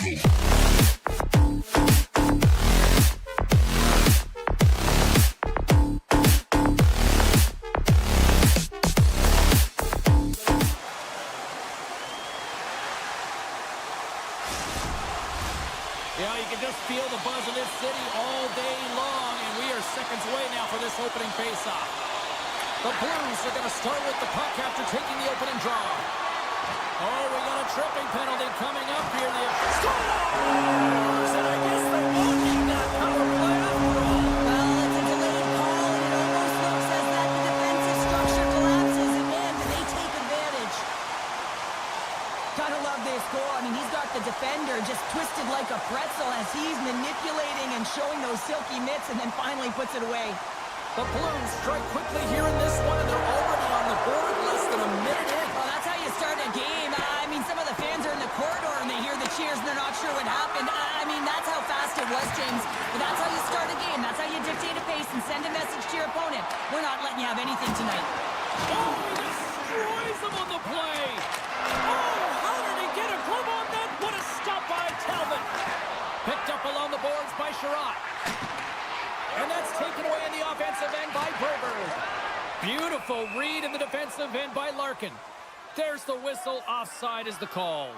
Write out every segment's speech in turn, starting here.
Yeah, you can just feel the buzz of this city all day long, and we are seconds away now for this opening faceoff. The Blues are going to start with the puck after taking the opening draw. Oh, we got a tripping penalty coming up here. The scores! And I guess they won't need that power play after all. Well, it's a delayed call, and it almost looks as that the defensive structure collapses, and man, do they take advantage. Gotta love this goal. I mean, he's got the defender just twisted like a pretzel as he's manipulating and showing those silky mitts, and then finally puts it away. The Blues strike quickly here in this one, and they're already on the board less than a minute in. Well, that's how you start a game. I mean, some of the fans are in the corridor, and they hear the cheers, and they're not sure what happened. I mean, that's how fast it was, James. But that's how you start a game. That's how you dictate a pace and send a message to your opponent. We're not letting you have anything tonight. Oh, he destroys them on the play. Oh, how did he get a glove on that? What a stop by Talbot. Picked up along the boards by Sherratt. And that's taken away in the offensive end by Broberg. Beautiful read in the defensive end by Larkin. There's the whistle. Offside is the call.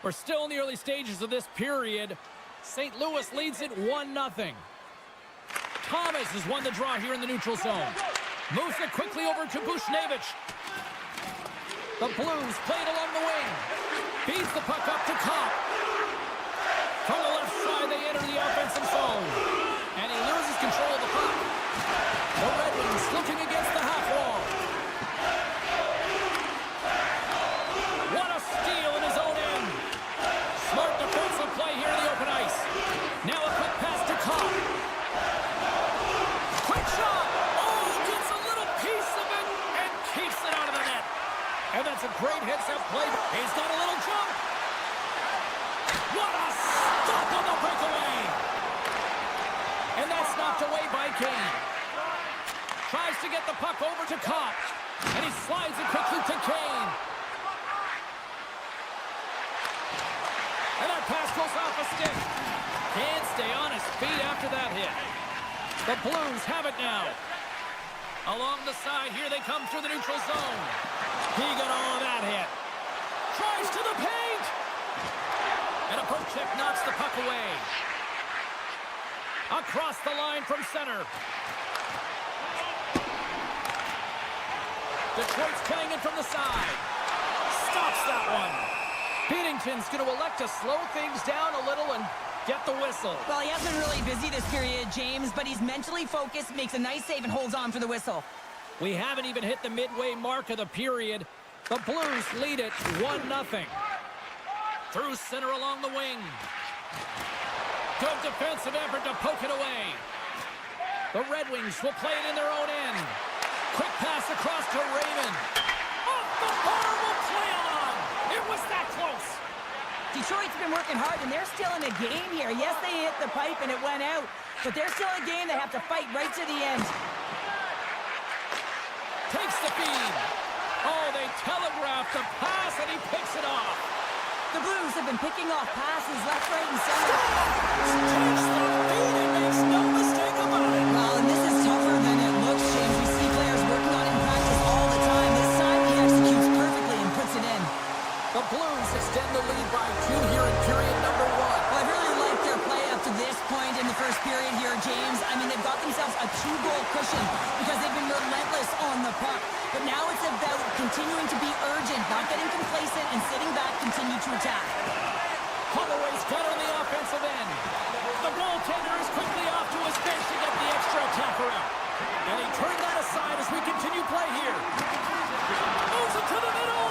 We're still in the early stages of this period. St. Louis leads it 1-0. Thomas has won the draw here in the neutral zone. Moves it quickly over to Bushnevich. The Blues play it along the wing. Feeds the puck up to Kopp. From the left side, they enter the offensive zone. And he loses control of the puck. The Red Wings looking against the half wall. What a steal in his own end. Smart defensive play here in the open ice. Now a quick pass to Kopp. Quick shot. Oh, gets a little piece of it and keeps it out of the net. And that's a great heads-up play. He's got a little jump. What a stop on the breakaway. And that's knocked away by Kane. Tries to get the puck over to Kopp. And he slides it quickly to Kane. And that pass goes off a stick. Can't stay on his feet after that hit. The Blues have it now. Along the side, here they come through the neutral zone. He got all of that hit. Tries to the paint. And a poke check knocks the puck away. Across the line from center. Detroit's playing it from the side. Stops that one. Binnington's going to elect to slow things down a little and get the whistle. Well, he has been really busy this period, James, but he's mentally focused, makes a nice save, and holds on for the whistle. We haven't even hit the midway mark of the period. The Blues lead it 1-0. Through center along the wing. Good defensive effort to poke it away. The Red Wings will play it in their own end. Quick pass across to Raymond. Off the bar will play on. It was that close. Detroit's been working hard, and they're still in a game here. Yes, they hit the pipe and it went out, but they're still in a game. They have to fight right to the end. Takes the feed. Oh, they telegraphed the pass, and he picks it off. The Blues have been picking off passes left, right, and center. Takes the feed and makes no mistake about it. Well, and this is tougher than it looks, James. We see players working on it in practice all the time. This time, he executes perfectly and puts it in. The Blues extend the lead by 2 here in period number 1. Well, I really like their play up to this point in the first period here, James. I mean, they've got themselves a 2-goal cushion because they've been relentless on the puck. But now it's about continuing to be urgent, not getting complacent, and sitting back, continue to attack. Holloway's got on the offensive end. The goaltender is quickly off to his bench to get the extra attacker out. And he turned that aside as we continue play here. Moves it to the middle.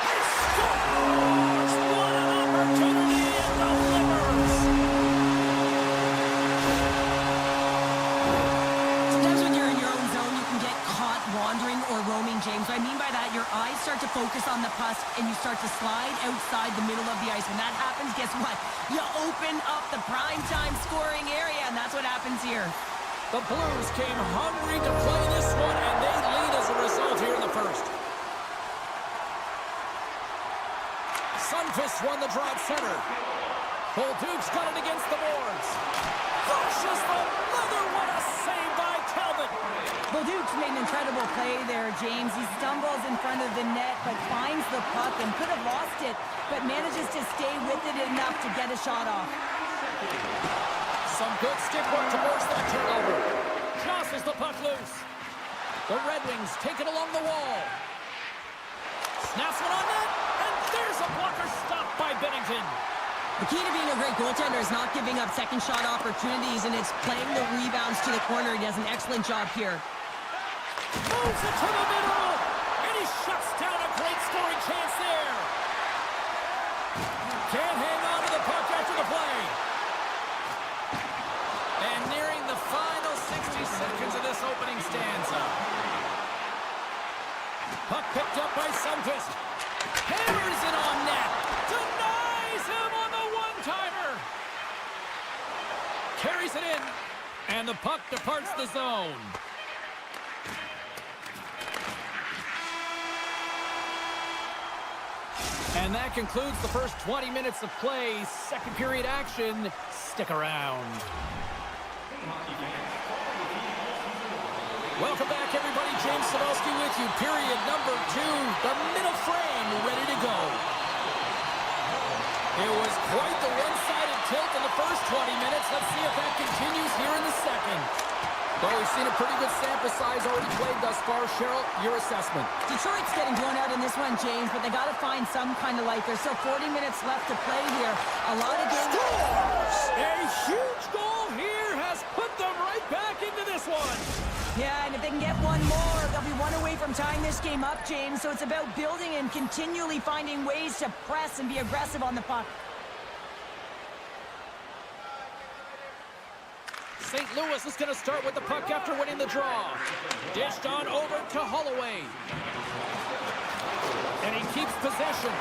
He scores! What an opportunity and delivers! Sometimes when you're in your own zone, you can get caught wandering or roaming, James. What I mean by that, your eyes start to focus on the puck and you start to slide outside the middle of the ice. When that happens, guess what? You open up the primetime scoring area, and that's what happens here. The Blues came hungry to play this one, and they lead as a result here in the first. Sunfist won the draw at center. Bolduc's got it against the boards. Pushes the leather. What a save by Calvin. Bolduc's made an incredible play there, James. He stumbles in front of the net, but finds the puck and could have lost it, but manages to stay with it enough to get a shot off. Some good stick work to force that turnover. Jostles the puck loose. The Red Wings take it along the wall. Snaps one on net, and there's a blocker stopped by Bennington. The key to being a great goaltender is not giving up second shot opportunities, and it's playing the rebounds to the corner. He does an excellent job here. Moves it to the middle, and he shuts down a great scoring chance there. Can't hang on to the puck after the play. And nearing the final 60 seconds of this opening stanza. Puck picked up by Sunfist. Hammers it on net. Denies him on the one-timer. Carries it in, and the puck departs the zone. And that concludes the first 20 minutes of play. Second period action. Stick around. Welcome back, everybody. James Cybulski with you. Period number 2. The middle frame ready to go. It was quite the one-sided tilt in the first 20 minutes. Let's see if that continues here in the second. Well, we've seen a pretty good sample size already played thus far. Cheryl, your assessment. Detroit's getting blown out in this one, James, but they got to find some kind of life. There's still 40 minutes left to play here. A lot of games. Scores! A huge goal here has put them right back into this one. Yeah, and if they can get one more, they'll be one away from tying this game up, James. So it's about building and continually finding ways to press and be aggressive on the puck. St. Louis is going to start with the puck after winning the draw. Dished on over to Holloway. And he keeps possession.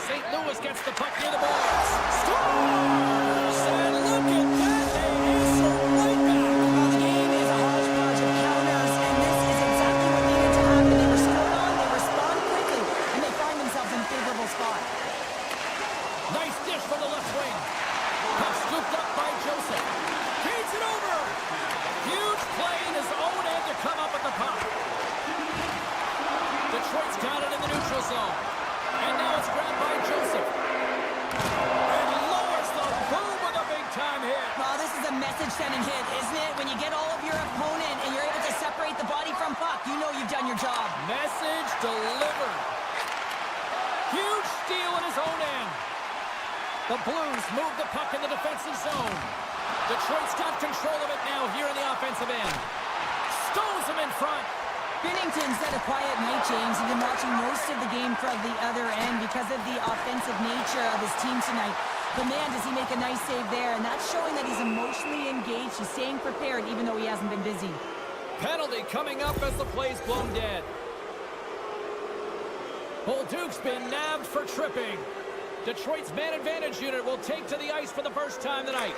St. Louis gets the puck near the boards. Scores! And look at that. They answer right back. Well, the game is a hodgepodge of counters, and this is exactly what needed to happen. They were scored on, they respond quickly, and they find themselves in a favorable spot. Nice dish from the left wing. Puck scooped up by Joseph. Feeds it over. Huge play in his own end to come up with the puck. Detroit's got it in the neutral zone. And now it's grabbed by Joseph. And lowers the boom with a big-time hit. Well, this is a message-sending hit, isn't it? When you get all of your opponent and you're able to separate the body from puck, you know you've done your job. Message delivered. Huge steal in his own end. The Blues move the puck in the defensive zone. Detroit's got control of it now here in the offensive end. Stones him in front. Binnington's had a quiet night, James. He's been watching most of the game from the other end because of the offensive nature of his team tonight. But man, does he make a nice save there, and that's showing that he's emotionally engaged. He's staying prepared even though he hasn't been busy. Penalty coming up as the play's blown dead. Bolduc's been nabbed for tripping. Detroit's man advantage unit will take to the ice for the first time tonight.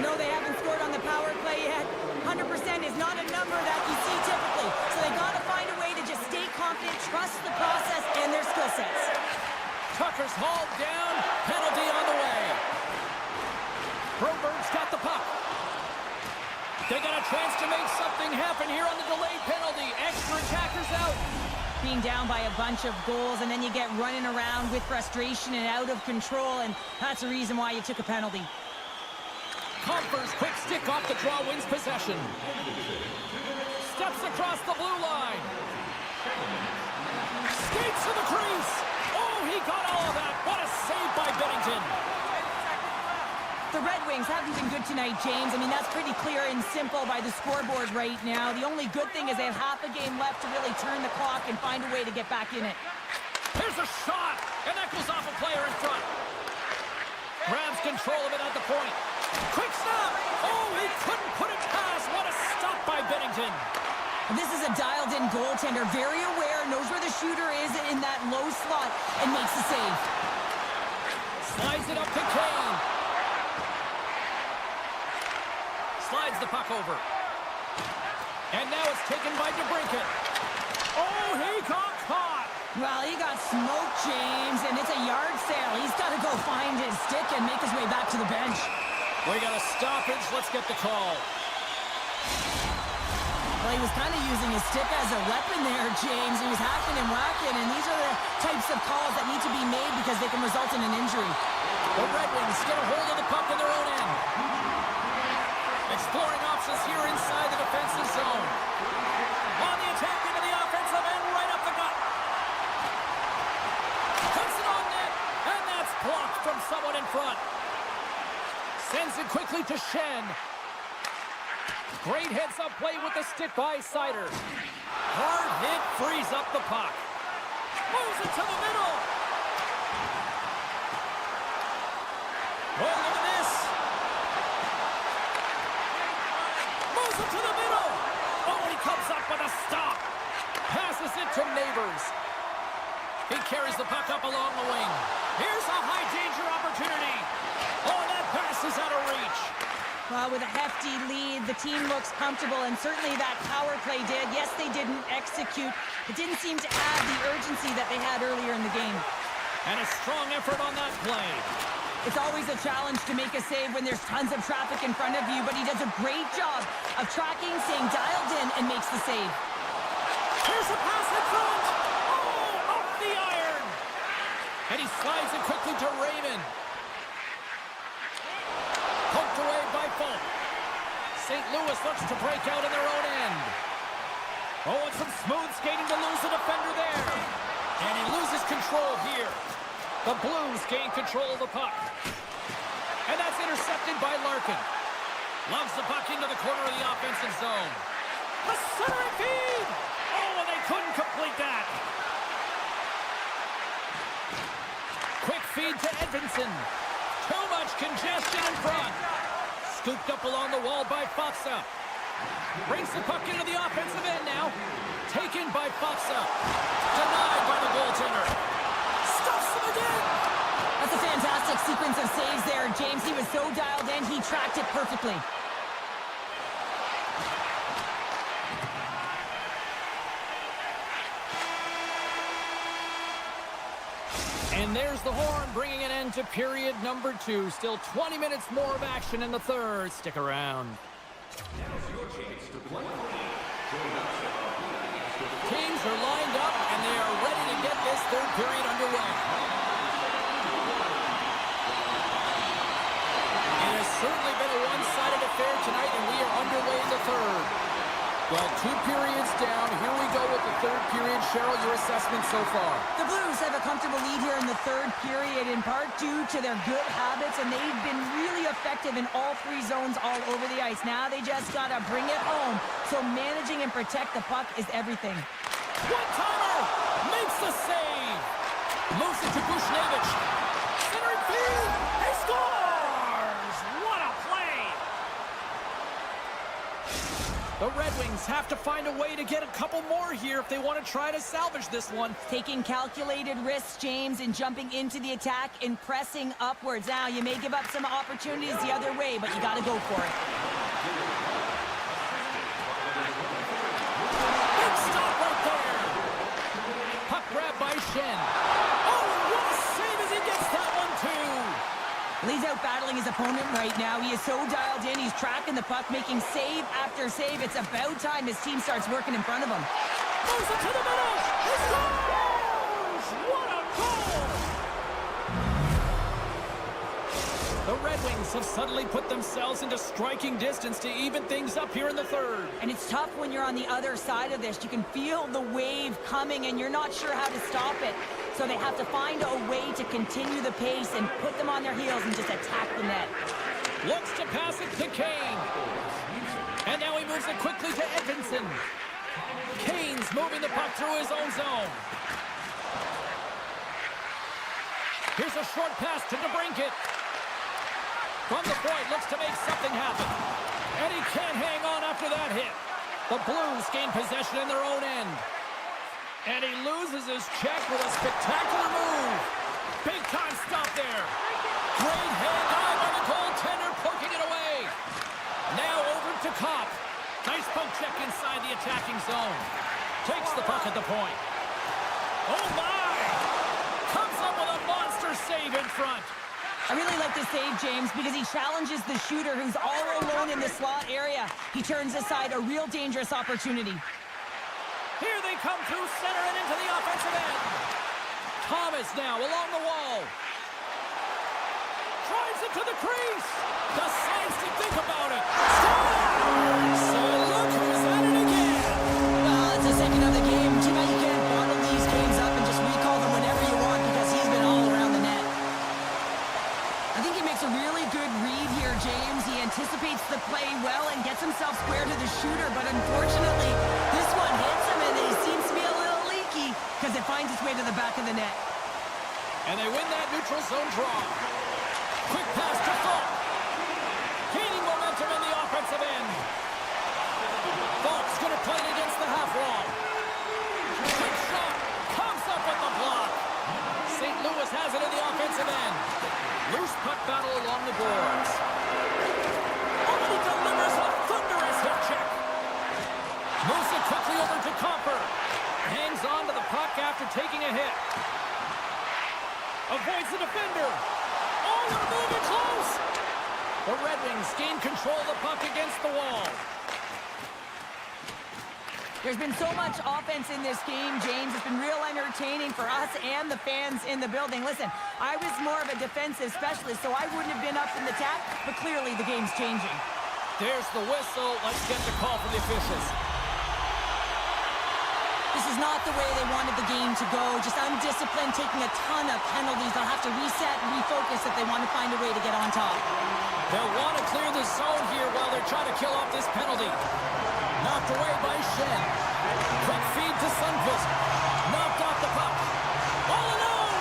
No, they haven't scored on the power play yet. 100% is not a number that you see typically. So they got to find a way to just stay confident, trust the process and their skill sets. Tucker's hauled down. Penalty on the way. Broberg's got the puck. They got a chance to make something happen here on the delayed penalty. Extra attackers out. Being down by a bunch of goals, and then you get running around with frustration and out of control, and that's the reason why you took a penalty. Comper's quick stick off the draw wins possession. Steps across the blue line. Skates to the crease. Oh, he got all of that. What a save by Bennington. The Red Wings haven't been good tonight, James. I mean, that's pretty clear and simple by the scoreboard right now. The only good thing is they have half a game left to really turn the clock and find a way to get back in it. Here's a shot, and that goes off a player in front. Grabs control of it at the point. Quick snap. Oh, he couldn't put it past. What a stop by Bennington. This is a dialed-in goaltender, very aware, knows where the shooter is in that low slot, and makes the save. Slides it up to Kane. Slides the puck over. And now it's taken by DeBrincat. Oh, he got caught. Well, he got smoked, James, and it's a yard Sale. He's got to go find his stick and make his way back to the bench. We got a stoppage. Let's get the call. Well, he was kind of using his stick as a weapon there, James. He was hacking and whacking, and these are the types of calls that need to be made because they can result in an injury. The Red Wings get a hold of the puck in their own end. Exploring options here inside the defensive zone. On the attack into the offensive end, right up the gut. Puts it on net, and that's blocked from someone in front. Sends it quickly to Shen. Great heads-up play with the stick by Sider. Hard hit frees up the puck. Moves it to the middle. Oh, look at this. Moves it to the middle. Oh, he comes up with a stop. Passes it to Neighbors. He carries the puck up along the wing. Here's a high-danger opportunity. Oh, that pass is out of reach. Well, with a hefty lead, the team looks comfortable, and certainly that power play did. Yes, they didn't execute. It didn't seem to add the urgency that they had earlier in the game. And a strong effort on that play. It's always a challenge to make a save when there's tons of traffic in front of you, but he does a great job of tracking, staying dialed in, and makes the save. Here's a pass in front. Oh, off the iron. And he slides it quickly to Raymond. Poked away by Folk. St. Louis looks to break out in their own end. Oh, and some smooth skating to lose the defender there. And he loses control here. The Blues gain control of the puck. And that's intercepted by Larkin. Loves the puck into the corner of the offensive zone. The centering feed! Oh, and they couldn't complete that. Quick feed to Edvinsson. Too much congestion in front. Scooped up along the wall by Faksa. Brings the puck into the offensive end now. Taken by Faksa. Denied by the goaltender. Stuffs him again. That's a fantastic sequence of saves there, James. He was so dialed in, he tracked it perfectly. And there's the horn, bringing an end to period number 2. Still 20 minutes more of action in the third. Stick around. Teams are lined up, and they are ready to get this third period underway. It has certainly been a one-sided affair tonight, and we are underway in the third. Well, 2 periods down. Here we go with the third period. Cheryl, your assessment so far? The Blues have a comfortable lead here in the third period, in part due to their good habits, and they've been really effective in all 3 zones all over the ice. Now they just got to bring it home, so managing and protect the puck is everything. One-timer! Makes the save! Moves it to Bushnevich. Centered feed! He scores! What a play! The Red Wings have to find a way to get a couple more here if they want to try to salvage this one. Taking calculated risks, James, and jumping into the attack and pressing upwards. Now, you may give up some opportunities the other way, but you got to go for it. Big stop right there. Puck grab by Shen. Oh, what a save as he gets that one, too. Well, he's out battling his opponent right now. He is so dialed in. He's tracking the puck, making save after save. It's about time his team starts working in front of him. Moves it to the middle. He scores! What a goal! The Red Wings have suddenly put themselves into striking distance to even things up here in the third. And it's tough when you're on the other side of this. You can feel the wave coming, and you're not sure how to stop it. So they have to find a way to continue the pace and put them on their heels and just attack the net. Looks to pass it to Kane. And now he moves it quickly to Edvinsson. Kane's moving the puck through his own zone. Here's a short pass to DeBrincat. From the point, looks to make something happen. And he can't hang on after that hit. The Blues gain possession in their own end. And he loses his check with a spectacular move. Big time stop there. Great hand eye by the goaltender, poking it away. Now over to Kopp. Nice poke check inside the attacking zone. Takes the puck at the point. Oh my! Comes up with a monster save front. I really like this save, James, because he challenges the shooter who's all alone in the slot area. He turns aside a real dangerous opportunity. Here they come through center and into the offensive end. Thomas now along the wall. Drives it to the crease. Decides to think about it. Scores! So look who's at it again. Well, it's the second of the game. Too bad you can't bottle these games up and just recall them whenever you want because he's been all around the net. I think he makes a really good read here, James. He anticipates the play well and gets himself square to the shooter, but unfortunately, this one hits him and he seems to be a little leaky because it finds its way to the back of the net. And they win that neutral zone draw. Quick pass to Falk. Gaining momentum in the offensive end. Falk's going to play it against the half wall. Quick shot. Comes up with the block. St. Louis has it in the offensive end. Loose puck battle along the boards. Oh, he delivers a thunderous hip check. Moves it quickly over to Comper. Hangs on to the puck after taking a hit. Avoids the defender. Oh, they're moving close. The Red Wings gain control of the puck against the wall. There's been so much offense in this game, James. It's been real entertaining for us and the fans in the building. Listen, I was more of a defensive specialist, so I wouldn't have been up in the tap, but clearly the game's changing. There's the whistle. Let's get the call from the officials. This is not the way they wanted the game to go. Just undisciplined, taking a ton of penalties. They'll have to reset and refocus if they want to find a way to get on top. They'll want to clear the zone here while they're trying to kill off this penalty. Knocked away by Shen. Quick feed to Sundqvist. Knocked off the puck. All alone!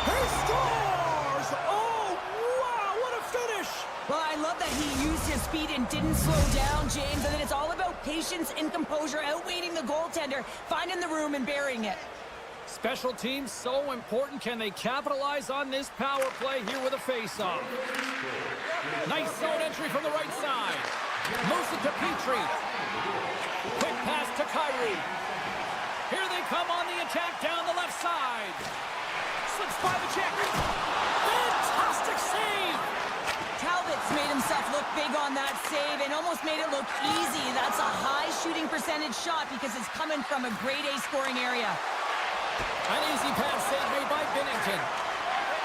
He scores! Oh, wow, what a finish! Well, I love that he used his speed and didn't slow down, James. And then it's all about patience and composure, outweighing the goaltender, finding the room and burying it. Special teams so important. Can they capitalize on this power play here with a face-off? Nice zone entry from the right side. Moves it to Petrie. Quick pass to Kyrie. Here they come on the attack down the left side. Slips by the check. Fantastic save! Talbot's made himself look big on that save and almost made it look easy. That's a high shooting percentage shot because it's coming from a grade A scoring area. An easy pass save made by Binnington.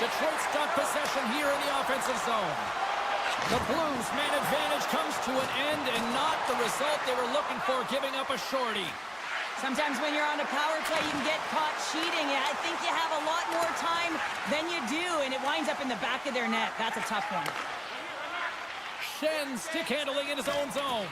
Detroit's got possession here in the offensive zone. The Blues' man advantage comes to an end and not the result they were looking for, giving up a shorty. Sometimes when you're on a power play, you can get caught cheating. And I think you have a lot more time than you do, and it winds up in the back of their net. That's a tough one. Shen stick handling in his own zone.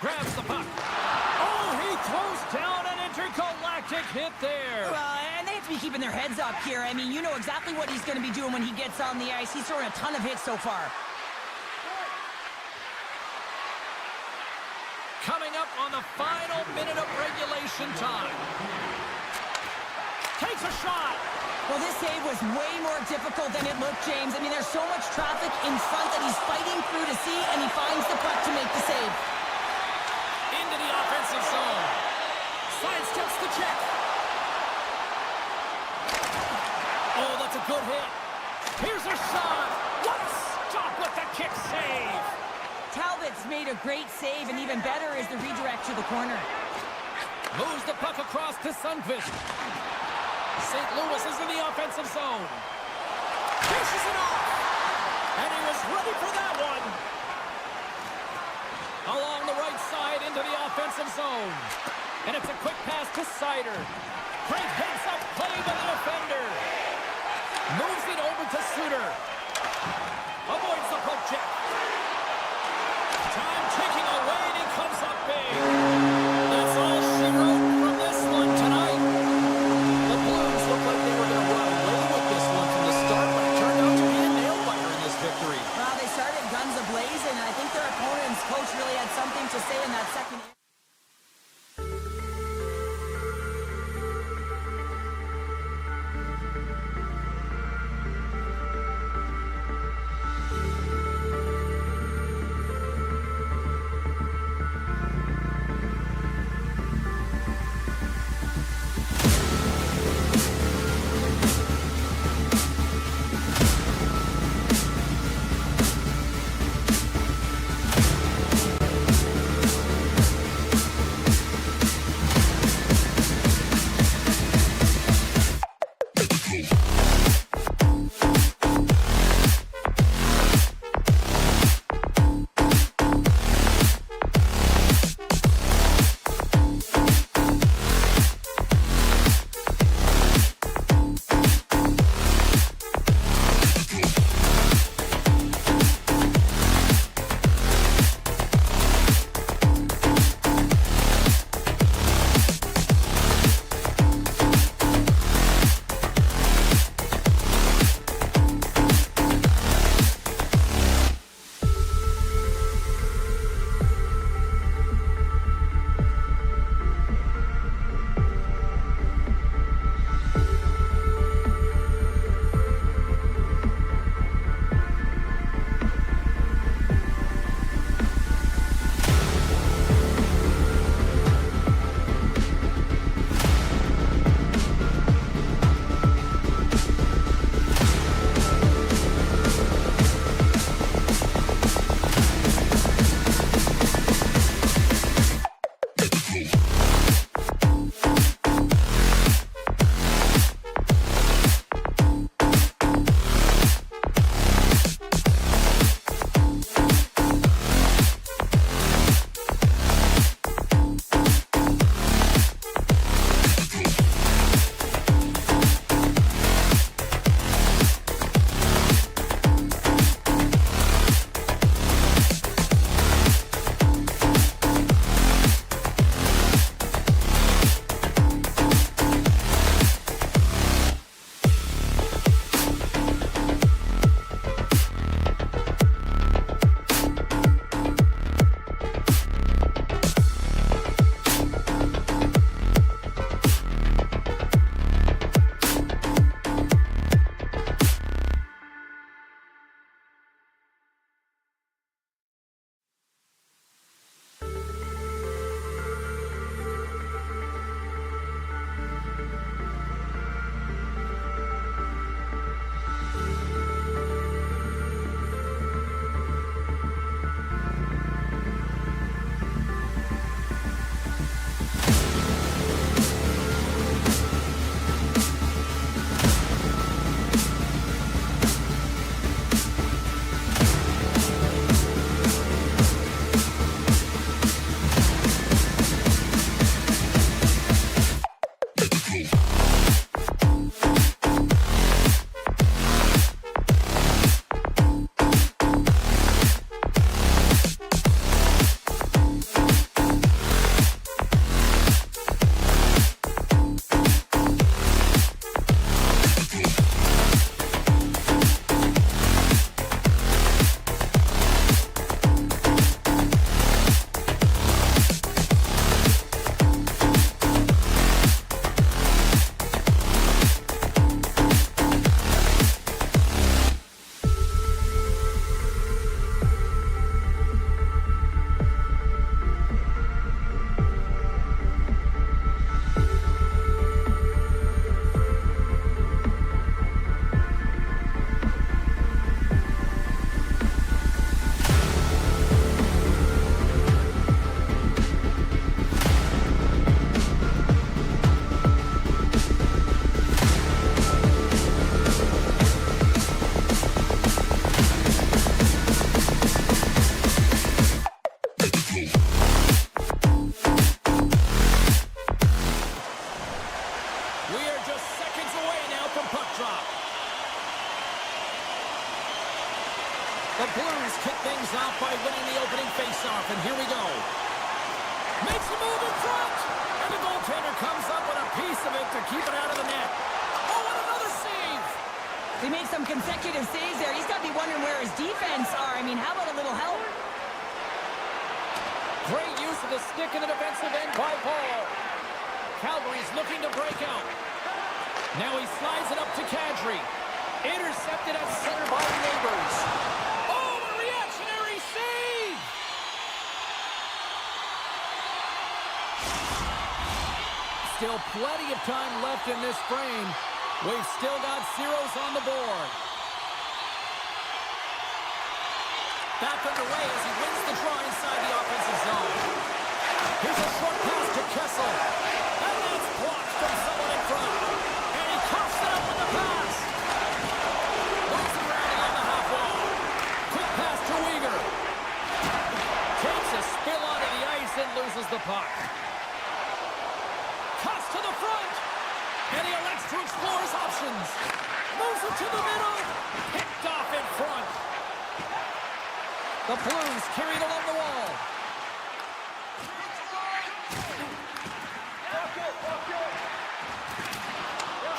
Grabs the puck. Oh, he throws down an intergalactic hit there. And they have to be keeping their heads up here. I mean, you know exactly what he's going to be doing when he gets on the ice. He's throwing a ton of hits so far. Coming up on the final minute of regulation time. Takes a shot. Well, this save was way more difficult than it looked, James. I mean, there's so much traffic in front that he's fighting through to see, and he finds the puck to make the save. Into the offensive zone. Sidesteps the check. Oh, that's a good hit. Here's a shot. What a stop with the kick save. Talbot's made a great save, and even better is the redirect to the corner. Moves the puck across to Sundqvist. St. Louis is in the offensive zone. Fishes it off. And he was ready for that one. Along the right side into the offensive zone. And it's a quick pass to Sider. Great heads-up play by the defender. Moves it over to Suter. Avoids the poke check. Time ticking away, and he comes up big. That's all she wrote from this one tonight. The Blues look like they were going to run away with this one from the start, but it turned out to be a nail-biter in this victory. Well, they started guns a-blazing, and I think their opponent's coach really had something to say in that second. from puck drop. The Blues kick things off by winning the opening faceoff, and here we go. Makes a move in front, and the goaltender comes up with a piece of it to keep it out of the net. Oh, and another save! They make some consecutive saves there. He's got to be wondering where his defense are. I mean, how about a little help? Great use of the stick in the defensive end by Paul. Calgary's looking to break out. Now he slides it up to Kadri. Intercepted at center by Neighbors. Oh, a reactionary save! Still plenty of time left in this frame. We've still got zeros on the board. Back underway as he wins the draw inside the offensive zone. Here's a short pass to Kessel. And that's blocked from someone in front. And he coughs it up with the pass. Moves around on the half wall. Quick pass to Uyghur. Takes a spill onto the ice and loses the puck. Cuts to the front. And he elects to explore his options. Moves it to the middle. Picked off in front. The Blues carried along the wall.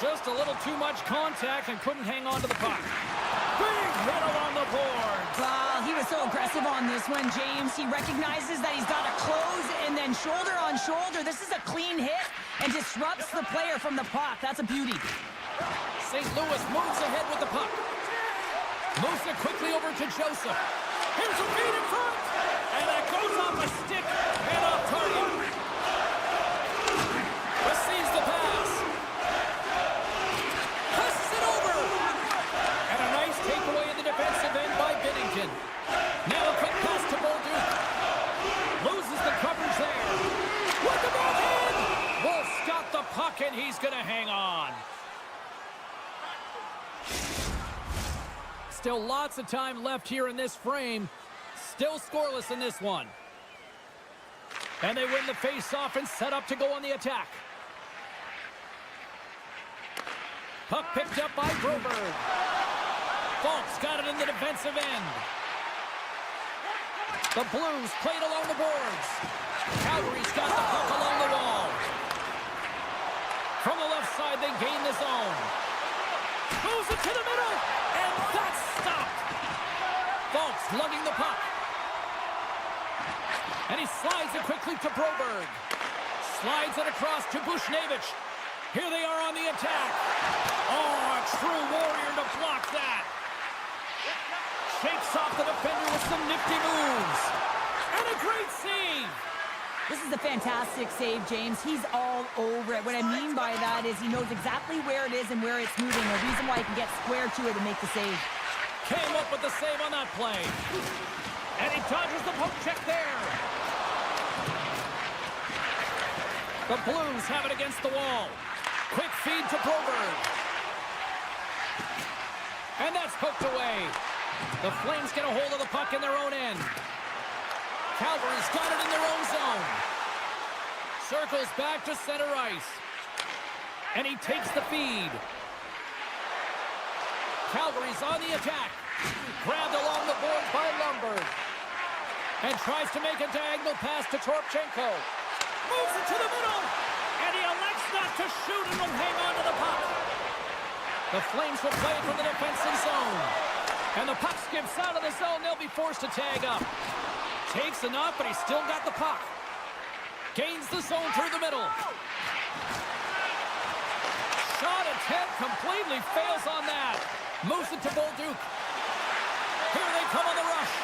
Just a little too much contact and couldn't hang on to the puck. Big hit along the board. Well, he was so aggressive on this one, James. He recognizes that he's got to close and then shoulder on shoulder. This is a clean hit and disrupts the player from the puck. That's a beauty. St. Louis moves ahead with the puck. Moves it quickly over to Joseph. Here's a feed in front. And that goes off a stick and off target. Receives the pass. Passes it over. And a nice takeaway in the defensive end by Binnington. Now a quick pass to Bolduc. Loses the coverage there. With the ball in. Wolf's got the puck and he's going to hang on. Still lots of time left here in this frame. Still scoreless in this one. And they win the face-off and set up to go on the attack. Puck picked up by Broberg. Falk's got it in the defensive end. The Blues played along the boards. Calgary's got the puck along the wall. From the left side, they gain the zone. Moves it to the middle, and that's stopped. Falk's lugging the puck. And he slides it quickly to Broberg. Slides it across to Bushnevich. Here they are on the attack. Oh, a true warrior to block that. Shakes off the defender with some nifty moves. And a great save. This is a fantastic save, James. He's all over it. What I mean by that is he knows exactly where it is and where it's moving. The reason why he can get square to it and make the save. Came up with the save on that play. And he dodges the poke check there. The Blues have it against the wall. Quick feed to Broberg. And that's hooked away. The Flames get a hold of the puck in their own end. Calgary's got it in their own zone. Circles back to center ice. And he takes the feed. Calgary's on the attack. Grabbed along the boards by Lundberg. And tries to make a diagonal pass to Torpchenko. Moves it to the middle. And he elects not to shoot and will hang on to the puck. The Flames will play it from the defensive zone. And the puck skips out of the zone. They'll be forced to tag up. Takes a knock, but he's still got the puck. Gains the zone through the middle. Shot attempt completely fails on that. Moves it to Bolduc. Here they come on the rush.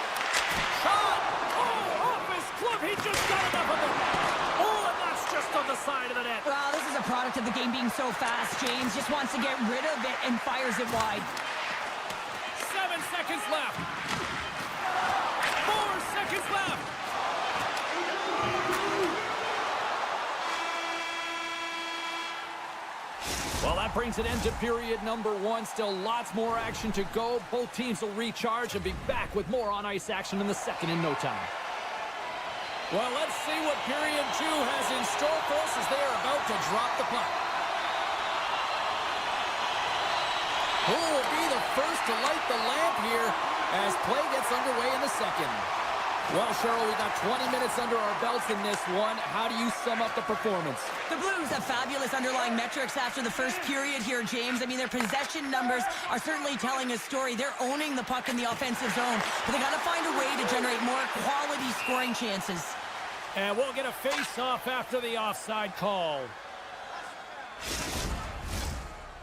Shot! Oh, off his glove. He just got enough of it. Oh, and that's just on the side of the net. Well, this is a product of the game being so fast. James just wants to get rid of it and fires it wide. 7 seconds left. 4 seconds left. Well, that brings an end to period number 1. Still lots more action to go. Both teams will recharge and be back with more on-ice action in the second in no time. Well, let's see what period 2 has in store for us as they are about to drop the puck. Who will be the first to light the lamp here as play gets underway in the second? Well, Cheryl, we got 20 minutes under our belts in this one. How do you sum up the performance? The Blues have fabulous underlying metrics after the first period here, James. I mean, their possession numbers are certainly telling a story. They're owning the puck in the offensive zone, but they got to find a way to generate more quality scoring chances. And we'll get a face-off after the offside call.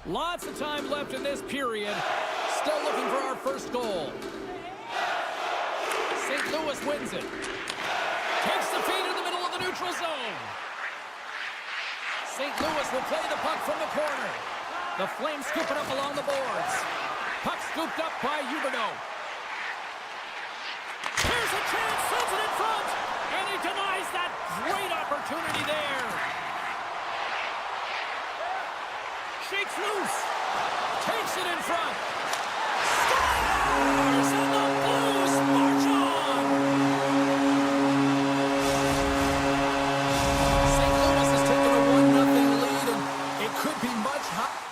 Lots of time left in this period. Still looking for our first goal. St. Louis wins it. Takes the feed in the middle of the neutral zone. St. Louis will play the puck from the corner. The Flames scoop it up along the boards. Puck scooped up by Huberdeau. Here's a chance, sends it in front, and he denies that great opportunity there. Shakes loose. Takes it in front. Scores! And the Blues march on! St. Louis has taken a 1-0 lead, and it could be much higher.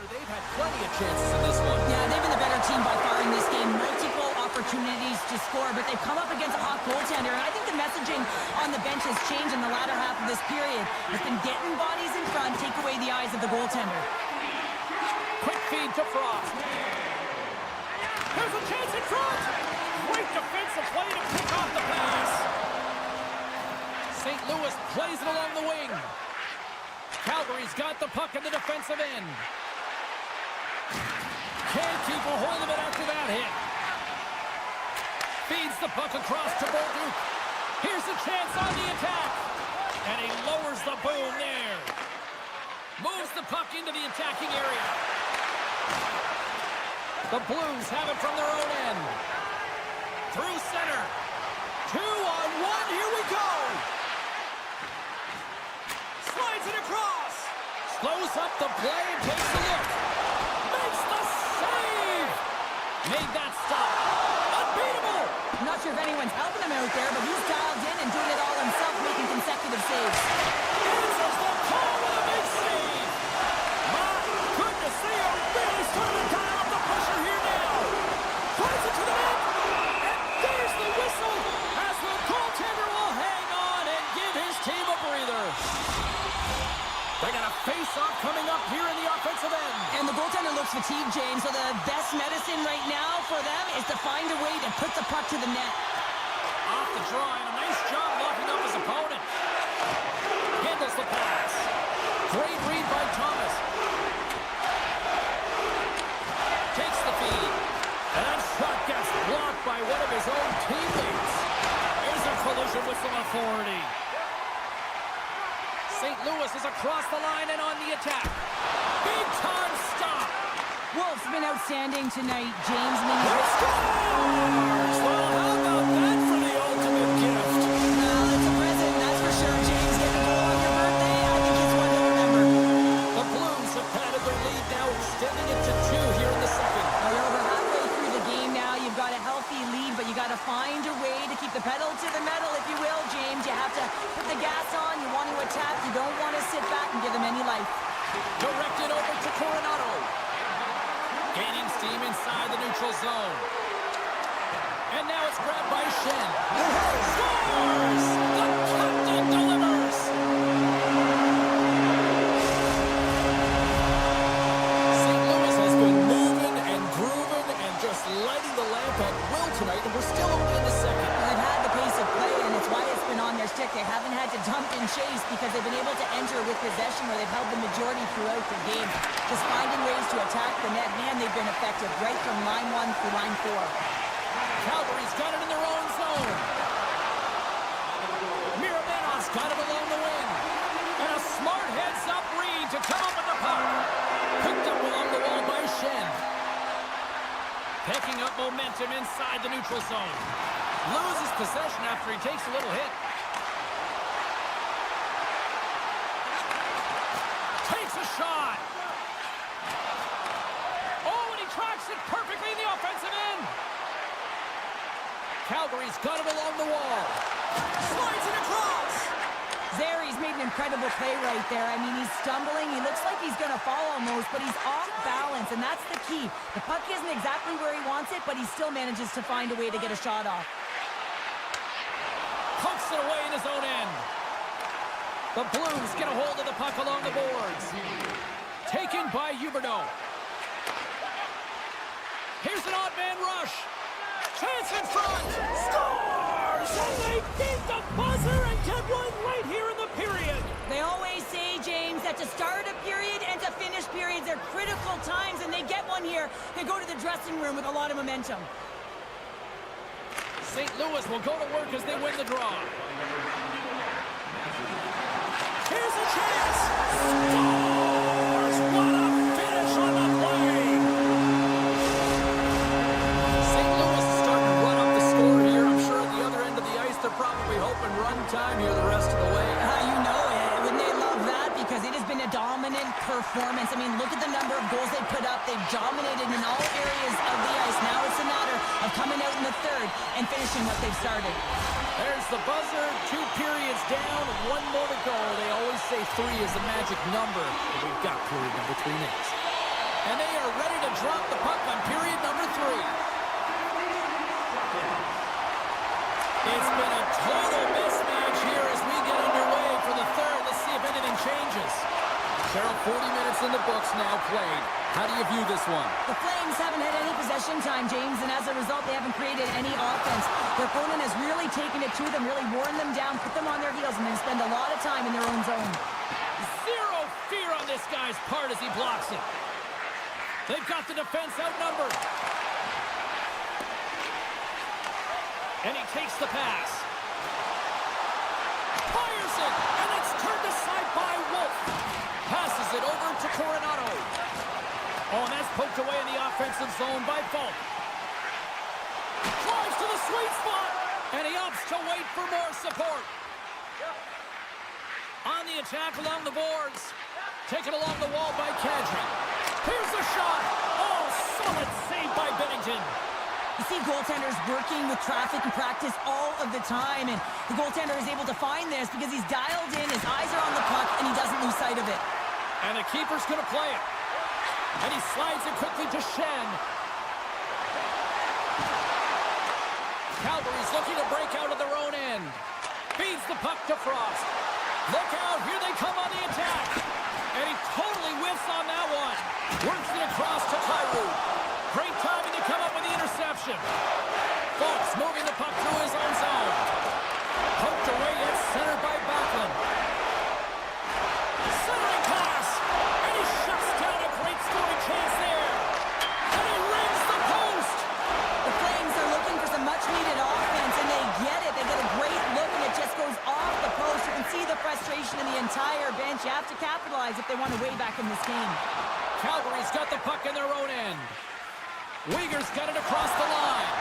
They've had plenty of chances in this one. Yeah, they've been the better team by far in this game. Multiple opportunities to score, but they've come up against a hot goaltender, and I think the messaging on the bench has changed in the latter half of this period. It's been getting bodies in front, take away the eyes of the goaltender. Quick feed to Frost. There's a chance in front! Great defensive play to pick off the pass. St. Louis plays it along the wing. Calgary's got the puck in the defensive end. Can't keep a hold of it after that hit. Feeds the puck across to Bolduc. Here's a chance on the attack. And he lowers the boom there. Moves the puck into the attacking area. The Blues have it from their own end. Through center. 2-on-1. Here we go. Slides it across. Slows up the play and takes a look. Makes the save. Made that stop. Unbeatable. I'm not sure if anyone's helping him out there, but he's dialed in and doing it all himself, making consecutive saves. Answers the call with a big save. My goodness, they are really starting to dial up the pressure here now. Flies it to the net. And there's the whistle as the goaltender will hang on and give his team a breather. They got a face-off coming up here in the offensive end. And the goaltender looks fatigued, James, so the best medicine right now for them is to find a way to put the puck to the net. Off the draw, and a nice job locking up his opponent. Handles the pass. Great read by Thomas. Takes the feed. And that shot gets blocked by one of his own teammates. Here's a collision with some authority. St. Louis is across the line and on the attack. Big time stop. Wolf's been outstanding tonight, James. Scores! Well, how about that for the ultimate gift? Well, it's a present, that's for sure, James. Get a goal on your birthday, I think it's one to remember. The Blues have padded their lead now, extending it to 2 here in the second. Well, you're over halfway through the game now. You've got a healthy lead, but you got to find a way to keep the pedal to the metal, if you will, James. You have to put the gas on. You want to attack. You don't want to sit back and give them any life. Directed over to Coronado. Gaining steam inside the neutral zone. And now it's grabbed by Shen. Scores! The captain delivers! St. Louis has been moving and grooving and just lighting the lamp at will tonight, and we're still only in the second. They've had the pace of play, and it's why it's been on their stick. They haven't had to dump and chase because they've been able to enter with possession where they've held the majority throughout the game. Just finding ways to attack the net. Man, they've been effective right from line 1 through line 4. Calgary's got it in their own zone. Miramanov's got it along the wing. And a smart heads-up read to come up with the puck. Picked up along the wall by Shen. Picking up momentum inside the neutral zone. Loses possession after he takes a little hit. Takes a shot. Oh, and he tracks it perfectly in the offensive end. Calgary's got it along the wall. Slides it across. Zari's made an incredible play right there. I mean, he's stumbling. He looks like he's going to fall almost, but he's off balance, and that's the key. The puck isn't exactly where he wants it, but he still manages to find a way to get a shot off. Pokes it away in his own end. The Blues get a hold of the puck along the boards. Taken by Huberdeau. Here's an odd man rush. Chance in front. Scores! And they beat the buzzer and get one right here in the period. They always say, James, that to start a period and to finish periods are critical times, and they get one here. They go to the dressing room with a lot of momentum. St. Louis will go to work as they win the draw. Here's a chance. Scores! What a finish on the play. St. Louis is starting to run up the score here. I'm sure at the other end of the ice, they're probably hoping run time here the rest of the way. You know it. Wouldn't they love that? Because it has been a dominant performance. I mean, look at the number of goals they put up. They've dominated in all areas of the ice. Now it's a matter of coming out in the third and finishing what they've started. There's the buzzer. 2 periods down. 1 more to go. They always say 3 is the magic number. But we've got period number 3 next. And they are ready to drop the puck on period number 3. It's been a total mismatch here as we get underway for the third. Let's see if anything changes. Cheryl, 40 minutes in the books now played. How do you view this one? The Flames haven't had any possession time, James, and as a result, they haven't created any offense. Their opponent has really taken it to them, really worn them down, put them on their heels, and then spend a lot of time in their own zone. Zero fear on this guy's part as he blocks it. They've got the defense outnumbered. And he takes the pass. Fires it, and it's turned aside by Wolf. Passes it over to Coronado. Oh, and that's poked away in the offensive zone by Falk. Drives to the sweet spot, and he opts to wait for more support. On the attack along the boards. Taken along the wall by Kadri. Here's the shot. Oh, solid save by Bennington. You see goaltenders working with traffic and practice all of the time, and the goaltender is able to find this because he's dialed in, his eyes are on the puck, and he doesn't lose sight of it. And the keeper's going to play it. And he slides it quickly to Shen. Calgary's looking to break out of their own end. Feeds the puck to Frost. Look out, here they come on the attack. And he totally whiffs on that one. Works it across to Kyrou. Great timing to come up with the interception. Fox moving the puck through his own zone. Poked away, yet centered by Backlund. Centering pass. And he shuts down a great scoring chance there. And he rings the post. The Flames are looking for some much-needed offense, and they get it. They get a great look, and it just goes off the post. You can see the frustration in the entire bench. You have to capitalize if they want to weigh back in this game. Calgary's got the puck in their own end. Uyghur's got it across the line.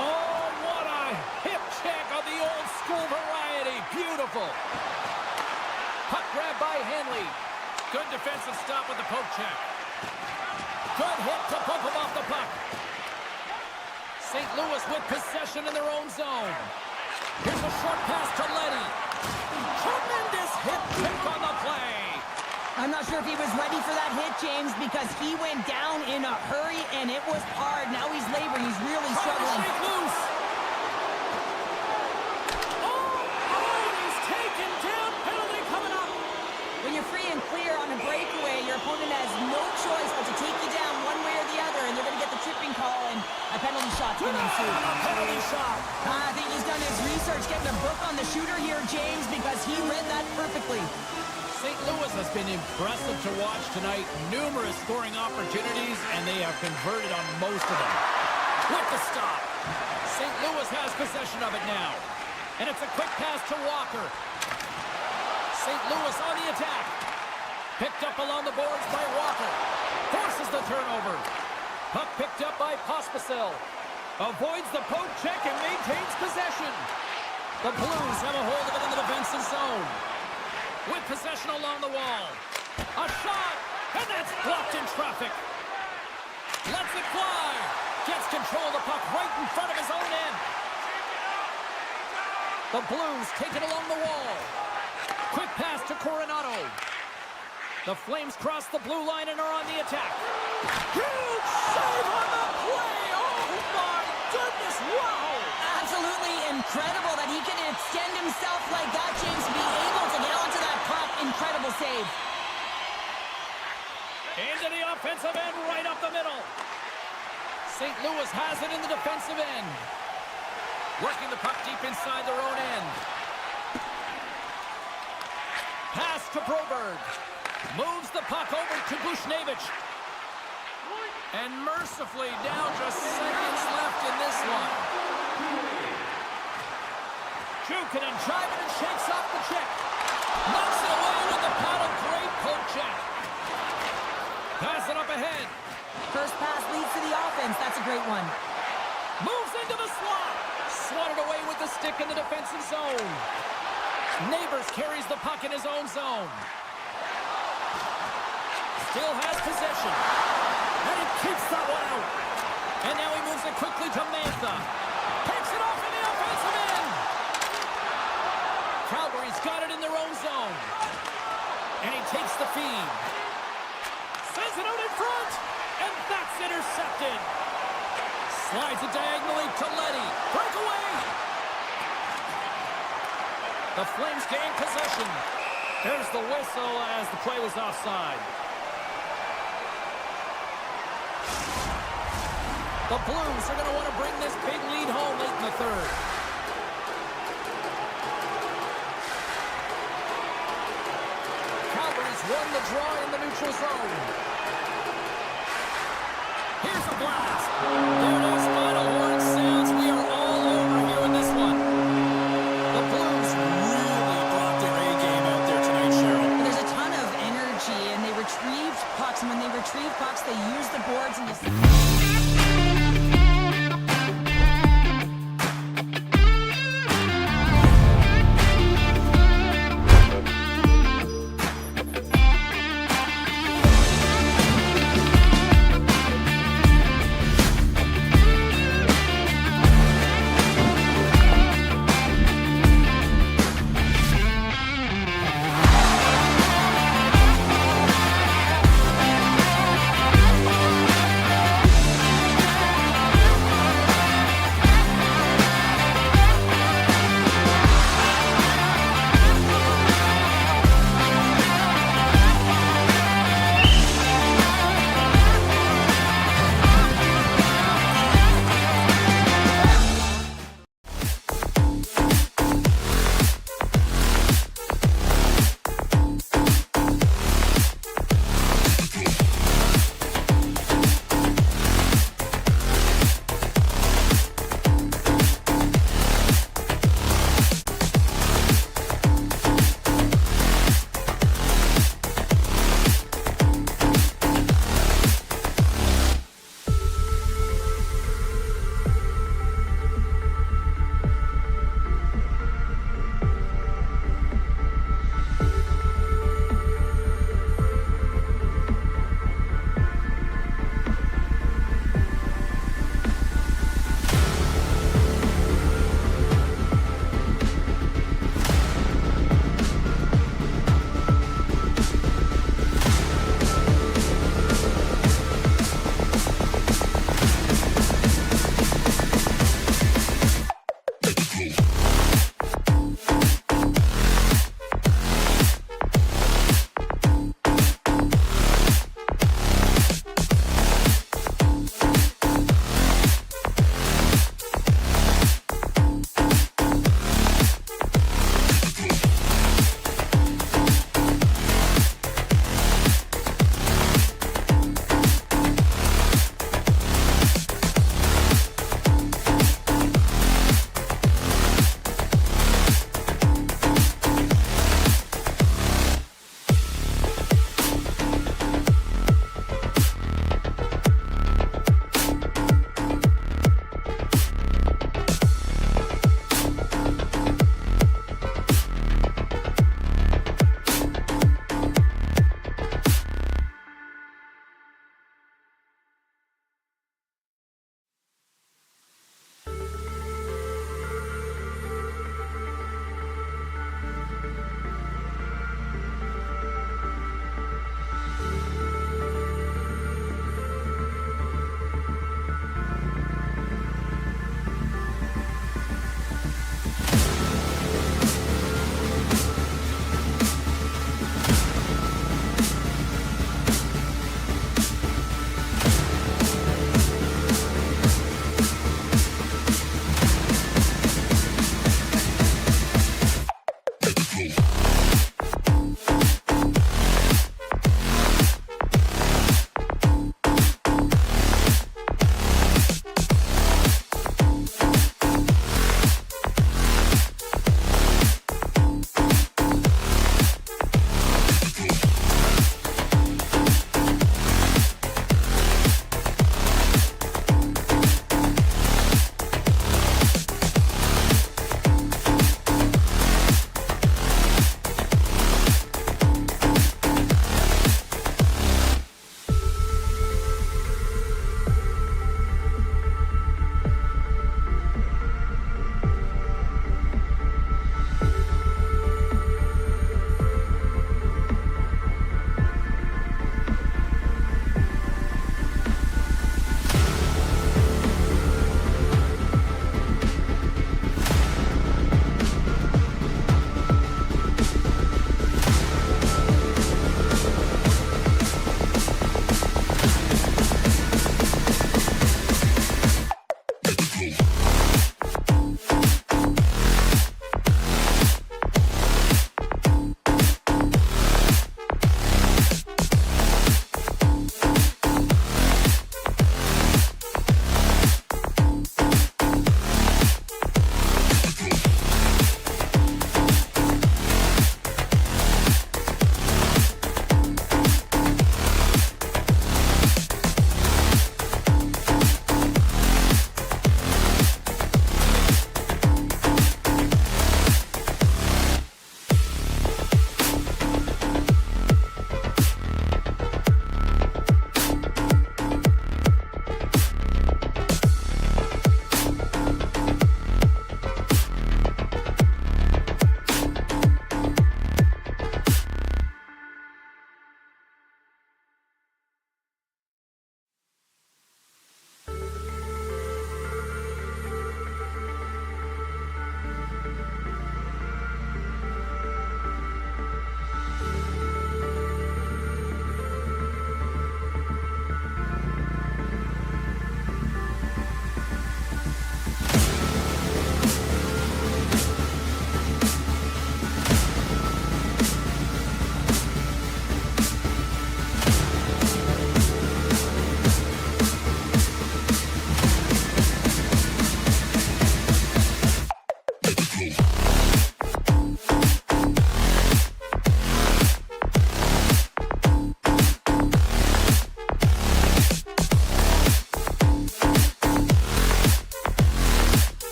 Oh, what a hip check on the old school variety. Beautiful. Puck grab by Henley. Good defensive stop with the poke check. Good hit to bump him off the puck. St. Louis with possession in their own zone. Here's a short pass to Leddy. Tremendous hip check on the play. I'm not sure if he was ready for that hit, James, because he went down in a hurry, and it was hard. Now he's laboring. He's really struggling. Shake loose. Oh, he's taken down. Penalty coming up. When you're free and clear on a breakaway, your opponent has no choice but to take you down one way or the other, and they're going to get the tripping call, and a penalty shot's going to ensue. Penalty shot. I think he's done his research, getting a book on the shooter here, James, because he read that perfectly. St. Louis has been impressive to watch tonight. Numerous scoring opportunities, and they have converted on most of them. With the stop. St. Louis has possession of it now. And it's a quick pass to Walker. St. Louis on the attack. Picked up along the boards by Walker. Forces the turnover. Puck picked up by Pospisil. Avoids the poke check and maintains possession. The Blues have a hold of it in the defensive zone. With possession along the wall. A shot, and that's blocked in traffic. Lets it fly. Gets control of the puck right in front of his own end. The Blues take it along the wall. Quick pass to Coronado. The Flames cross the blue line and are on the attack. Huge save on the play! Oh my goodness, wow! Absolutely incredible that he can extend himself like that, James, to be able to get onto that puck. Incredible save. Into the offensive end, right up the middle. St. Louis has it in the defensive end. Working the puck deep inside their own end. Pass to Broberg. Moves the puck over to Bushnevich. And mercifully down just seconds left in this one. Jukinen driving and shakes off the check. Knocks it away with the paddle. Great poke check. Pass it up ahead. First pass leads to the offense. That's a great one. Moves into the slot. Swatted away with the stick in the defensive zone. Neighbors carries the puck in his own zone. Still has possession. And he keeps that one out. And now he moves it quickly to Mantha. Takes it off in the offensive end. Calgary's got it in their own zone. And he takes the feed. Sends it out in front. And that's intercepted. Slides it diagonally to Leddy. Breakaway. The Flames gain possession. There's the whistle as the play was offside. The Blues are going to want to bring this big lead home late in the third. Calgary's won the draw in the neutral zone. Here's a blast. There it is. Final horn sounds. We are all over here in this one. The Blues really brought their A game out there tonight, Cheryl. There's a ton of energy, and they retrieved pucks. And when they retrieve pucks, they use the boards and just...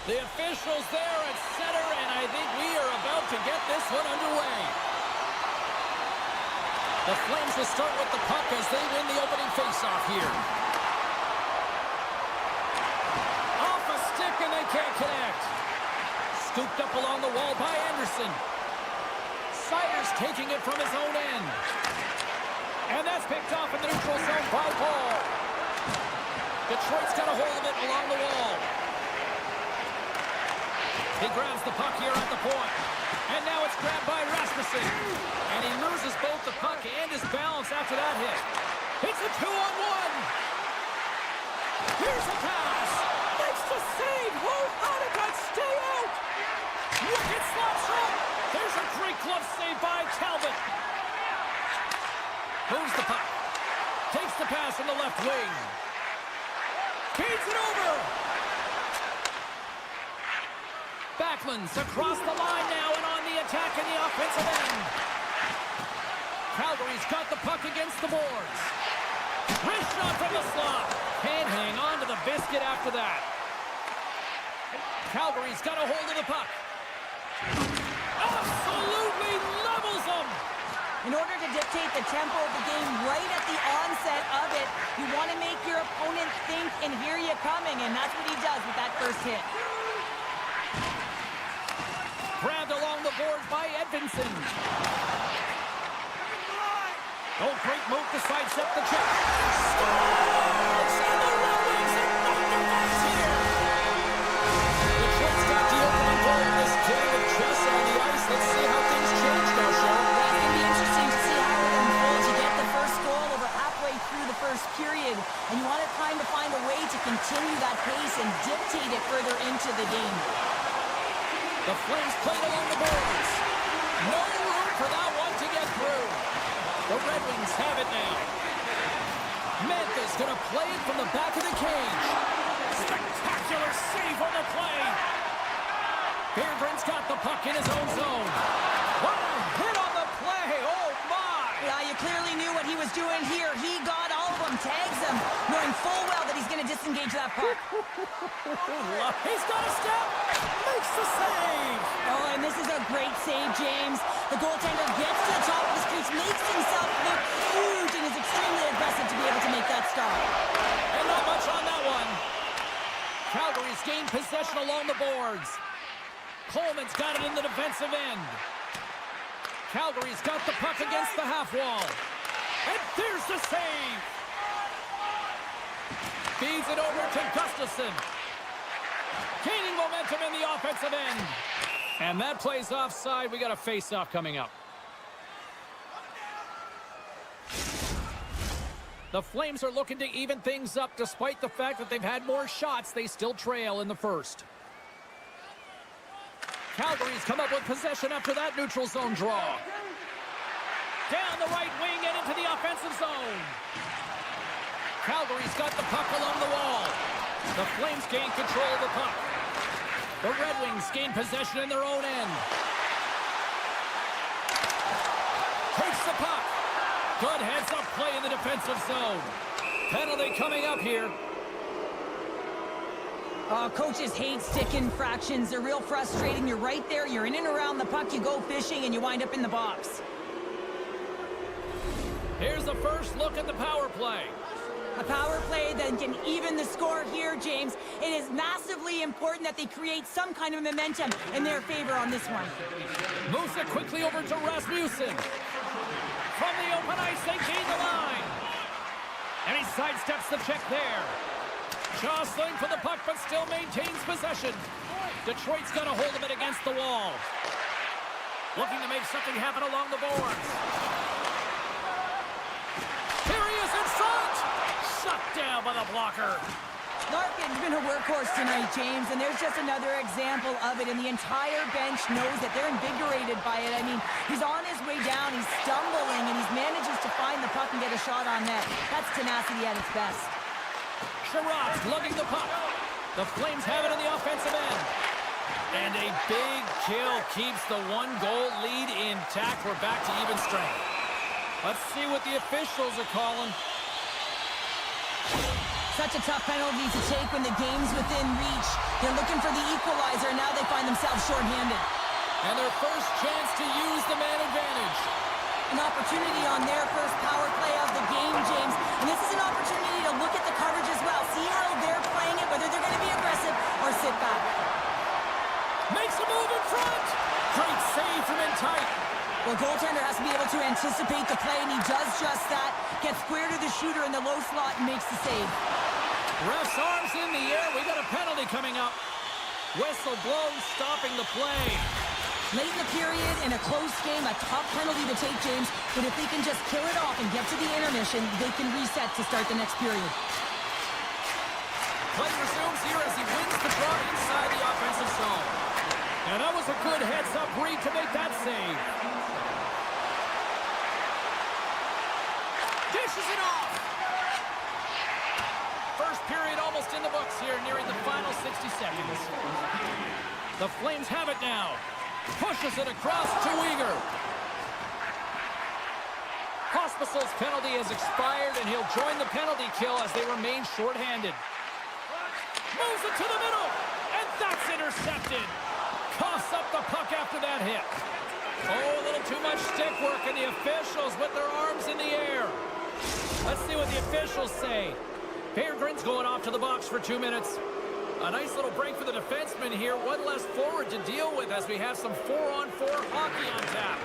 The officials there at center, and I think we are about to get this one underway. The Flames will start with the puck as they win the opening faceoff here. Off a stick, and they can't connect. Scooped up along the wall by Anderson. Siders taking it from his own end. And that's picked off in the neutral zone by Paul. Detroit's got a hold of it along the wall. He grabs the puck here at the point. And now it's grabbed by Rasmussen. And he loses both the puck and his balance after that hit. It's a 2-on-1. Here's a pass. Makes the save. Hold on, it got stay out. Wicked slap shot. There's a great glove save by Talbot. Moves the puck. Takes the pass in the left wing. Feeds it over. Backlund's across the line now and on the attack in the offensive end. Calgary's got the puck against the boards. Wrist shot from the slot. Can't hang on to the biscuit after that. Calgary's got a hold of the puck. Absolutely levels them. In order to dictate the tempo of the game right at the onset of it, you want to make your opponent think and hear you coming, and that's what he does with that first hit. Grabbed along the boards by Edvinsson. Oh, great move to sidestep the check. Scores! And the Red Wings have knocked their backs here. Detroit's got the opening goal in this game with Chess on the ice. Let's see how things change now, Sean. It's going to be interesting to see how it unfolds. You get the first goal over halfway through the first period, and you want time to find a way to continue that pace and dictate it further into the game. The Flames played along the boards. No room for that one to get through. The Red Wings have it now. Memphis going to play it from the back of the cage. Spectacular save on the play. Beardren's got the puck in his own zone. What a hit on the play. Oh, my. Yeah, you clearly knew what he was doing here. He got all of them, tags them, knowing full well that he's going to disengage that puck. He's got a step. Makes the save. Oh, and this is a great save, James. The goaltender gets to the top of his crease, makes himself look huge, and is extremely aggressive to be able to make that stop. And not much on that one. Calgary's gained possession along the boards. Coleman's got it in the defensive end. Calgary's got the puck against the half wall. And there's the save. Feeds it over to Gustafsson. Gaining momentum in the offensive end. And that plays offside. We got a face-off coming up. The Flames are looking to even things up. Despite the fact that they've had more shots, they still trail in the first. Calgary's come up with possession after that neutral zone draw. Down the right wing and into the offensive zone. Calgary's got the puck along the wall. The Flames gain control of the puck. The Red Wings gain possession in their own end. Takes the puck. Good heads-up play in the defensive zone. Penalty coming up here. Coaches hate stick infractions. They're real frustrating. You're right there. You're in and around the puck. You go fishing, and you wind up in the box. Here's the first look at the power play. A power play that can even the score here, James. It is massively important that they create some kind of momentum in their favor on this one. Moves it quickly over to Rasmussen. From the open ice, they gain the line. And he sidesteps the check there. Jostling for the puck, but still maintains possession. Detroit's got a hold of it against the wall. Looking to make something happen along the boards. Here he is in front! Shut down by the blocker. Larkin's been a workhorse tonight, James, and there's just another example of it, and the entire bench knows that they're invigorated by it. I mean, he's on his way down, he's stumbling, and he manages to find the puck and get a shot on net. That's tenacity at its best. Sherrod's lugging the puck. The Flames have it in the offensive end. And a big kill keeps the one-goal lead intact. We're back to even strength. Let's see what the officials are calling. Such a tough penalty to take when the game's within reach. They're looking for the equalizer, and now they find themselves shorthanded. And their first chance to use the man advantage. An opportunity on their first power play of the game, James. And this is an opportunity to look at the coverage as well. See how they're playing it, whether they're going to be aggressive or sit back. Makes a move in front. Great save from in tight. Well, goaltender has to be able to anticipate the play, and he does just that. Gets square to the shooter in the low slot and makes the save. Ref's arms in the air. We got a penalty coming up. Whistle blows, stopping the play. Late in the period, in a close game, a tough penalty to take, James. But if they can just kill it off and get to the intermission, they can reset to start the next period. Play resumes here as he wins the draw inside the offensive zone. And that was a good heads-up read to make that save. Dishes it off. First period almost in the books here, nearing the final 60 seconds. The Flames have it now. Pushes it across to Uyghur. Hospital's penalty has expired, and he'll join the penalty kill as they remain shorthanded. Moves it to the middle, and that's intercepted. Coughs up the puck after that hit. Oh, a little too much stick work, and the officials with their arms in the air. Let's see what the officials say. Peregrine's going off to the box for 2 minutes. A nice little break for the defenseman here. One less forward to deal with as we have some 4-on-4 hockey on tap.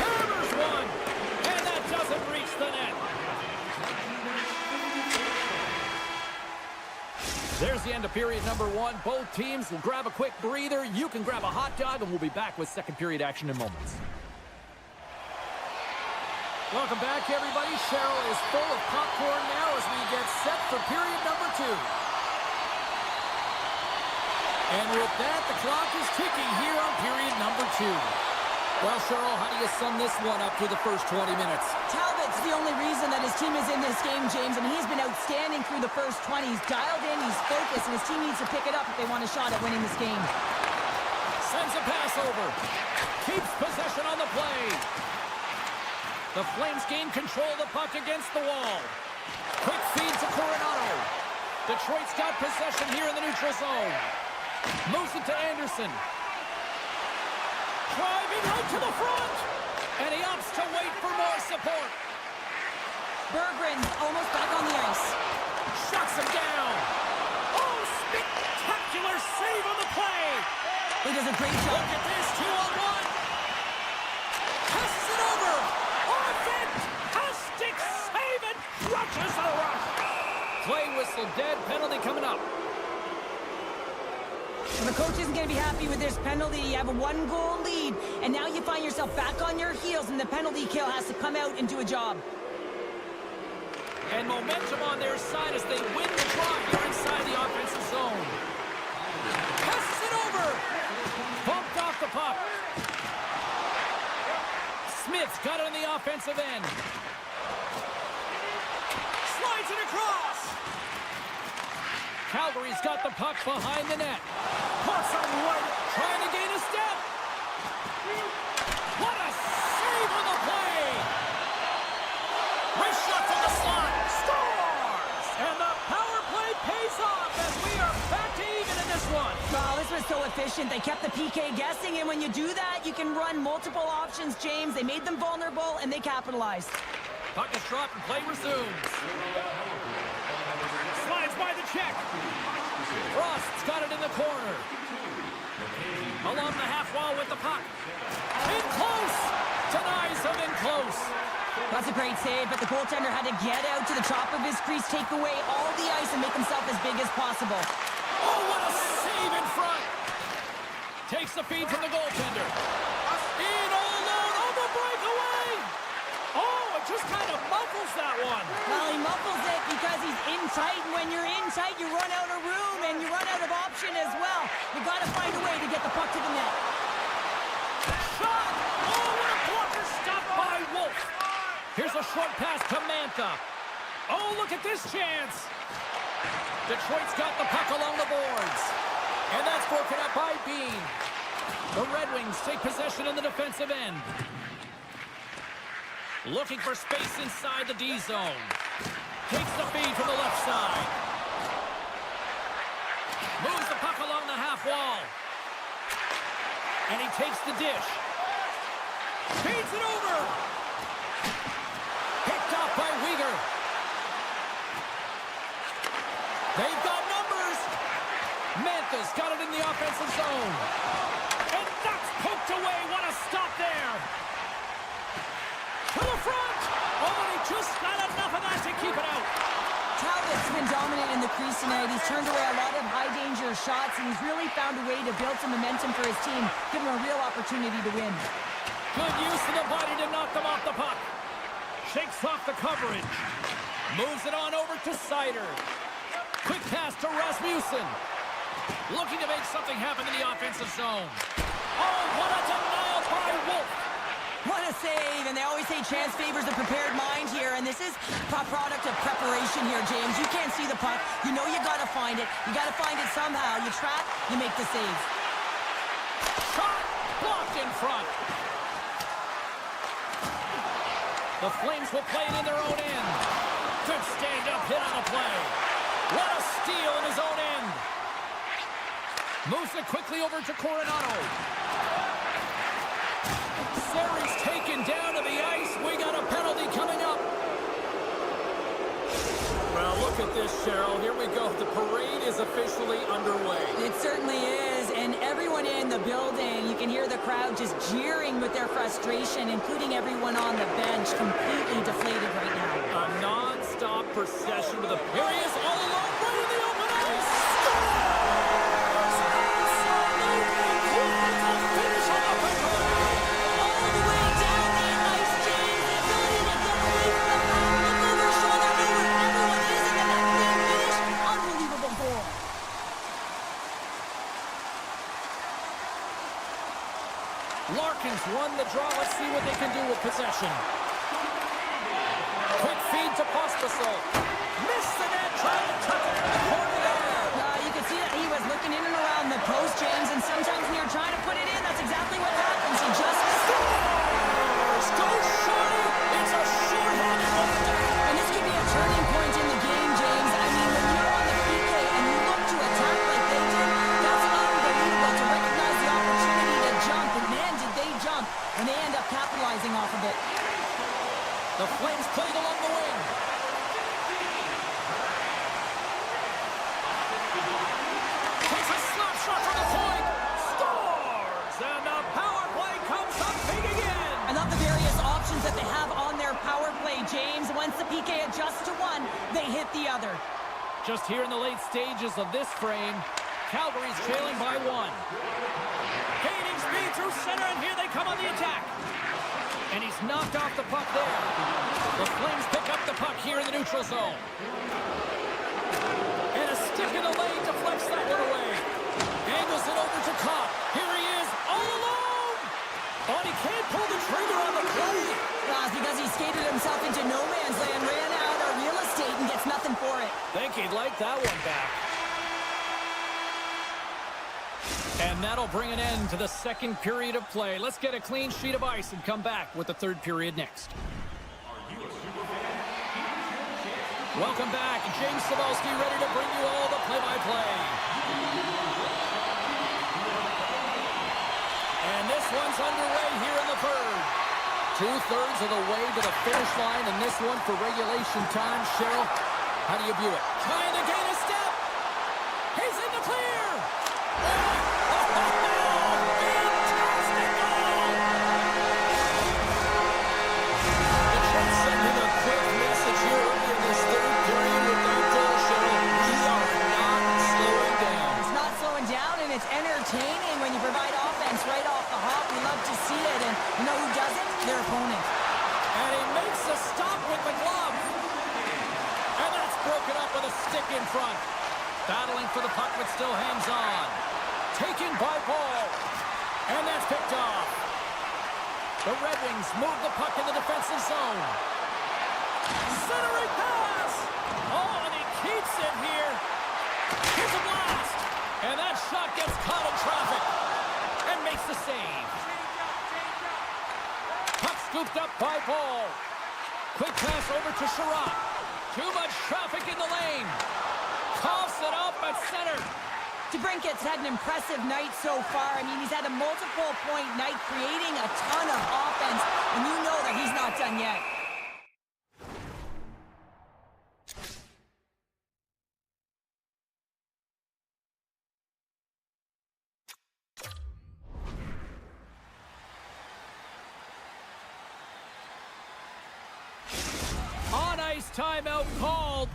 Hammers one, and that doesn't reach the net. There's the end of period number 1. Both teams will grab a quick breather. You can grab a hot dog, and we'll be back with second period action in moments. Welcome back, everybody. Cheryl is full of popcorn now as we get set for period number 2. And with that, the clock is ticking here on period number 2. Well, Cheryl, how do you sum this one up through the first 20 minutes? Talbot's the only reason that his team is in this game, James, and he's been outstanding through the first 20. He's dialed in, he's focused, and his team needs to pick it up if they want a shot at winning this game. Sends a pass over. Keeps possession on the play. The Flames gain control of the puck against the wall. Quick feed to Coronado. Detroit's got possession here in the neutral zone. Moves it to Anderson. Driving right to the front. And he opts to wait for more support. Berggren's almost back on the ice. Shuts him down. Oh, spectacular save on the play. He does a great job. Look at this, 2-on-1. Passes it over. Fantastic save and crushes the rush. Play whistle dead. Penalty coming up. The coach isn't going to be happy with this penalty. You have a 1-goal lead, and now you find yourself back on your heels, and the penalty kill has to come out and do a job. And momentum on their side as they win the draw here inside the offensive zone. Passes it over. Bumped off the puck. Smith's got it on the offensive end. Slides it across. Calgary's got the puck behind the net. Puts on right, trying to gain a step. What a save on the play. Wrist shot from the slot. Scores! And the power play pays off as we are back to even in this one. Wow, this was so efficient. They kept the PK guessing, and when you do that, you can run multiple options, James. They made them vulnerable, and they capitalized. Puck is dropped and play resumes. Slides by the check. Frost's got it in the corner. Along the half wall with the puck. In close. Denies him in close. That's a great save, but the goaltender had to get out to the top of his crease, take away all the ice, and make himself as big as possible. Oh, what a save in front. Takes the feed from the goaltender. In all alone on the breakaway. Oh, it just kind of muffles that one. Well, he muffles it because he's in tight, and when you're in tight, you run out of room, and you run out of option as well. You got to find a way to get the puck to the net. Shot! Oh, what a blocker stop by Wolf. Here's a short pass to Mantha. Oh, look at this chance. Detroit's got the puck along the boards. And that's broken up by Bean. The Red Wings take possession in the defensive end. Looking for space inside the D zone. Takes the feed from the left side. Moves the puck along the half wall. And he takes the dish. Feeds it over. Picked off by Weegar. They've got numbers. Memphis got it in the offensive zone. And that's poked away. What a stop there. To the front. Oh, and he just got enough of that to keep it out. Talbot's been dominant in the crease tonight. He's turned away a lot of high-danger shots, and he's really found a way to build some momentum for his team, give him a real opportunity to win. Good use of the body to knock them off the puck. Shakes off the coverage. Moves it on over to Sider. Quick pass to Rasmussen. Looking to make something happen in the offensive zone. Oh, what a denial by Wolf. What a save, and they always say chance favors a prepared mind here, and this is a product of preparation here, James. You can't see the puck. You know you got to find it. You got to find it somehow. You trap, you make the save. Shot blocked in front. The Flames will play it in their own end. Good stand-up hit on the play. What a steal in his own end. Moves it quickly over to Coronado. Sari's taken down to the ice. We got a penalty coming up. Well, look at this, Cheryl. Here we go. The parade is officially underway. It certainly is, and everyone in the building, you can hear the crowd just jeering with their frustration, including everyone on the bench, completely deflated right now. A non-stop procession with a... Here he is all alone, right in the open ice. Larkin's won the draw. Let's see what they can do with possession. Quick feed to Pospisil. Missed the net, trying to tuck it in the corner there. You can see that he was looking in and around the post, James, and sometimes when you're trying to put it in, that's exactly what happens. He just scores! Goes shorty! It's a short-handed one. And this could be a turning point in the game, James. I mean, when you're on the PK and you look to attack like they did, that's unbelievable to recognize the opportunity to jump. And man, did they jump, and they end up capitalizing off of it. The Flames played along the wing. Takes a slap shot from the point. Scores! And the power play comes up big again. I love the various options that they have on their power play, James. Once the PK adjusts to one, they hit the other. Just here in the late stages of this frame, Calgary's trailing by one. Gaining speed through center, and here they come on the attack. And he's knocked off the puck there. The Flames pick up the puck here in the neutral zone. And a stick in the lane deflects that one away. Angles it over to Copp. Here he is, all alone. But he can't pull the trigger on the play. Well, it's because he skated himself into no man's land, ran out of real estate, and gets nothing for it. Think he'd like that one back. And that'll bring an end to the second period of play. Let's get a clean sheet of ice and come back with the third period next. Welcome back. James Cybulski ready to bring you all the play-by-play. And this one's underway here in the third. Two-thirds of the way to the finish line, and this one for regulation time. Cheryl, how do you view it? Trying to gain a step. He's in the clear. Fantastic goal! The Trent sent him a quick message here early in this third period with that goal, Cheryl. We are not slowing down. It's not slowing down, and it's entertaining when you provide offense right off the hop. We love to see it, and you know who does it? Their opponent. And he makes a stop with the glove. And that's broken up with a stick in front. Battling for the puck, but still hangs on. Taken by Paul. And that's picked off. The Red Wings move the puck in the defensive zone. Centering pass. Oh, and he keeps it here. Here's a blast. And that shot gets caught in traffic. And makes the save. Puck scooped up by Paul. Quick pass over to Sherratt. Too much traffic in the lane. Coughs it up at center. DeBrincat's had an impressive night so far. I mean, he's had a multiple-point night, creating a ton of offense, and you know that he's not done yet. On-ice timeout called.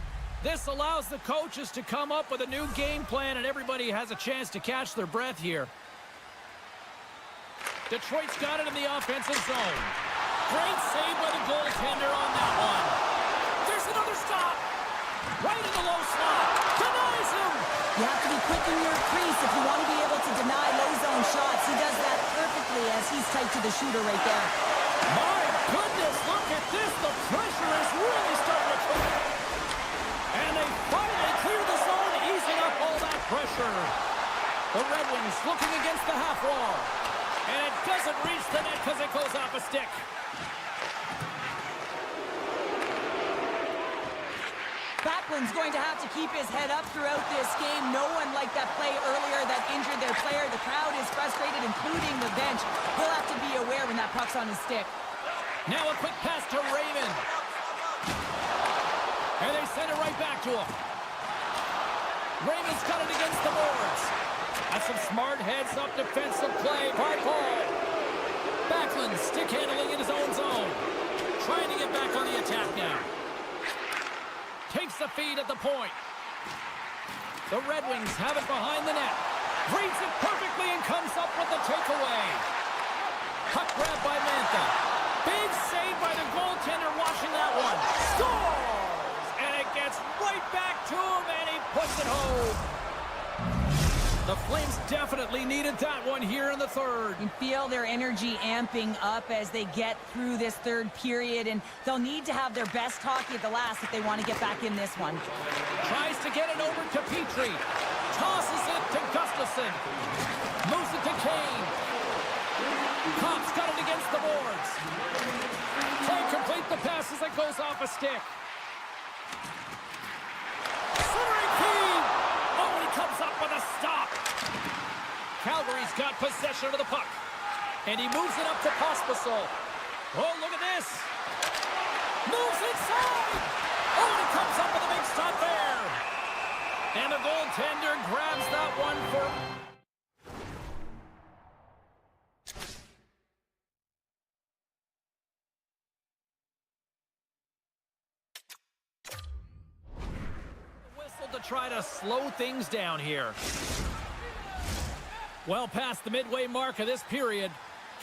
This allows the coaches to come up with a new game plan, and everybody has a chance to catch their breath here. Detroit's got it in the offensive zone. Great save by the goaltender on that one. There's another stop. Right in the low slot. Denies him. You have to be quick in your crease if you want to be able to deny low zone shots. He does that perfectly as he's tight to the shooter right there. My goodness, look at this. The pressure is really starting to cook. And they finally clear the zone, easing up all that pressure. The Red Wings looking against the half wall. And it doesn't reach the net because it goes off a stick. Backlund's going to have to keep his head up throughout this game. No one liked that play earlier that injured their player. The crowd is frustrated, including the bench. He'll have to be aware when that puck's on his stick. Now a quick pass to Raymond. And they send it right back to him. Raymond's got it against the boards. That's some smart heads-up defensive play by Paul. Backlund stick handling in his own zone. Trying to get back on the attack now. Takes the feed at the point. The Red Wings have it behind the net. Reads it perfectly and comes up with the takeaway. Puck grab by Mantha. Big save by the goaltender watching that one. Scores! And it gets right back to him, and he puts it home. The Flames definitely needed that one here in the third. You feel their energy amping up as they get through this third period, and they'll need to have their best hockey at the last if they want to get back in this one. Tries to get it over to Petrie. Tosses it to Gustafsson. Moves it to Kane. Kopp's got it against the boards. Can't complete the pass as it goes off a stick. Centering feed. Oh, and he comes up with a stop. Calgary's got possession of the puck. And he moves it up to Pospisil. Oh, look at this. Moves inside. Oh, and he comes up with a big stop there. And the goaltender grabs that one for... to try to slow things down here. Well past the midway mark of this period,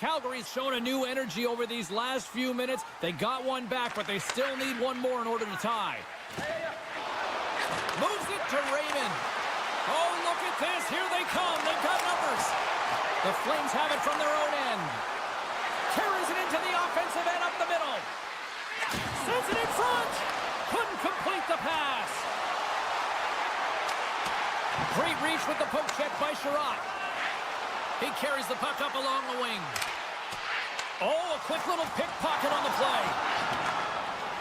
Calgary's shown a new energy over these last few minutes. They got one back, but they still need one more in order to tie. Moves it to Raymond. Oh, look at this. Here they come. They've got numbers. The Flames have it from their own end. Carries it into the offensive end up the middle. Sends it in front. Couldn't complete the pass. Great reach with the poke check by Sherratt. He carries the puck up along the wing. Oh, a quick little pickpocket on the play.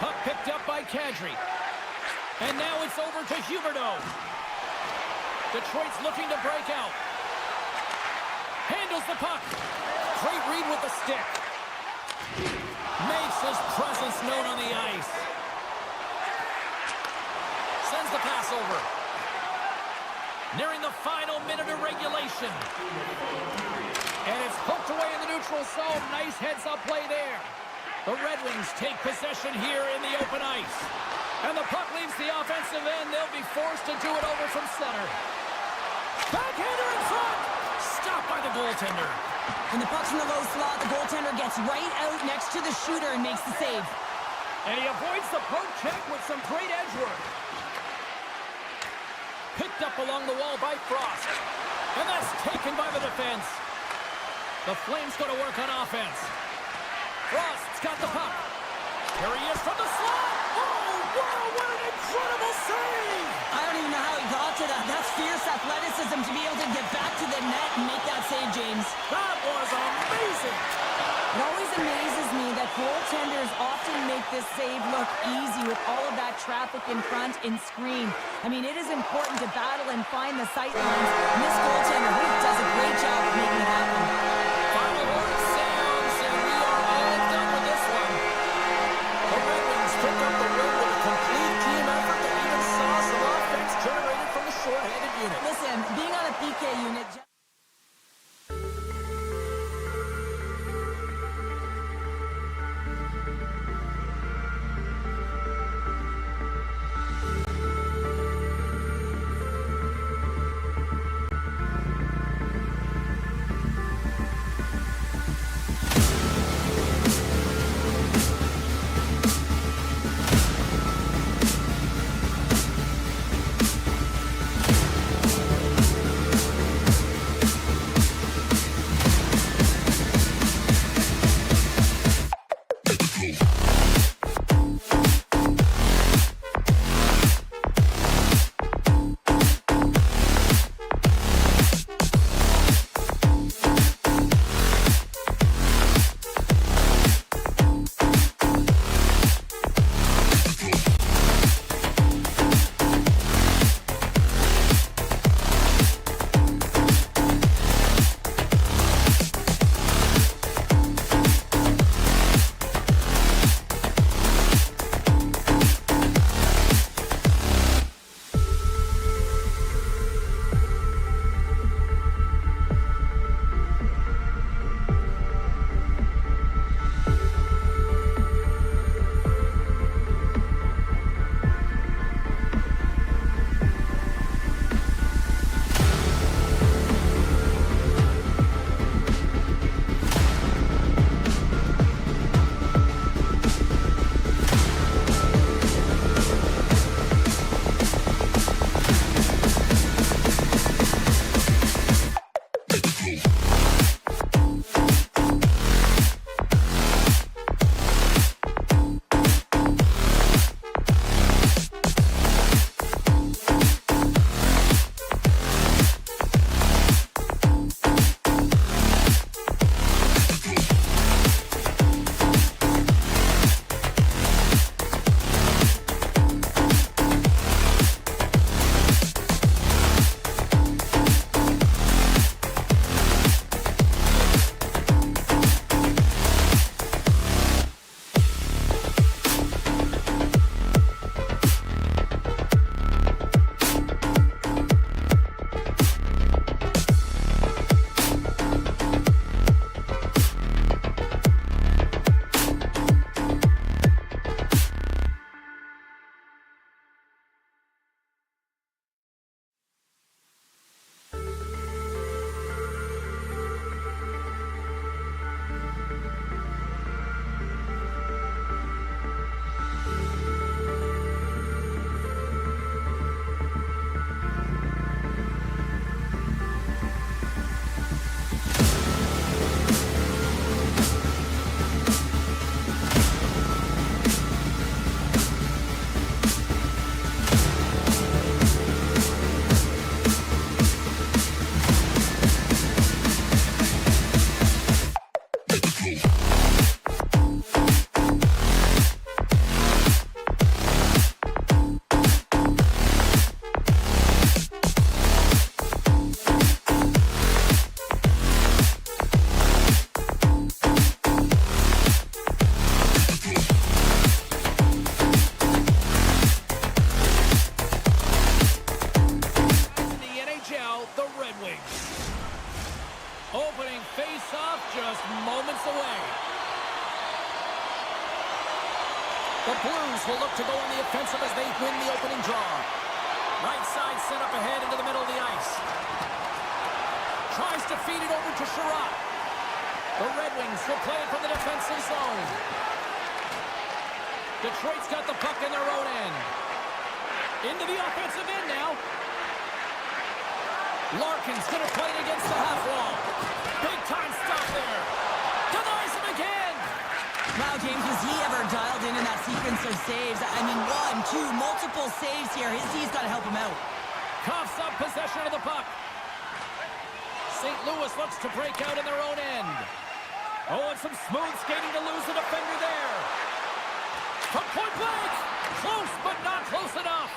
Puck picked up by Kadri. And now it's over to Huberdeau. Detroit's looking to break out. Handles the puck. Great read with the stick. Makes his presence known on the ice. Sends the pass over. Nearing the final minute of regulation. And it's poked away in the neutral zone. Nice heads-up play there. The Red Wings take possession here in the open ice. And the puck leaves the offensive end. They'll be forced to do it over from center. Backhander in front. Stopped by the goaltender. When the puck's in the low slot, the goaltender gets right out next to the shooter and makes the save. And he avoids the poke check with some great edge work. Picked up along the wall by Frost. And that's taken by the defense. The Flames go to work on offense. Frost's got the puck. Here he is from the slot. Oh, wow, what an incredible save! I don't even know how he got to that. That's fierce athleticism to be able to get back to the net and make that save, James. That was amazing! It always amazes me that goaltenders often make this save look easy with all of that traffic in front and screen. I mean, it is important to battle and find the sight lines, and this goaltender does a great job of making it happen. Final word sounds, and we are all done with this one. The Red Wings took up the win with a complete team effort that even saw some offense generated from the short-handed unit. Listen, being on a PK unit... The Blues will look to go on the offensive as they win the opening draw. Right side set up ahead into the middle of the ice. Tries to feed it over to Sherratt. The Red Wings will play it from the defensive zone. Detroit's got the puck in their own end. Into the offensive end now. Larkin's going to play it against the half wall. Big time stop there. Denies him again. Wow, James, was he ever dialed in that sequence of saves? I mean, 1, 2, multiple saves here. His D's got to help him out. Coughs up possession of the puck. St. Louis looks to break out in their own end. Oh, and some smooth skating to lose the defender there. From point blank. Close, but not close enough.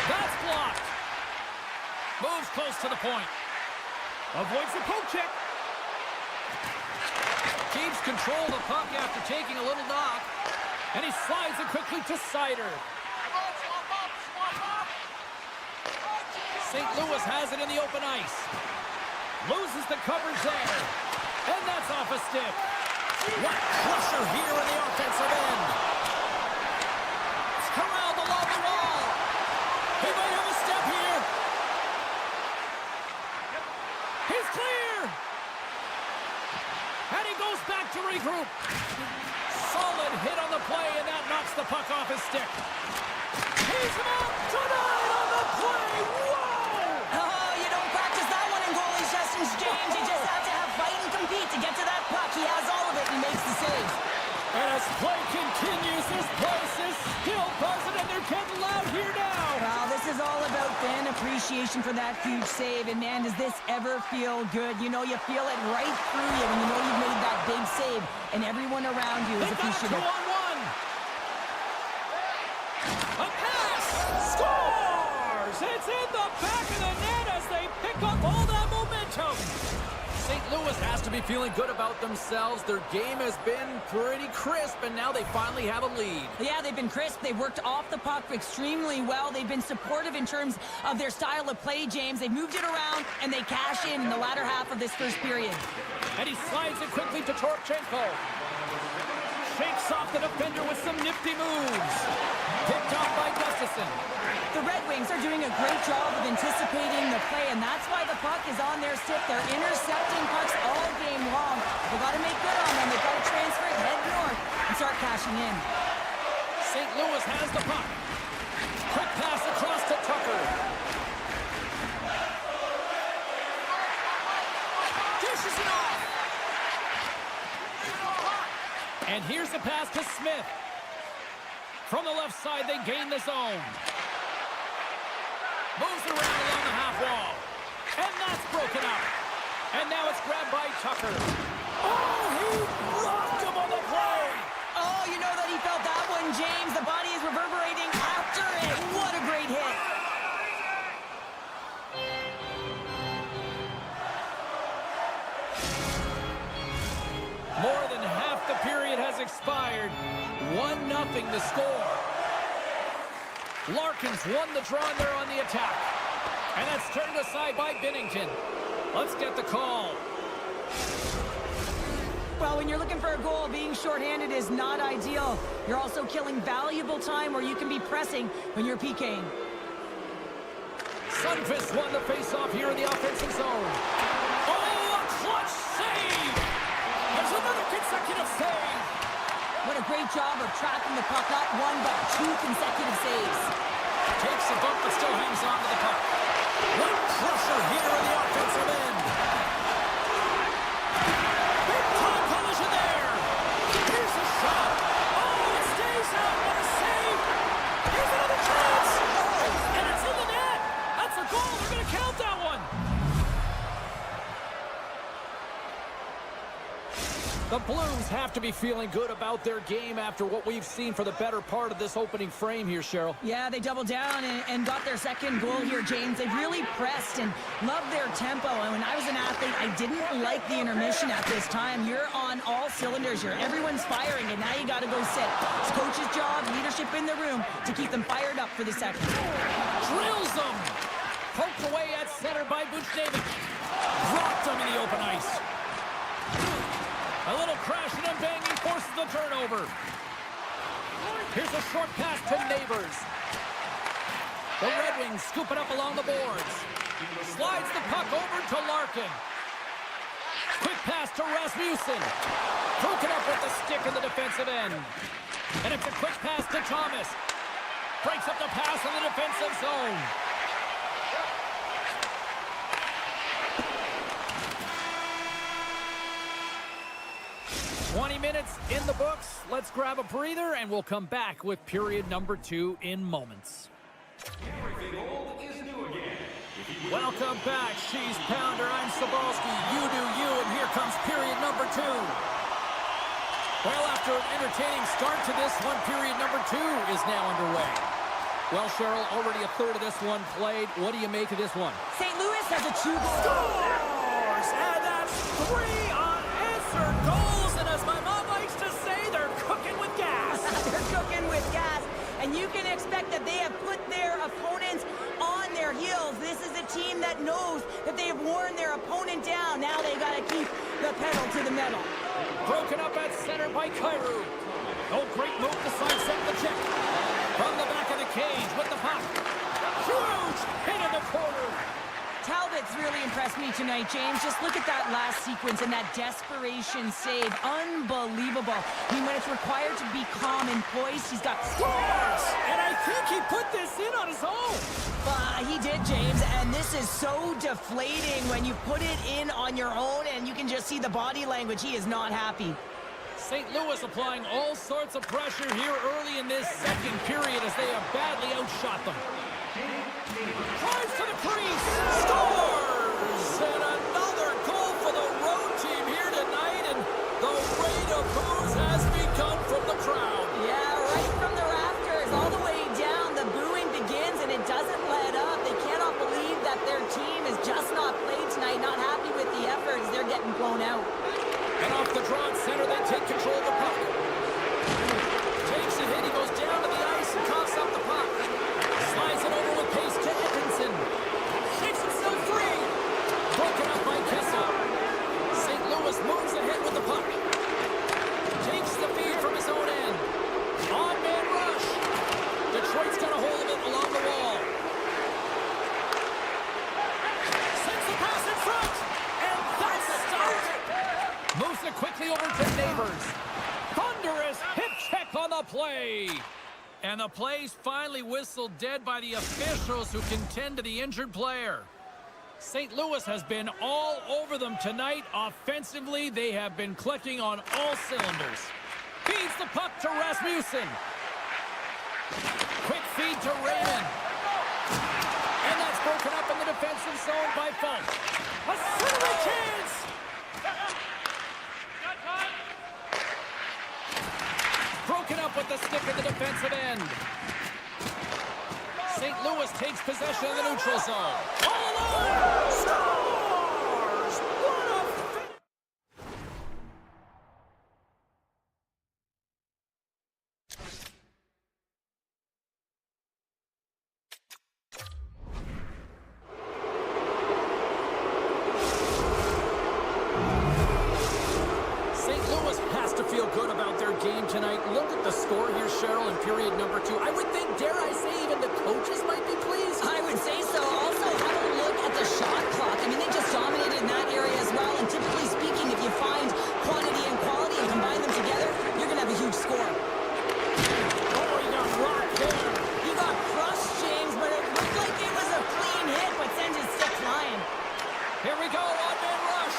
That's blocked. Moves close to the point. Avoids the poke check. Keeps control of the puck after taking a little knock. And he slides it quickly to Sider. St. Louis has it in the open ice. Loses the coverage there. And that's off a stick. What pressure here in the offensive end. It's corralled along the wall. He might have a step here. He's clear. And he goes back to regroup. Solid hit on the play, and that knocks the puck off his stick. He's up tonight on the play. Whoa! Oh, you don't practice that one in goalie sessions, James. You just have to have fight and compete to get to that puck. He has all of it and makes the save. And as play continues, this place is still buzzing, and they're getting loud here now. Well, this is all about fan appreciation for that huge save. And, man, does this ever feel good? You know, you feel it right through you when you know you've made that big save, and everyone around you is appreciative. They got a 2-on-1. A pass! Scores! It's in the back of the net as they pick up all that momentum. St. Louis has to be feeling good about themselves. Their game has been pretty crisp, and now they finally have a lead. Yeah, they've been crisp. They've worked off the puck extremely well. They've been supportive in terms of their style of play, James. They've moved it around, and they cash in the latter half of this first period. And he slides it quickly to Torchenko. Shakes off the defender with some nifty moves. Picked off by Gustafson. The Red Wings are doing a great job of anticipating the play, and that's why the puck is on their stick. They're intercepting pucks all game long. They've got to make good on them. They've got to transfer it, head north, and start cashing in. St. Louis has the puck. Quick pass across to Tucker. Dishes it off. And here's the pass to Smith. From the left side, they gain the zone. Moves around along the half wall. And that's broken up. And now it's grabbed by Tucker. Oh, he rocked him on the play. Oh, you know that he felt that one, James. The body is reverberating after it. What a great hit. More than half the period has expired. 1-0 the score. Larkin's won the draw and they're on the attack. And that's turned aside by Binnington. Let's get the call. Well, when you're looking for a goal, being shorthanded is not ideal. You're also killing valuable time where you can be pressing when you're PKing. Sundqvist won the face-off here in the offensive zone. Oh, a clutch save! There's another consecutive save! What a great job of tracking the puck. Not one, but 2 consecutive saves. Takes a bump, but still hangs on to the puck. What pressure here in the offensive end. Big time collision there. Here's a shot. Oh, it stays out. What a save. Here's another chance. And it's in the net. That's a goal. They're going to count that one. The Blues have to be feeling good about their game after what we've seen for the better part of this opening frame here, Cheryl. Yeah, they doubled down and got their second goal here, James. They've really pressed and loved their tempo. And when I was an athlete, I didn't like the intermission at this time. You're on all cylinders here. Everyone's firing, and now you got to go sit. It's coach's job, leadership in the room to keep them fired up for the second. Drills them. Poked away at center by Buchnevich. Dropped them in the open ice. A little crashing and banging forces the turnover. Here's a short pass to Neighbors. The Red Wings scoop it up along the boards. Slides the puck over to Larkin. Quick pass to Rasmussen. Broken up with the stick in the defensive end. And it's a quick pass to Thomas. Breaks up the pass in the defensive zone. 20 minutes in the books. Let's grab a breather, and we'll come back with period number 2 in moments. Welcome back, Cheese Pounder. I'm Sabalski. You do you, and here comes period number 2. After an entertaining start to this one, period number 2 is now underway. Well, Cheryl, already a third of this one played. What do you make of this one? St. Louis has a 2-goal. Scores! And that's 3 unanswered goals. And as my mom likes to say, they're cooking with gas. They're cooking with gas. And you can expect that they have put their opponents on their heels. This is a team that knows that they have worn their opponent down. Now they got to keep the pedal to the metal. Broken up at center by Kyrou. Oh, great move to sidestep the check. From the back of the cage with the puck. Huge hit in the corner. Talbot's really impressed me tonight, James. Just look at that last sequence and that desperation save. Unbelievable. I mean, when it's required to be calm and poised, he's got scores! And I think he put this in on his own. He did, James, and this is so deflating when you put it in on your own and you can just see the body language. He is not happy. St. Louis applying all sorts of pressure here early in this second period as they have badly outshot them. Drives to the crease, scores! And another goal for the road team here tonight, and the rain of boos has begun from the crowd. Yeah, right from the rafters, all the way down, the booing begins, and it doesn't let up. They cannot believe that their team has just not played tonight, not happy with the efforts. They're getting blown out. And off the draw at center, they take control of the puck. Takes a hit, he goes down to the ice and coughs up the puck. Slides it over with pace to Edmondson. Shakes himself free. Broken up by Kessel. St. Louis moves ahead with the puck. Takes the feed from his own end. On-man rush. Detroit's got a hold of it along the wall. Sends the pass in front. And that's stopped. Moves it quickly over to Neighbors. Thunderous hip check on the play. And the play's finally whistled dead by the officials who can tend to the injured player. St. Louis has been all over them tonight. Offensively, they have been clicking on all cylinders. Feeds the puck to Rasmussen. Quick feed to Raymond. And that's broken up in the defensive zone by Funk. A centering chance! Broken up with the stick at the defensive end. St. Louis takes possession of the neutral zone. All alone! Scores! What a... St. Louis has to feel good about their game tonight. Look at the score here, Cheryl, in period number 2. I would think, dare I say, even the coaches might be pleased. I would say so. Also, have a look at the shot clock. I mean, they just dominated in that area as well. And typically speaking, if you find quantity and quality and combine them together, you're going to have a huge score. Oh, he got rocked there. He got crushed, James, but it looked like it was a clean hit, but sends his stick flying. Here we go, one-man rush.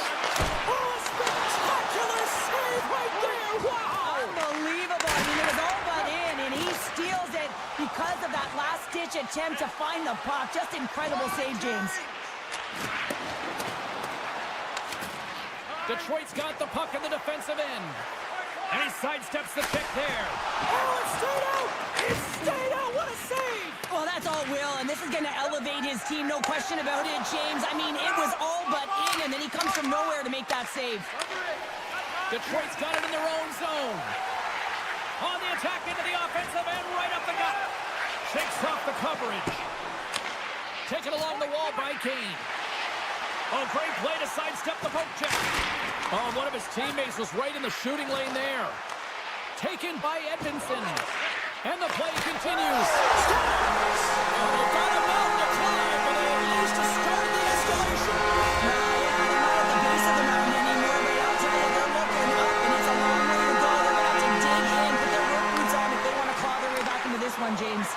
Oh, spectacular save right there. Wow. Unbelievable. I mean, it was all but in, and he steals it because of that last-ditch attempt to find the puck. Just incredible save, James. Detroit's got the puck in the defensive end. And he sidesteps the kick there. Oh, it stayed out! It stayed out! What a save! Well, that's all Will, and this is going to elevate his team, no question about it, James. I mean, it was all but in, and then he comes from nowhere to make that save. Detroit's got it in their own zone. On the attack into the offensive end, right up the gut. Shakes off the coverage. Taken along the wall by Kane. Oh, great play to sidestep the poke check. Oh, one of his teammates was right in the shooting lane there. Taken by Edmondson. And the play continues. Oh, they've got a mountain to climb, but they at least to start the escalation. Yeah, they're not at the base of the mountain anymore, but I'll tell you, they're looking up, and it's a long way to go. They're going to have to dig in, put their work boots on if they want to claw their way back into this one, James.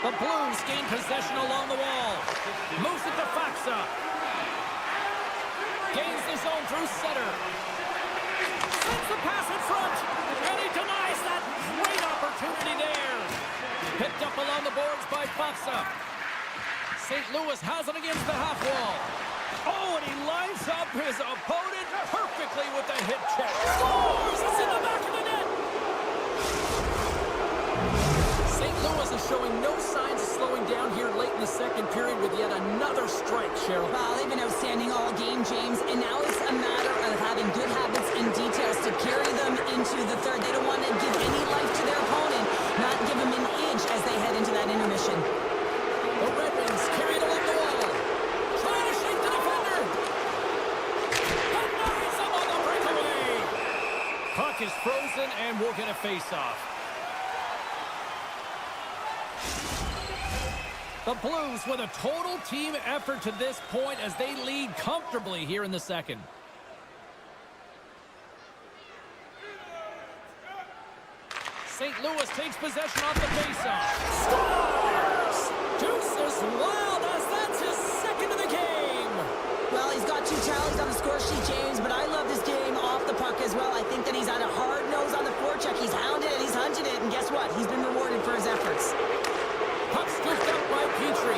The Blues gain possession along the wall. Moves it to Faxa. Gains the zone through center. Sends the pass in front. And he denies that great opportunity there. Picked up along the boards by Faxa. St. Louis has it against the half wall. Oh, and he lines Lines up his opponent perfectly with the hip check. Scores! It's in the back of the net! St. Louis is showing no signs of slowing down here late in the second period with yet another strike, Cheryl. Well, they've been outstanding all game, James, and now it's a matter of having good habits and details to carry them into the third. They don't want to give any life to their opponent, not give them an inch as they head into that intermission. The Red Wings carry it along the wall. Trying to shake the defender. And now he's up on the breakaway. Puck is frozen, and we'll get a face-off. The Blues with a total team effort to this point as they lead comfortably here in the second. St. Louis takes possession off the faceoff. Scores! Deuces wild as that's his second of the game. Well, he's got 2 tallies on the score sheet, James, but I love this game off the puck as well. I think that he's had a hard nose on the forecheck. He's hounded it, he's hunted it, and guess what? He's been rewarded for his efforts. Puck scooped up by Petrie.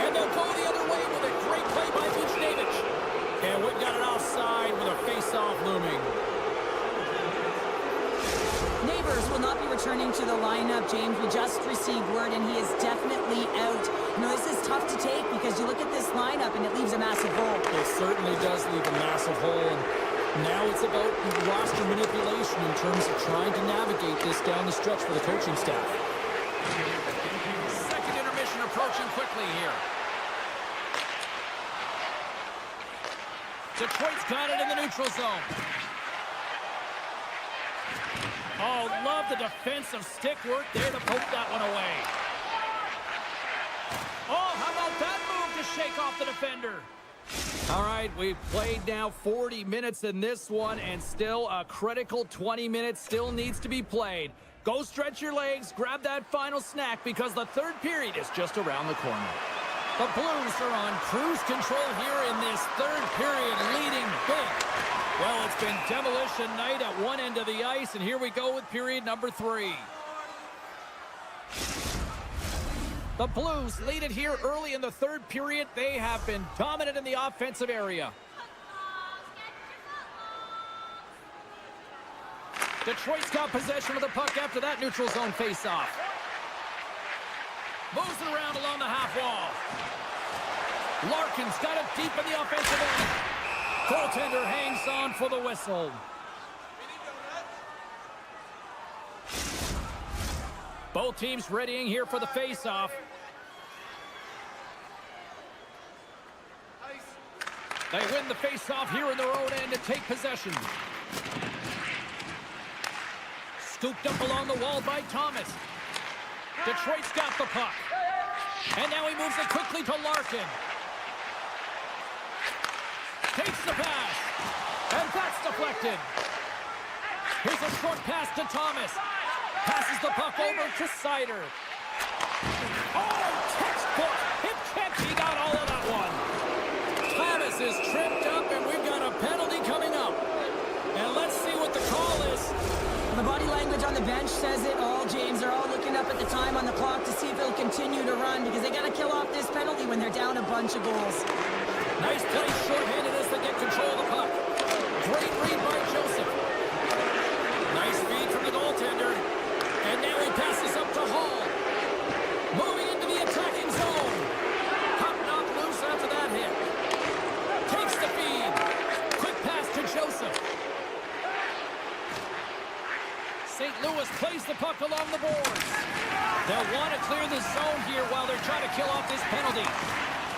And they'll go the other way with a great play by Buchnevich. And we've got it offside with a face-off looming. Neighbors will not be returning to the lineup, James. We just received word, and he is definitely out. You know, this is tough to take because you look at this lineup, and it leaves a massive hole. It certainly does leave a massive hole. And now it's about roster manipulation in terms of trying to navigate this down the stretch for the coaching staff. Approaching quickly here. Detroit's got it in the neutral zone. Oh, love the defensive stick work there to poke that one away. Oh, how about that move to shake off the defender? All right, we've played now 40 minutes in this one, and still a critical 20 minutes still needs to be played. Go stretch your legs, grab that final snack, because the third period is just around the corner. The Blues are on cruise control here in this third period, leading big. Well, it's been demolition night at one end of the ice, and here we go with period number 3. The Blues lead it here early in the third period. They have been dominant in the offensive area. Detroit's got possession of the puck after that neutral zone faceoff. Moves it around along the half wall. Larkin's got it deep in the offensive end. Goaltender hangs on for the whistle. Both teams readying here for the faceoff. They win the faceoff here in their own end to take possession. Scooped up along the wall by Thomas. Detroit's got the puck. And now he moves it quickly to Larkin. Takes the pass. And that's deflected. Here's a short pass to Thomas. Passes the puck over to Seider. Oh, textbook. Hip check. He got all of that one. Thomas is tripped up, and we've got a penalty coming up. And let's see what the call is. The body language on the bench says it all, James. They're all looking up at the time on the clock to see if they'll continue to run because they got to kill off this penalty when they're down a bunch of goals. Nice play shorthanded as they get control of the puck. Great read by Joseph. Nice feed from the goaltender. And now he passes up to Hall. Moving into the attacking zone. Puck knocked loose after that hit. Takes the feed. Quick pass to Joseph. St. Louis plays the puck along the boards. They'll want to clear the zone here while they're trying to kill off this penalty.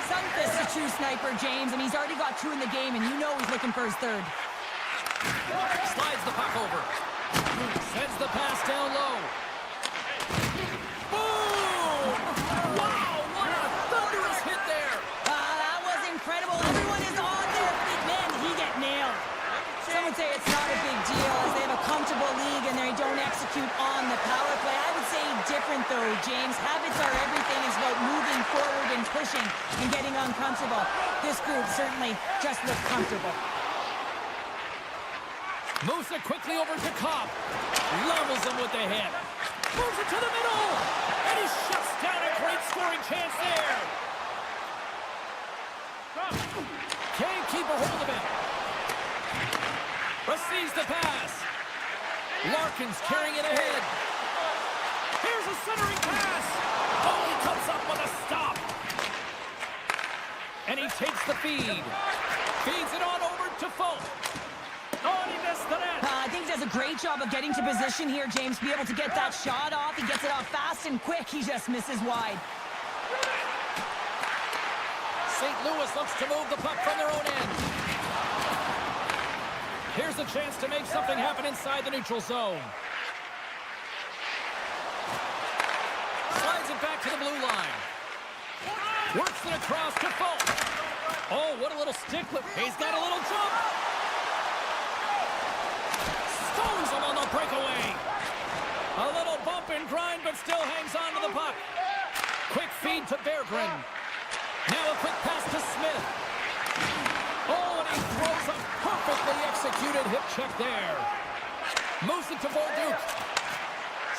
Sundqvist is a true sniper, James, and he's already got 2 in the game, and you know he's looking for his third. Slides the puck over. Sends the pass down low. Boom! Wow, what a thunderous hit there. That was incredible. Everyone is on their feet. Man, did he get nailed. Some would say it's not a big deal as they have a comfortable league and they don't execute on the power play. I would say different though, James. Habits are everything. It's about moving forward and pushing and getting uncomfortable. This group certainly just looks comfortable. Moves it quickly over to Cobb. Levels him with the hit. Moves it to the middle. And he shuts down a great scoring chance there. Can't keep a hold of it. Receives the pass. Larkin's carrying it ahead. Here's a centering pass. Oh, he comes up with a stop. And he takes the feed. Feeds it on over to Folk. Oh, and he missed the net. I think he does a great job of getting to position here, James, to be able to get that shot off. He gets it off fast and quick. He just misses wide. St. Louis looks to move the puck from their own end. Here's a chance to make something happen inside the neutral zone. Slides it back to the blue line. Works it across to Folk. Oh, what a little stick whip. He's got a little jump. Stones him on the breakaway. A little bump and grind, but still hangs on to the puck. Quick feed to Berggren. Now a quick pass to Smith. Oh, and he throws a perfectly executed hip check there. Moves it to Bolduc.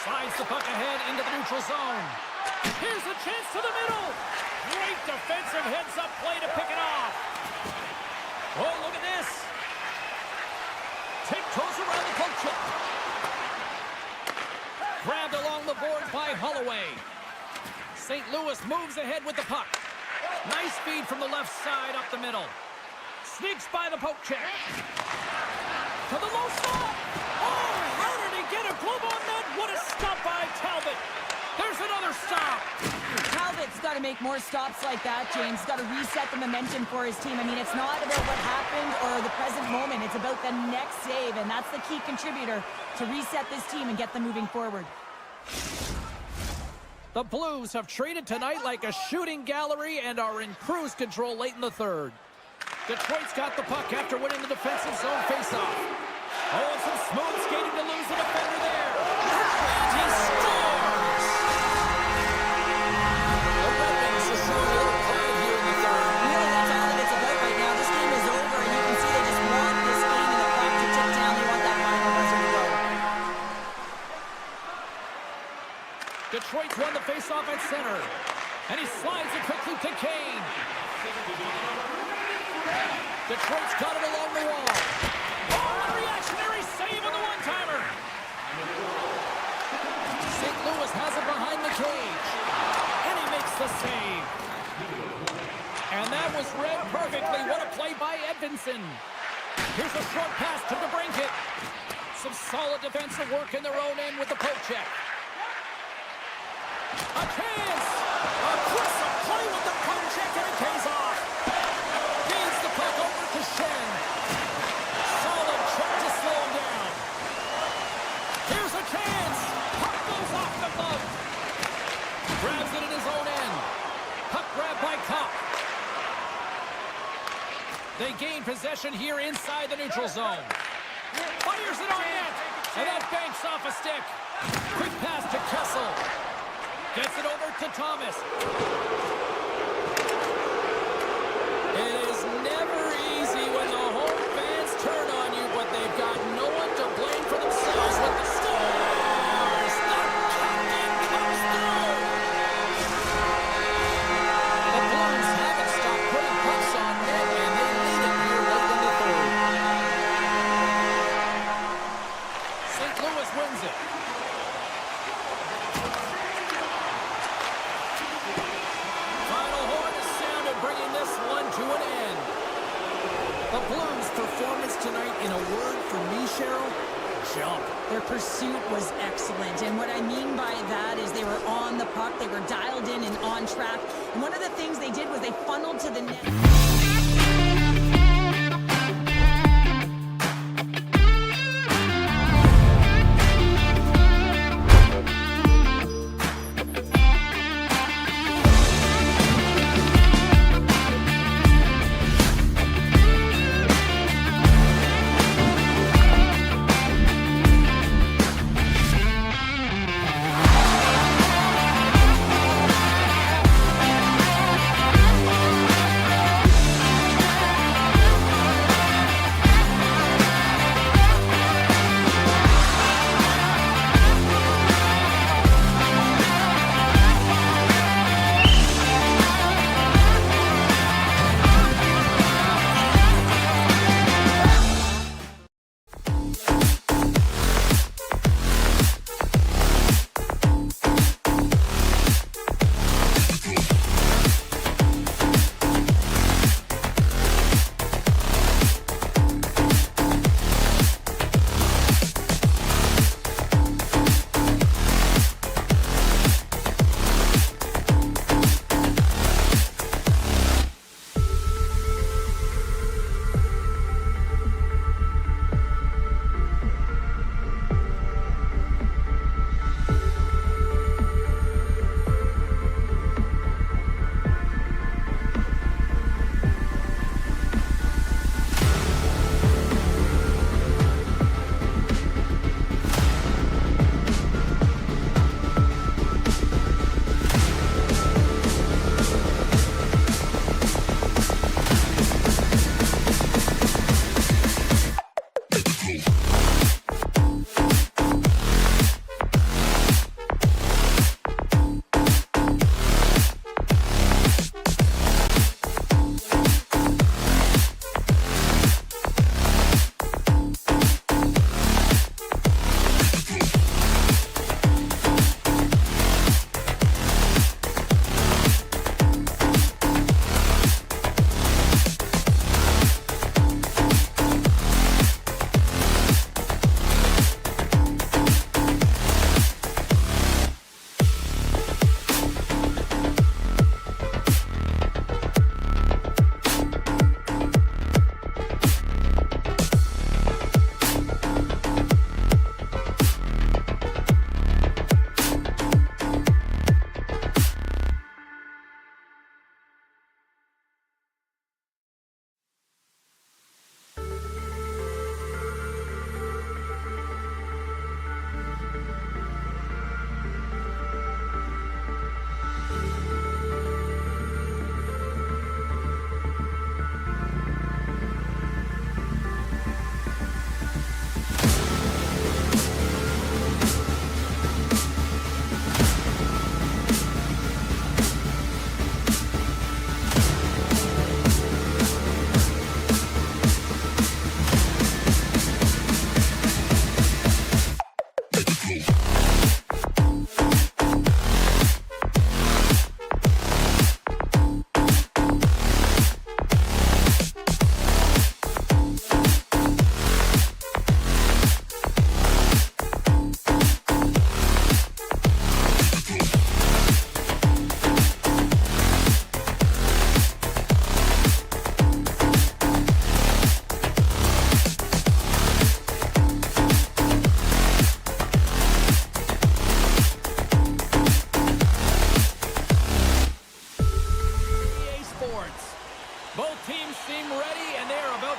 Slides the puck ahead into the neutral zone. Here's a chance to the middle. Great defensive heads-up play to pick it off. Oh, look at this. Tiptoes around the poke check. Grabbed along the board by Holloway. St. Louis moves ahead with the puck. Nice feed from the left side up the middle. Sneaks by the poke check. To the low stop. Oh, how did he get a glove on that? What a stop by Talbot. There's another stop. Talbot's got to make more stops like that, James. He's got to reset the momentum for his team. I mean, it's not about what happened or the present moment. It's about the next save, and that's the key contributor to reset this team and get them moving forward. The Blues have treated tonight like a shooting gallery and are in cruise control late in the third. Detroit's got the puck after winning the defensive zone faceoff. Oh, and some smooth skating to lose the defender there. And he scores! The Red Wings are showing a little pride here in the third. Really, that's all that it's about right now. This game is over, and you can see they just want this game and the clock to tick down. They want that final buzzer to go. Detroit's won the faceoff at center. And he slides it quickly to Kane. Detroit's got it along the wall. Oh, a reactionary save on the one-timer. St. Louis has it behind the cage. And he makes the save. And that was read perfectly. What a play by Edvinsson. Here's a short pass to DeBrincat. Some solid defensive work in their own end with the poke check. A chance! Aggressive play with the poke check, and it pays off. Feeds the puck over to Shen. Solid check to slow him down. Here's a chance. Puck goes off the glove. Grabs it in his own end. Puck grab by Kopp. They gain possession here inside the neutral zone. Fires it on net. And that banks off a stick. Quick pass to Kessel. Gets it over to Thomas. It is never easy when the home fans turn on you, but they've got no one to blame for themselves with the Stars. The captain comes through. The Blues haven't stopped putting pucks on net, and they lead it here late in the third. St. Louis wins it. Bringing this one to an end. The Blues' performance tonight, in a word for me, Cheryl, jump. Their pursuit was excellent, and what I mean by that is they were on the puck, they were dialed in and on track, and one of the things they did was they funneled to the net.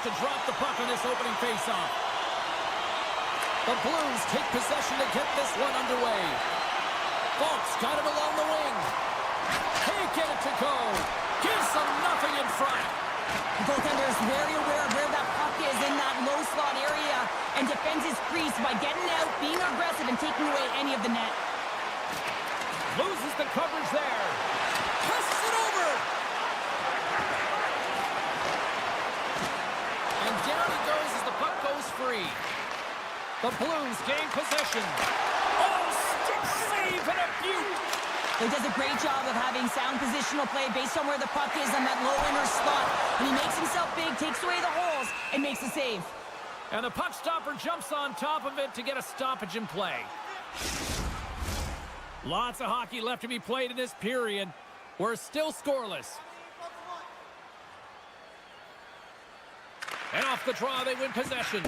about to drop the puck on this opening faceoff. The Blues take possession to get this one underway. Folks got it along the wing. Can't get it to go. Gives them nothing in front. The goaltender is very aware of where that puck is in that low slot area and defends his crease by getting out, being aggressive, and taking away any of the net. Loses the coverage there. Passes it over. And down he goes as the puck goes free. The Blues gain possession. Oh, stick save and a beaut. He does a great job of having sound positional play based on where the puck is on that low inner slot. And he makes himself big, takes away the holes, and makes a save. And the puck stopper jumps on top of it to get a stoppage in play. Lots of hockey left to be played in this period. We're still scoreless. And off the draw, they win possession.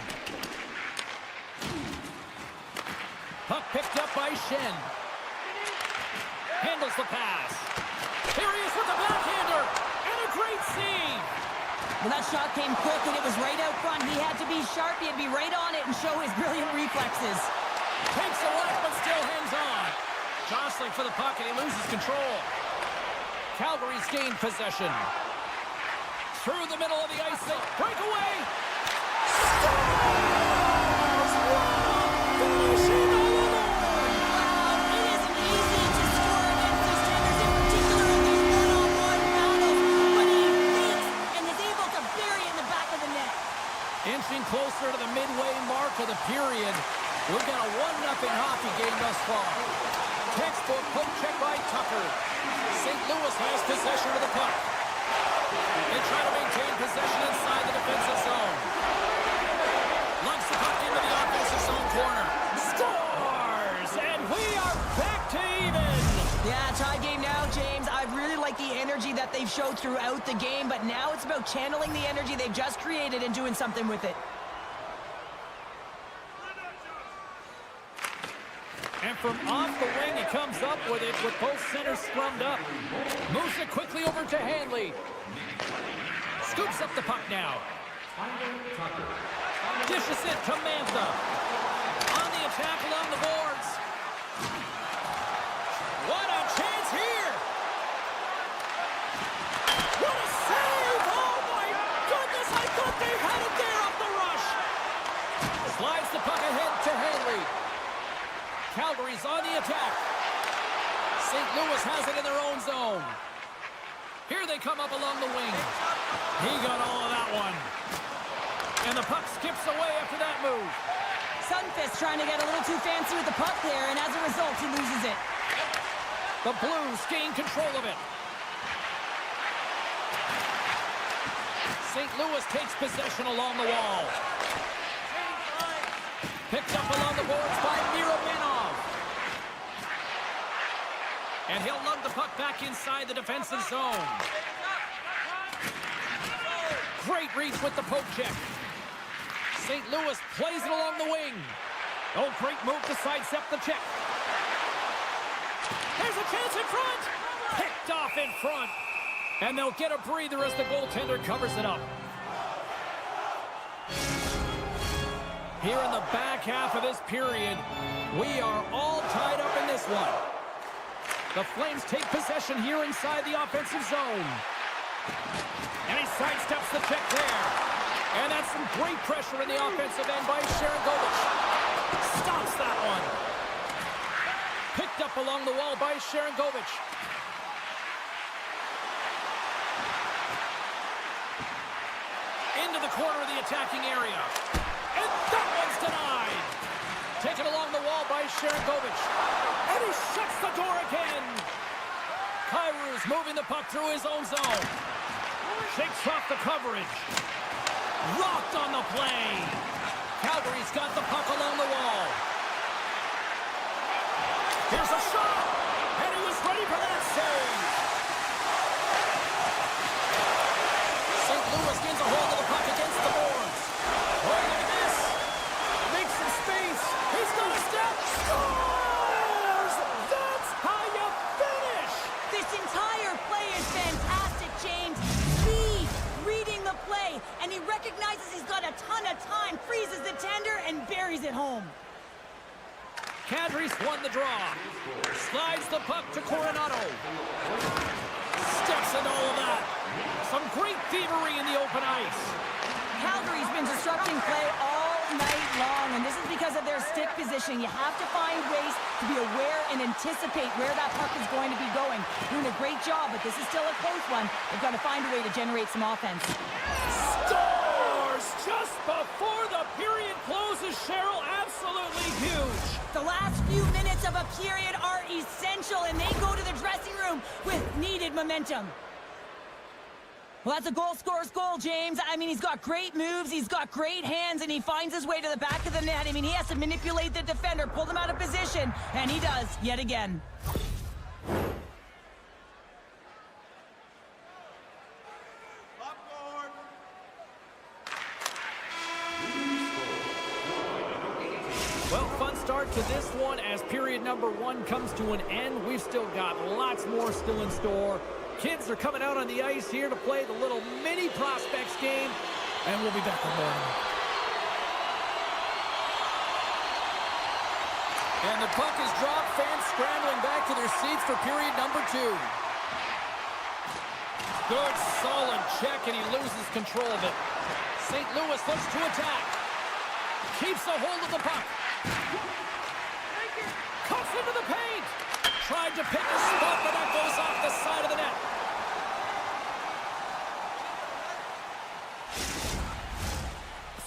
Puck picked up by Shen. Handles the pass. Here he is with the backhander. And a great save. Well, that shot came quick, and it was right out front. He had to be sharp. He had to be right on it and show his brilliant reflexes. Takes a whack, but still hangs on. Jostling for the puck, and he loses control. Calgary's gained possession. Through the middle of the ice, they break away. Scores! Finishing all alone. Wow, it isn't easy to score against these tenders, in particular in these one-on-one battles, but he thinks and is able to bury it in the back of the net. Inching closer to the midway mark of the period. We've got a 1-0 hockey game thus far. Textbook poke check by Tucker. St. Louis has possession of the puck. They try to maintain possession inside the defensive zone. Lugs the puck into the offensive zone corner. Scores! And we are back to even. Yeah, tie game now, James. I really like the energy that they've showed throughout the game, but now it's about channeling the energy they've just created and doing something with it. And from off the wing, he comes up with it with both centers scrummed up. Moves it quickly over to Hanley. Scoops up the puck now. Dishes it to Mantha. On the attack along the boards. What a chance here! What a save! Oh my goodness, I thought they had it there off the rush. Slides the puck ahead to Hanley. Calgary's on the attack. St. Louis has it in their own zone. Here they come up along the wing. He got all of that one. And the puck skips away after that move. Sunfist trying to get a little too fancy with the puck there, and as a result, he loses it. The Blues gain control of it. St. Louis takes possession along the wall. Picked up along the boards by Miromanov. And he'll lug the puck back inside the defensive zone. Great reach with the poke check. St. Louis plays it along the wing. Oh, great move to sidestep the check. There's a chance in front. Picked off in front. And they'll get a breather as the goaltender covers it up. Here in the back half of this period, we are all tied up in this one. The Flames take possession here inside the offensive zone. And he sidesteps the check there. And that's some great pressure in the offensive end by Sharangovich. Stops that one. Picked up along the wall by Sharangovich. Into the corner of the attacking area. And that one's denied. Taken along the wall by Sharangovich. And he shuts the door again. Kairu's moving the puck through his own zone. Shakes off the coverage. Rocked on the play. Calgary's got the puck along the wall. Here's a shot. And he was ready for that save. St. Louis gains a hold of the puck against the boards. Oh, look at this. Makes some space. He's got a step. Scores! That's how you finish. This entire play is fantastic, James. Speed, reading the play, and he recognizes it home. Kadri's won the draw. Slides the puck to Coronado. Steps into all of that. Some great thievery in the open ice. Calgary's been disrupting play all night long, and this is because of their stick position. You have to find ways to be aware and anticipate where that puck is going to be going. Doing a great job, but this is still a close one. They've got to find a way to generate some offense. Scores just before the period closes, Cheryl. Absolutely huge. The last few minutes of a period are essential, and they go to the dressing room with needed momentum. Well, that's a goal scorer's goal, James. I mean, he's got great moves, he's got great hands, and he finds his way to the back of the net. I mean, he has to manipulate the defender, pull them out of position, and he does, yet again. Well, fun start to this one as period number 1 comes to an end. We've still got lots more still in store. Kids are coming out on the ice here to play the little mini prospects game, and we'll be back in the morning. And the puck is dropped. Fans scrambling back to their seats for period number 2. Good, solid check, and he loses control of it. St. Louis looks to attack. Keeps a hold of the puck. Cuts into the paint. Tried to pick a spot, but that goes off the side of the net.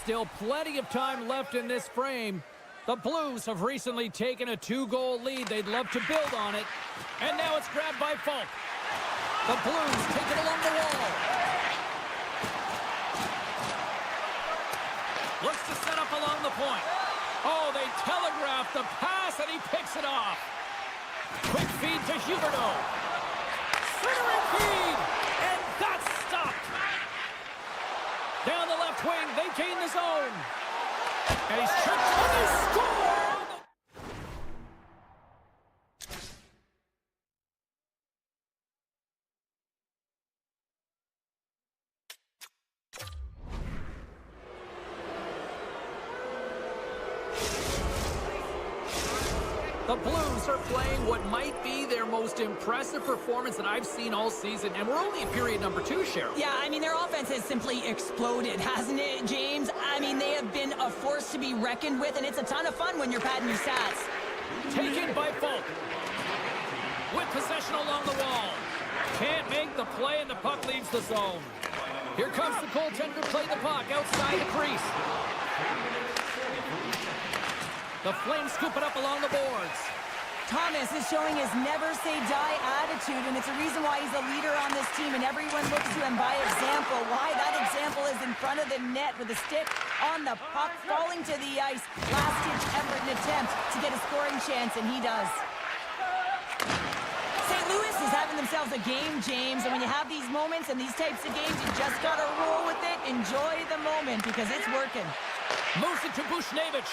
Still plenty of time left in this frame. The Blues have recently taken a 2-goal lead. They'd love to build on it. And now it's grabbed by Falk. The Blues take it along the wall. Looks to set up along the point. Oh, they telegraph the pass, and he picks it off. Quick feed to Huberdeau. Centering feed, and that's stopped. Down the left wing, they gain the zone. And he's tripped, and they score! The Blues are playing what might be their most impressive performance that I've seen all season, and we're only in period number 2, Cheryl. Yeah, I mean, their offense has simply exploded, hasn't it, James? I mean, they have been a force to be reckoned with, and it's a ton of fun when you're padding your stats. Taken by Falk. With possession along the wall. Can't make the play, and the puck leaves the zone. Here comes the goaltender to play the puck outside the crease. The Flames scoop it up along the boards. Thomas is showing his never-say-die attitude, and it's a reason why he's a leader on this team, and everyone looks to him by example. Why that example is in front of the net with a stick on the puck, falling to the ice. Last-ditch effort and attempt to get a scoring chance, and he does. St. Louis is having themselves a game, James, and when you have these moments and these types of games, you just got to roll with it, enjoy the moment, because it's working. Moves it to Bushnevich.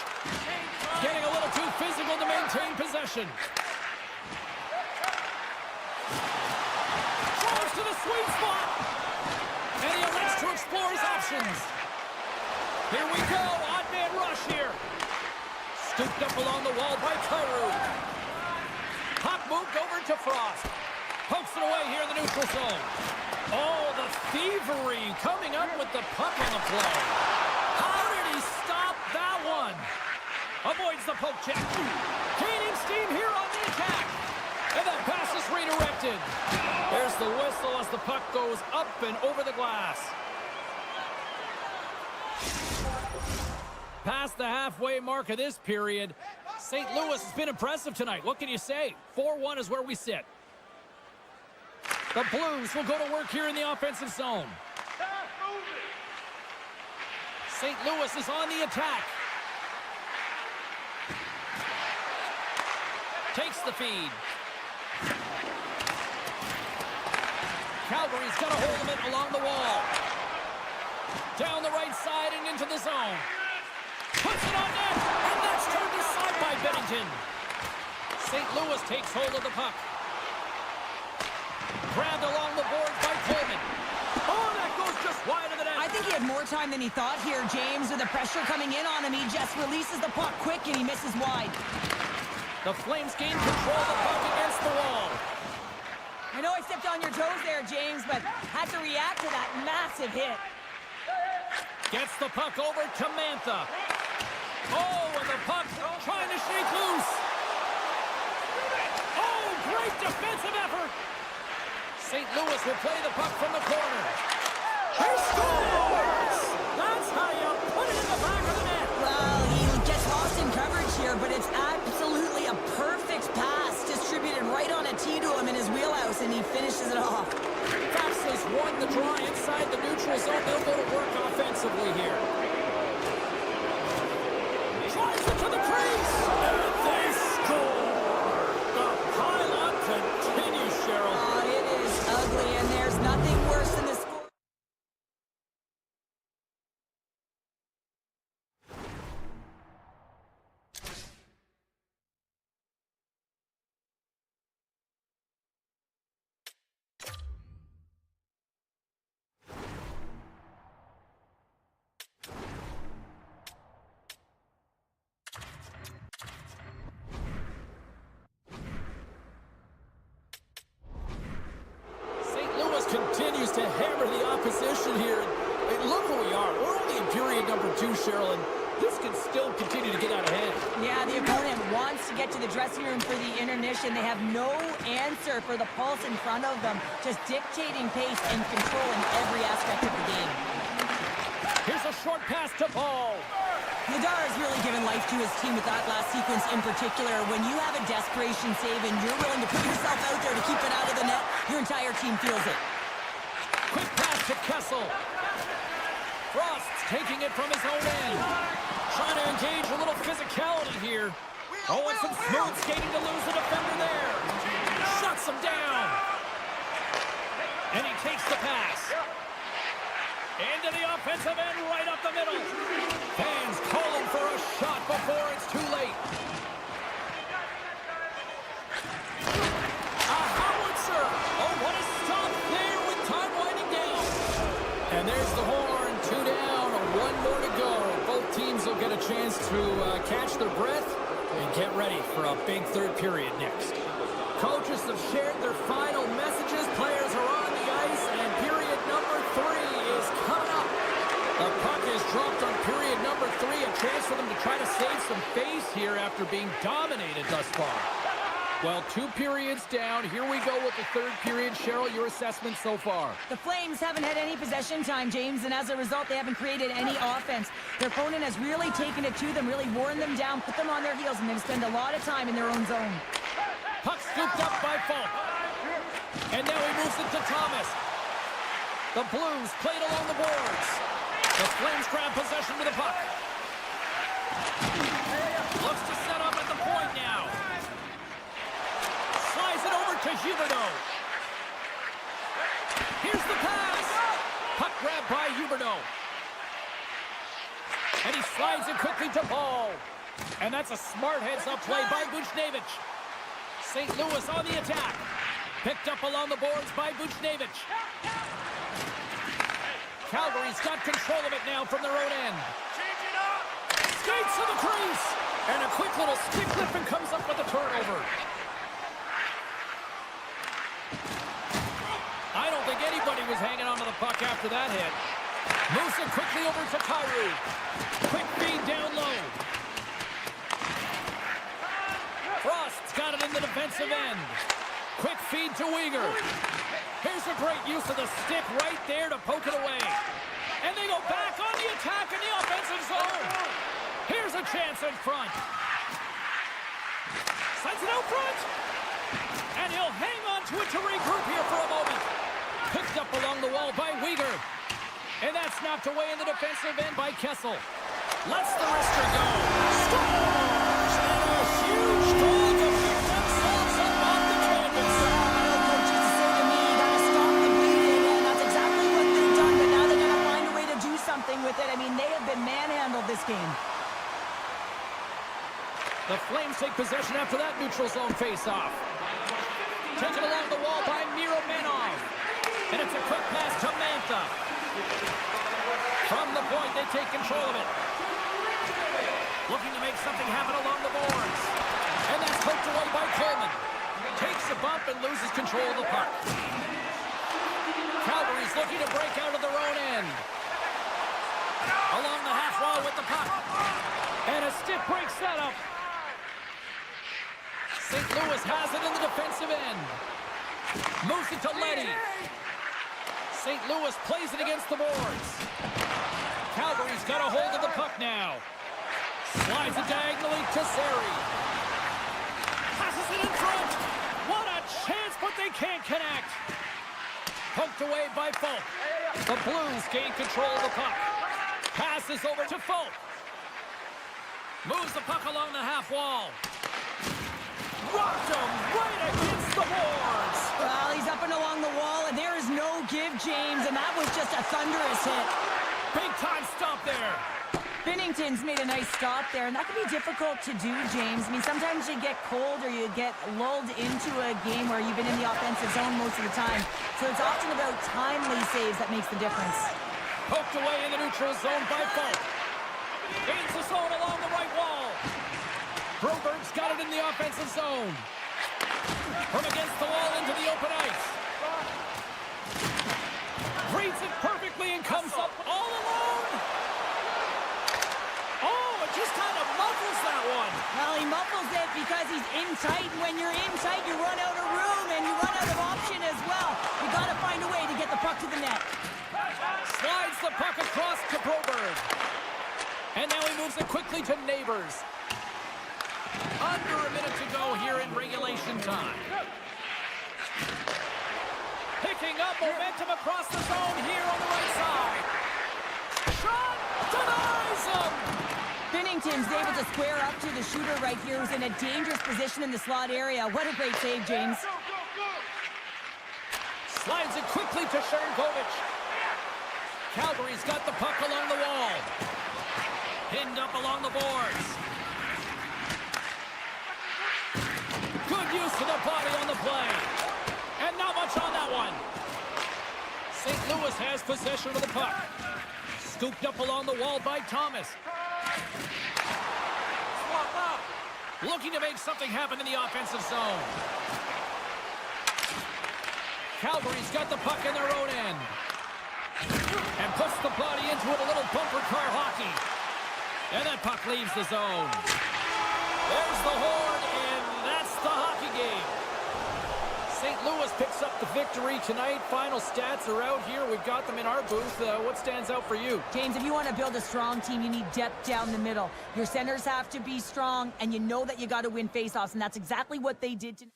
Getting a little too physical to maintain possession. Draws to the sweet spot. And he elects to explore his options. Here we go. Odd man rush here. Scooped up along the wall by Kyrou. Puck moved over to Frost. Pokes it away here in the neutral zone. Oh, the thievery coming up with the puck on the play. How did he stop that one? Avoids the poke check. Gaining steam here on the attack. And that pass is redirected. There's the whistle as the puck goes up and over the glass. Past the halfway mark of this period, St. Louis has been impressive tonight. What can you say? 4-1 is where we sit. The Blues will go to work here in the offensive zone. St. Louis is on the attack. Takes the feed. Calgary's got a hold of it along the wall. Down the right side and into the zone. Puts it on net, and that's turned aside by Bennington. St. Louis takes hold of the puck. Grabbed along the boards by Coleman. Oh, that goes just wide of the net. I think think he had more time than he thought here, James. With the pressure coming in on him, he just releases the puck quick and he misses wide. The Flames gain control of the puck against the wall. I know I stepped on your toes there, James, but had to react to that massive hit. Gets the puck over to Mantha. Oh, and the puck trying to shake loose. Oh, great defensive effort. St. Louis will play the puck from the corner. He scores! That's how you put it in the back of the net. Well, he gets lost in coverage here, but it's absolutely a perfect pass distributed right on a tee to him in his wheelhouse, and he finishes it off. Fox has won the draw inside the neutral zone. They'll go to work offensively here. Drives it to the crease, and they score. The pile-up continues, Cheryl. Oh, it is ugly, and there's nothing worse than the score. Continues to hammer the opposition here. And look where we are. We're only in period number 2, Cheryl, and this can still continue to get out of hand. Yeah, the opponent wants to get to the dressing room for the intermission. They have no answer for the pulse in front of them, just dictating pace and controlling every aspect of the game. Here's a short pass to Paul. Nadar has really given life to his team with that last sequence in particular. When you have a desperation save and you're willing to put yourself out there to keep it out of the net, your entire team feels it. Quick pass to Kessel. Frost's taking it from his own end. Trying to engage a little physicality here. Oh, and some smooth skating to lose the defender there. Shuts him down. And he takes the pass. Into the offensive end, right up the middle. Fans calling for a shot before it's too late. A howitzer. Oh, what a stop there with time winding down. And there's the horn. 2 down, 1 more to go. Both teams will get a chance to catch their breath and get ready for a big third period next. Coaches have shared their final messages. Players are on the ice, and period number 3 is coming up. The puck is dropped on period number 3. A chance for them to try to save some face here after being dominated thus far. Well, 2 periods down. Here we go with the third period. Cheryl, your assessment so far? The Flames haven't had any possession time, James, and as a result, they haven't created any offense. Their opponent has really taken it to them, really worn them down, put them on their heels, and they've spent a lot of time in their own zone. Puck scooped up by Falk. And now he moves it to Thomas. The Blues played along the boards. The Flames grab possession to the puck. Looks to set up at the point now. Slides it over to Huberdeau. Here's the pass. Puck grabbed by Huberdeau. And he slides it quickly to Paul. And that's a smart heads-up play by Buchnevich. St. Louis on the attack. Picked up along the boards by Buchnevich. Calgary's got control of it now from their own end. Skates to the crease. And a quick little stick lift and comes up with a turnover. I don't think anybody was hanging onto the puck after that hit. Moves it quickly over to Kyrie. Quick feed down low. Frost's got it in the defensive end. Quick feed to Uyghur. Here's a great use of the stick right there to poke it away. And they go back on the attack in the offensive zone. Here's a chance in front. Sends it out front. And he'll hang on to it to regroup here for a moment. Picked up along the wall by Uyghur. And that's knocked away in the defensive end by Kessel. Lets the wrister go. Scores! And a huge goal to pick themselves up off the canvas. Coach used to say to me, you gotta stop the bleeding, and that's exactly what they've done, but now they're gonna find a way to do something with it. I mean, they have been manhandled this game. The Flames take possession after that neutral zone face-off. Taken along the wall by Miromanov. And it's a quick pass to Mantha. From the point, they take control of it. Looking to make something happen along the boards. And that's poked away by Coleman. Takes a bump and loses control of the puck. Calgary's looking to break out of their own end. Along the half wall with the puck. And a stiff break setup. St. Louis has it in the defensive end. Moves it to Letty. St. Louis plays it against the boards. Calgary's got a hold of the puck now. Slides it diagonally to Seri. Passes it in front. What a chance, but they can't connect. Poked away by Folk. The Blues gain control of the puck. Passes over to Folk. Moves the puck along the half wall. Rocked him right against the boards. Well, he's up and along the wall, and there is no give, James, and that was just a thunderous hit. Big time stop there. Binnington's made a nice stop there, and that can be difficult to do, James. I mean, sometimes you get cold or you get lulled into a game where you've been in the offensive zone most of the time. So it's often about timely saves that makes the difference. Poked away in the neutral zone by Folk. Gains the zone along the right wall. Broberg's got it in the offensive zone. From against the wall into the open ice. Reads it perfectly and comes up all alone. Oh, it just kind of muffles that one. Well, he muffles it because he's in tight, and when you're in tight, you run out of room, and you run out of option as well. You got to find a way to get the puck to the net. Slides the puck across to Broberg. And now he moves it quickly to Neighbors. Under a minute to go here in regulation time. Picking up momentum across the zone here on the right side. Shot denies him. Binnington's able to square up to the shooter right here, who's in a dangerous position in the slot area. What a great save, James. Slides it quickly to Sharangovich. Calgary's got the puck along the wall. Pinned up along the boards. Good use of the body on the play. And not much on that one. St. Louis has possession of the puck. Scooped up along the wall by Thomas. Swap up. Looking to make something happen in the offensive zone. Calgary's got the puck in their own end. And puts the body into it, a little bumper car hockey. And that puck leaves the zone. There's the horn, and that's the hockey game. St. Louis picks up the victory tonight. Final stats are out here. We've got them in our booth. What stands out for you? James, if you want to build a strong team, you need depth down the middle. Your centers have to be strong, and you know that you got to win faceoffs, and that's exactly what they did tonight.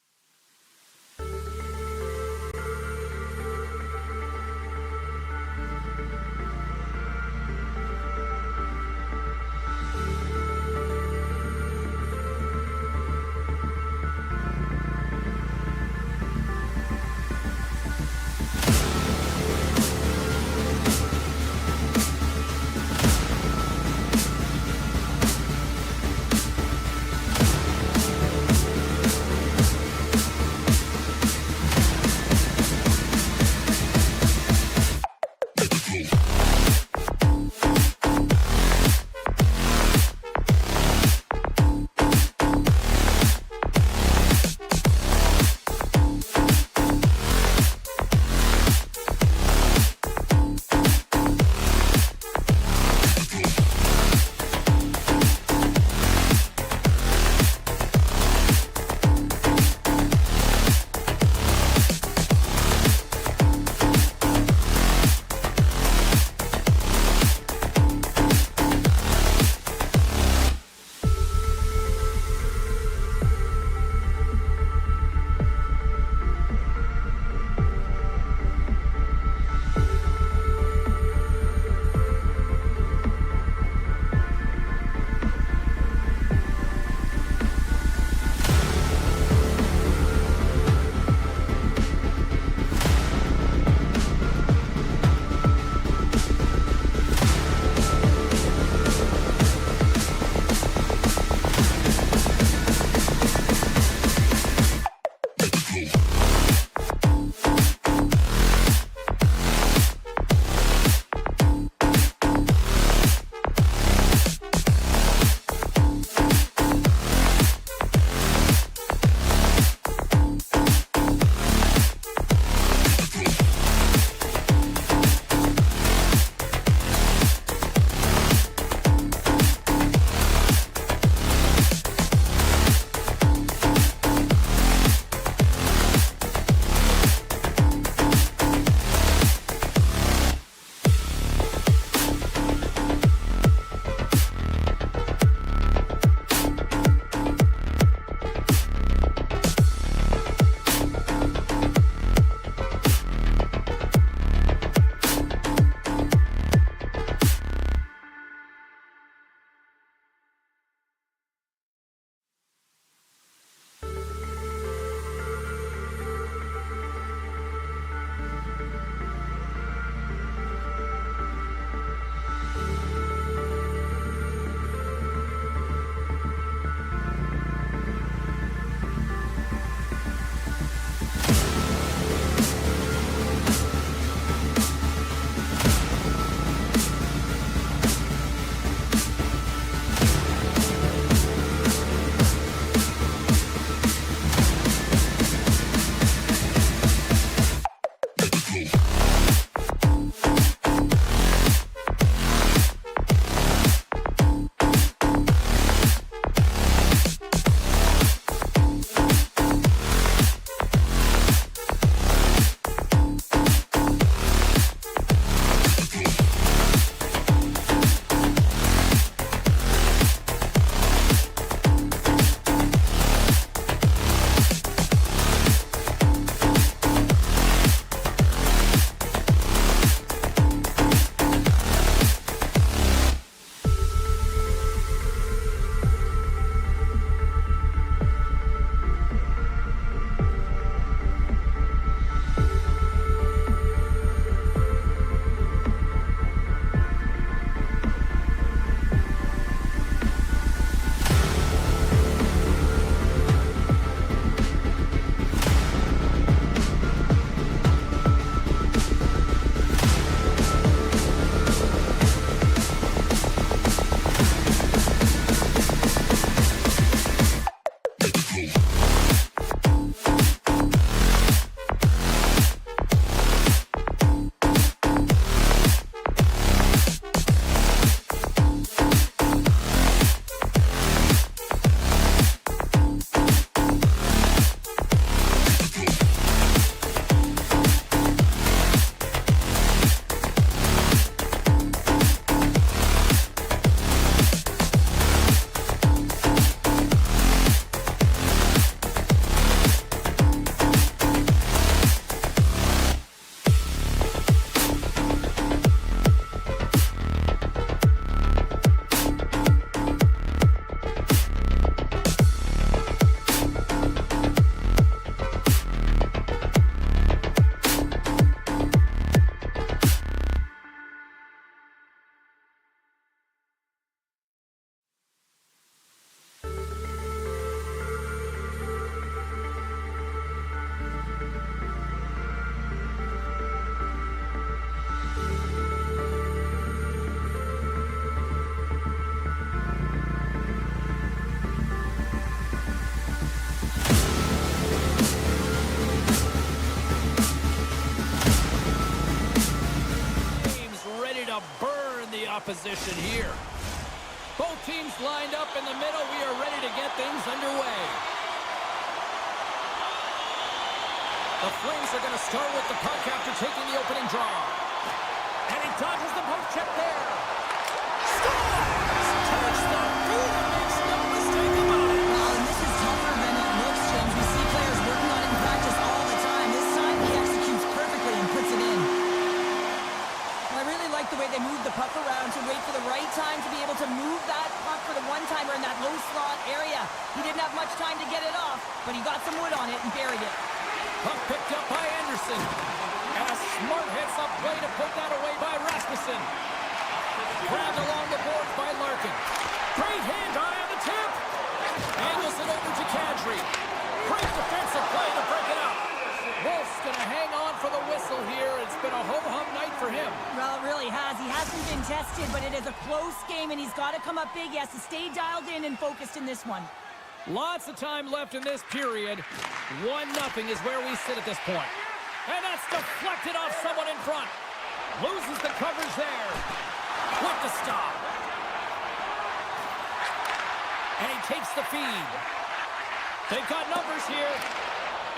position here. Both teams lined up in the middle. We are ready to get things underway. The Flames are going to start with the puck after taking the opening draw. And he dodges the poke check there. Scores! Touch the boot and makes no mistake about it. Well, and this is tougher than it looks, James. We see players working on it in practice all the time. This time he executes perfectly and puts it in. I really like the way they move the puck around to wait for the right time to be able to move that puck for the one-timer in that low slot area. He didn't have much time to get it off, but he got some wood on it and buried it. Puck picked up by Anderson. And a smart heads-up play to put that away by Rasmussen. Grabbed along the boards by Larkin. Great hand-eye on the tip. Angles it over to Kadri. Great defensive play to break it up. Wolf's going to hang on for the whistle here. It's been a ho-hum night for him. Well, it really has. He hasn't been tested, but it is a close game, and he's got to come up big. He has to stay dialed in and focused in this one. Lots of time left in this period. 1-0 is where we sit at this point. And that's deflected off someone in front. Loses the coverage there. With the stop. And he takes the feed. They've got numbers here.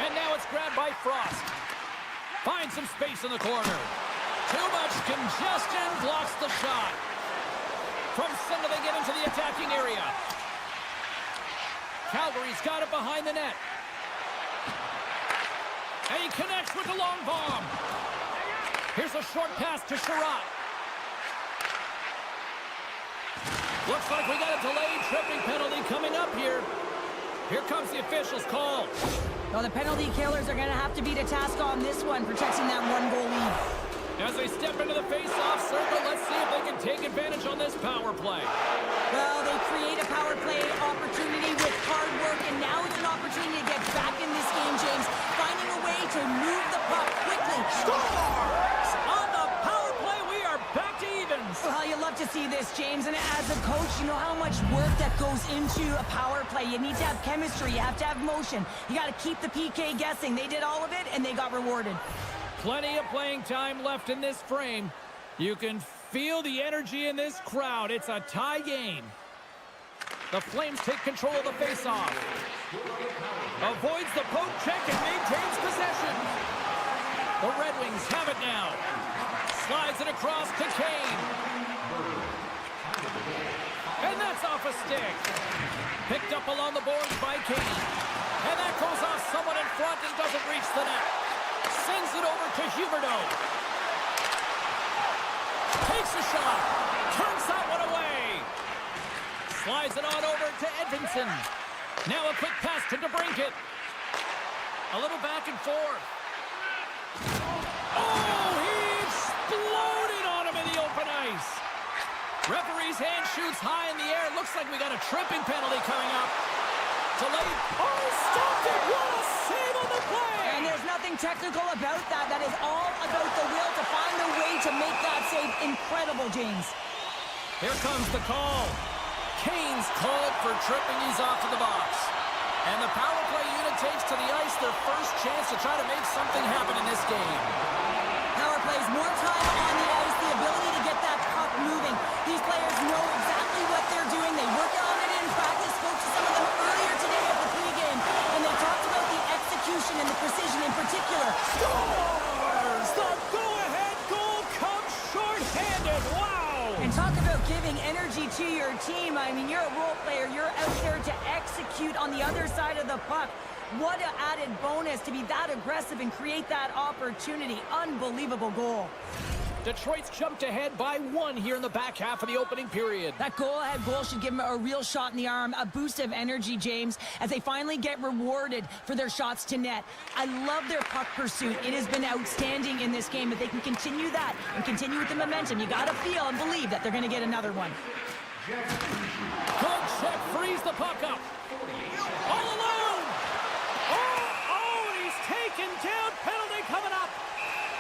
And now it's grabbed by Frost. Finds some space in the corner. Too much congestion. Blocks the shot. From center they get into the attacking area. Calgary's got it behind the net. And he connects with the long bomb. Here's a short pass to Sherratt. Looks like we got a delayed tripping penalty coming up here. Here comes the official's call. Well, the penalty killers are going to have to beat a task on this one, protecting that one-goal lead. As they step into the face-off circle, let's see if they can take advantage on this power play. Well, they create a power play opportunity with hard work, and now it's an opportunity to get back in this game, James. Finding a way to move the puck quickly. Scores! On the power play, we are back to evens. Well, you love to see this, James, and as a coach, you know how much work that goes into a power play. You need to have chemistry. You have to have motion. You got to keep the PK guessing. They did all of it, and they got rewarded. Plenty of playing time left in this frame. You can feel the energy in this crowd. It's a tie game. The Flames take control of the faceoff. Avoids the poke check and maintains possession. The Red Wings have it now. Slides it across to Kane. And that's off a stick. Picked up along the boards by Kane. And that goes off someone in front and doesn't reach the net. Sends it over to Huberdeau. Takes a shot. Turns that one away. Slides it on over to Edvinsson. Now a quick pass to DeBrincat. A little back and forth. Oh, he exploded on him in the open ice. Referee's hand shoots high in the air. Looks like we got a tripping penalty coming up. Delayed. Oh, stopped it. What a save on the play. And there's nothing technical about that. That is all about the will to find a way to make that save incredible, James. Here comes the call. Kane's called for tripping. He's off to the box. And the power play unit takes to the ice their first chance to try to make something happen in this game. Power plays, more time on the ice, the ability to get that puck moving. These players know exactly what they're doing. They work on it in practice. Spoke to some of them earlier today at the pregame, and they talked about the execution and the precision in particular. Scores! The go-ahead goal comes short-handed. Wow! And talk about giving energy to your team. I mean, you're a role player. You're out there to execute on the other side of the puck. What an added bonus to be that aggressive and create that opportunity. Unbelievable goal. Detroit's jumped ahead by 1 here in the back half of the opening period. That goal-ahead goal should give them a real shot in the arm, a boost of energy, James, as they finally get rewarded for their shots to net. I love their puck pursuit. It has been outstanding in this game. If they can continue that and continue with the momentum, you got to feel and believe that they're going to get another one. Good check, frees the puck up. All alone! Oh, he's taken down. Penalty coming up.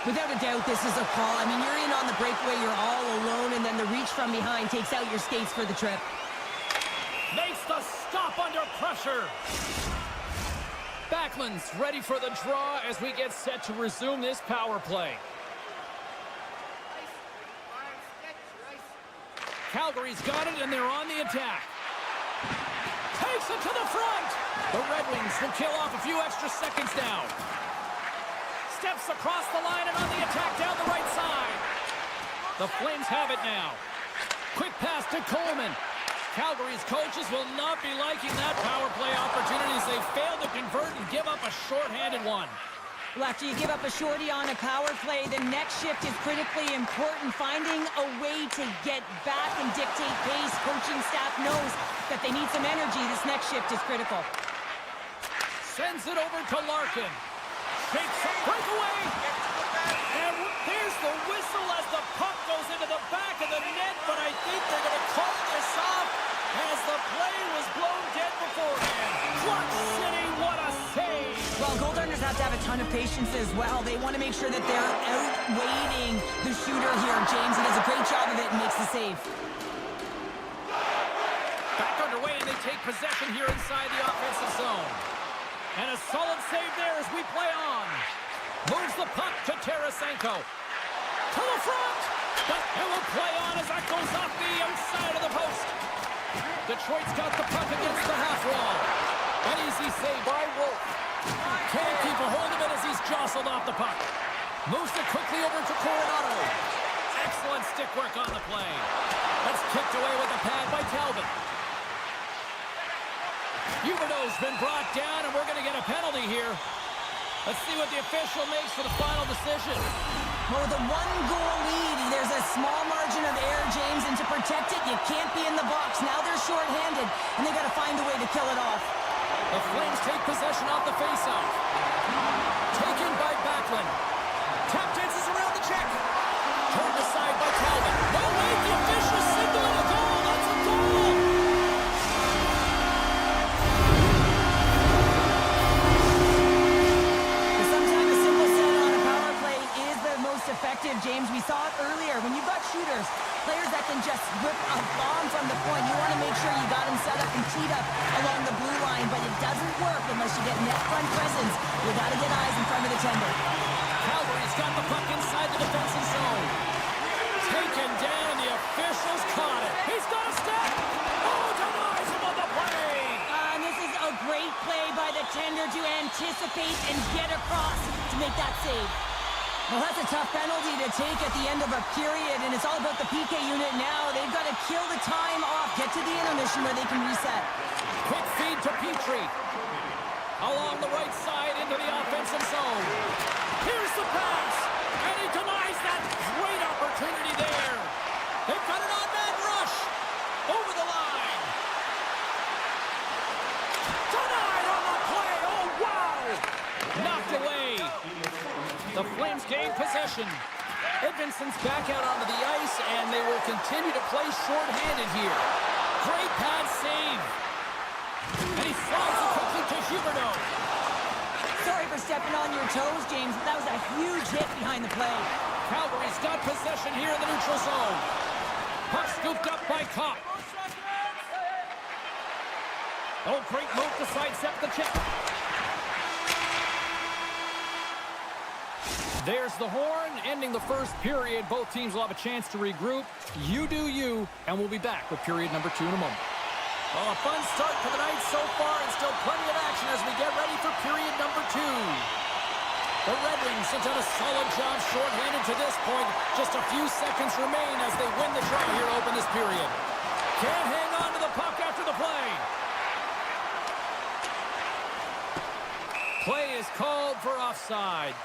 Without a doubt, this is a call. I mean, you're in on the breakaway, you're all alone, and then the reach from behind takes out your skates for the trip. Makes the stop under pressure. Backlund's ready for the draw as we get set to resume this power play. Calgary's got it, and they're on the attack. Takes it to the front. The Red Wings will kill off a few extra seconds now. Steps across the line and on the attack down the right side. The Flames have it now. Quick pass to Coleman. Calgary's coaches will not be liking that power play opportunities. They fail to convert and give up a shorthanded one. Well, after you give up a shorty on a power play, the next shift is critically important. Finding a way to get back and dictate pace. Coaching staff knows that they need some energy. This next shift is critical. Sends it over to Larkin. Shakes a breakaway. And there's the whistle as the puck goes into the back of the net, but I think they're going to call this off as the play was blown dead beforehand. Clutch City, what a save! Well, goaltenders have to have a ton of patience as well. They want to make sure that they're outweighting the shooter here. James, he does a great job of it and makes the save. Back underway, and they take possession here inside the offensive zone. And a solid save there as we play on. Moves the puck to Tarasenko. To the front! But it will play on as that goes off the outside of the post. Detroit's got the puck against the half wall. An easy save by Wolf. Can't keep a hold of it as he's jostled off the puck. Moves it quickly over to Coronado. Excellent stick work on the play. That's kicked away with the pad by Talbot. Huberdeau's been brought down, and we're going to get a penalty here. Let's see what the official makes for the final decision. Well, with a one-goal lead, there's a small margin of error, James, and to protect it, you can't be in the box. Now they're shorthanded, and they got to find a way to kill it off. The Flames take possession off the faceoff. Taken by Backlund. Tap dances around the check. Turned aside by Talbot. No, wait, the official signaling a goal. That's a goal. Sometimes a simple set on a power play is the most effective, James. We saw it earlier. When you've got shooters, players that can just whip a bomb from the point, you want to make sure you got them set up and teed up along the blue line, but it doesn't work unless you get net front presence. You got to get eyes in front of the tender. Calgary's got the puck inside the defensive zone. Taken down, the officials caught it. He's got a step. Oh, denies him on the play. And this is a great play by the tender to anticipate and get across to make that save. Well, that's a tough penalty to take at the end of a period, and it's all about the PK unit now. They've got to kill the time off, get to the intermission where they can reset. Quick feed to Petrie. Along the right side into the offensive zone. Here's the pass, and he denies that great opportunity there. They've got an on-man rush. Over the line. Denied on the play. Oh, wow. Knocked away. The Flames gain possession. Edvinson's back out onto the ice, and they will continue to play shorthanded here. Great pad save. And he slides it quickly to Huberdeau. Sorry for stepping on your toes, James, but that was a huge hit behind the play. Calgary's got possession here in the neutral zone. Puck scooped up by Kopp. Oh, great move to sidestep the check. There's the horn, ending the first period. Both teams will have a chance to regroup. You do you, and we'll be back with period number 2 in a moment. Well, a fun start to the night so far, and still plenty of action as we get ready for period number 2. The Red Wings have done a solid job shorthanded to this point. Just a few seconds remain as they win the draw here to open this period. Can't hang on to the puck after the play. Play is called for offside.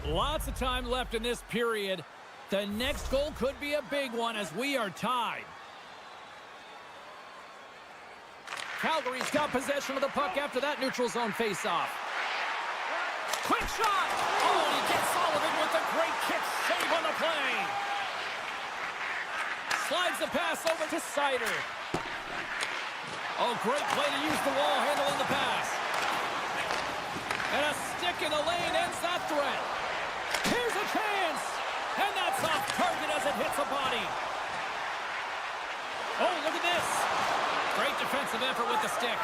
Lots of time left in this period. The next goal could be a big one as we are tied. Calgary's got possession of the puck after that neutral zone face-off. Quick shot! Oh, and he gets Sullivan with a great kick save on the play. Slides the pass over to Sider. Oh, great play to use the wall handling the pass. And a stick in the lane ends that threat. Here's a chance! And that's off target as it hits a body. Oh, look at this. Great defensive effort with the stick.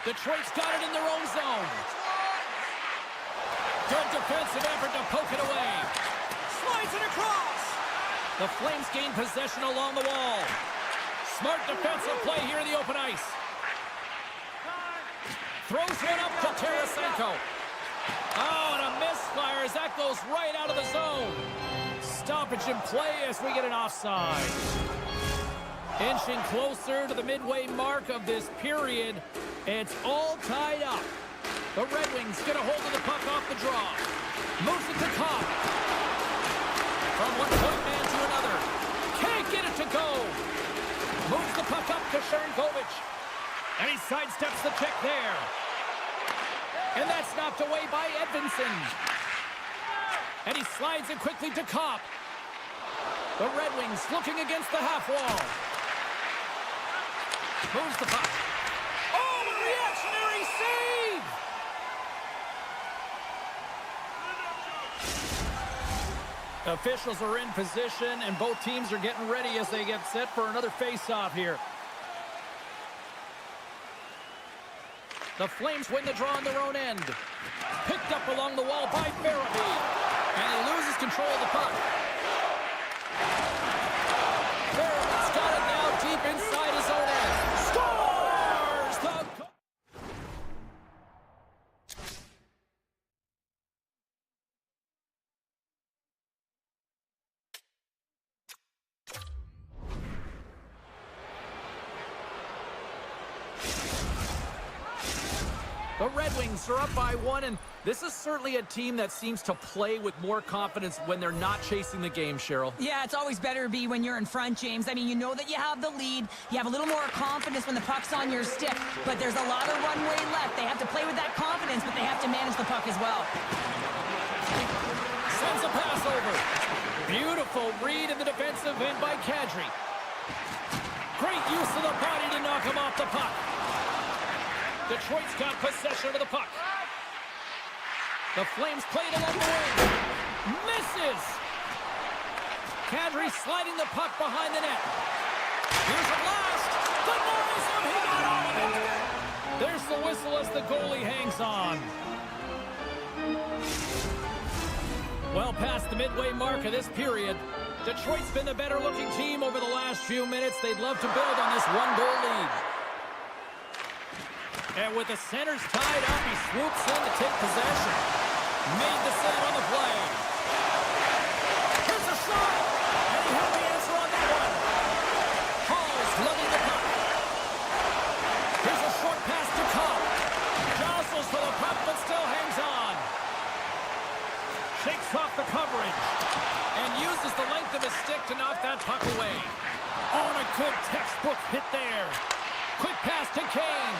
Detroit's got it in their own zone. Good defensive effort to poke it away. Slides it across. The Flames gain possession along the wall. Smart defensive play here in the open ice. Throws one up to Tarasenko. Oh, and a misfire as that goes right out of the zone. Stoppage in play as we get an offside. Inching closer to the midway mark of this period. It's all tied up. The Red Wings get a hold of the puck off the draw. Moves it to Cobb. From one point man to another. Can't get it to go. Moves the puck up to Sharangovich. And he sidesteps the check there. And that's knocked away by Edvinsson. And he slides it quickly to Cobb. The Red Wings looking against the half wall. Moves the puck. Oh, a reactionary save! Officials are in position, and both teams are getting ready as they get set for another face-off here. The Flames win the draw on their own end. Picked up along the wall by Farabee. And he loses control of the puck. Farabee's got it now deep inside his own end. Scores! The Red Wings are up by one, and this is certainly a team that seems to play with more confidence when they're not chasing the game, Cheryl. Yeah, it's always better to be when you're in front, James. I mean, you know that you have the lead. You have a little more confidence when the puck's on your stick, but there's a lot of runway left. They have to play with that confidence, but they have to manage the puck as well. Sends a pass over. Beautiful read in the defensive end by Kadri. Great use of the body to knock him off the puck. Detroit's got possession of the puck. The Flames played along the wing. Misses! Kadri sliding the puck behind the net. Here's a blast! The noise of him got all of it! There's the whistle as the goalie hangs on. Well past the midway mark of this period, Detroit's been the better looking team over the last few minutes. They'd love to build on this one-goal lead. And with the centers tied up, he swoops in to take possession. Made the save on the play. Here's a shot! And he had the answer on that one. Hall's lugging the puck. Here's a short pass to Cobb. Jostles for the puck, but still hangs on. Shakes off the coverage. And uses the length of his stick to knock that puck away. On a good textbook hit there. Quick pass to Kane.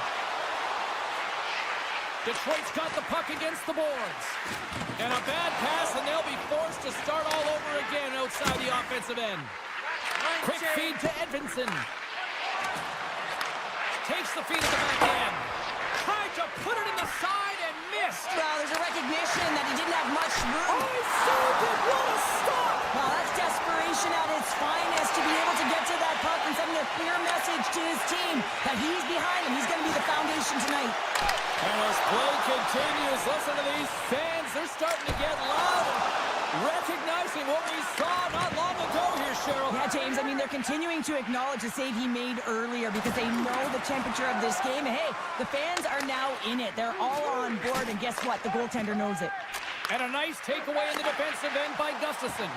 Detroit's got the puck against the boards. And a bad pass, and they'll be forced to start all over again outside the offensive end. Quick feed to Edvinsson. Takes the feed at the back end. Tried to put it in the side and missed. Well, there's a recognition that he didn't have much room. Oh, he saved it. What a stop! Well, that's desperation at its finest to be able to get to that puck and send a clear message to his team that he's behind him. He's going to be the foundation tonight. And as play continues, listen to these fans. They're starting to get loud, recognizing what we saw not long ago here, Cheryl. Yeah, James, I mean, they're continuing to acknowledge the save he made earlier because they know the temperature of this game. And, hey, the fans are now in it. They're all on board, and guess what? The goaltender knows it. And a nice takeaway in the defensive end by Gustafsson.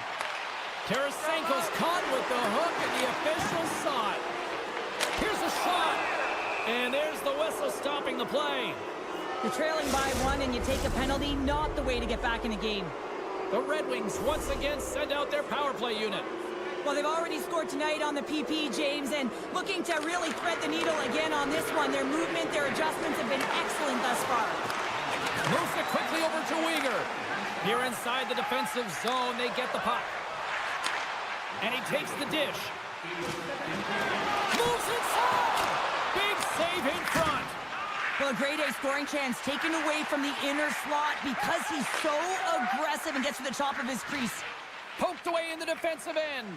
Tarasenko's caught with the hook, and the officials saw it. Here's a shot. And there's the whistle stopping the play. You're trailing by one and you take a penalty, not the way to get back in a game. The Red Wings once again send out their power play unit. Well, they've already scored tonight on the PP, James, and looking to really thread the needle again on this one. Their movement, their adjustments have been excellent thus far. Moves it quickly over to Weegar. Here inside the defensive zone, they get the puck. And he takes the dish. Moves inside! Big save in front. Well, a grade A scoring chance taken away from the inner slot because he's so aggressive and gets to the top of his crease. Poked away in the defensive end.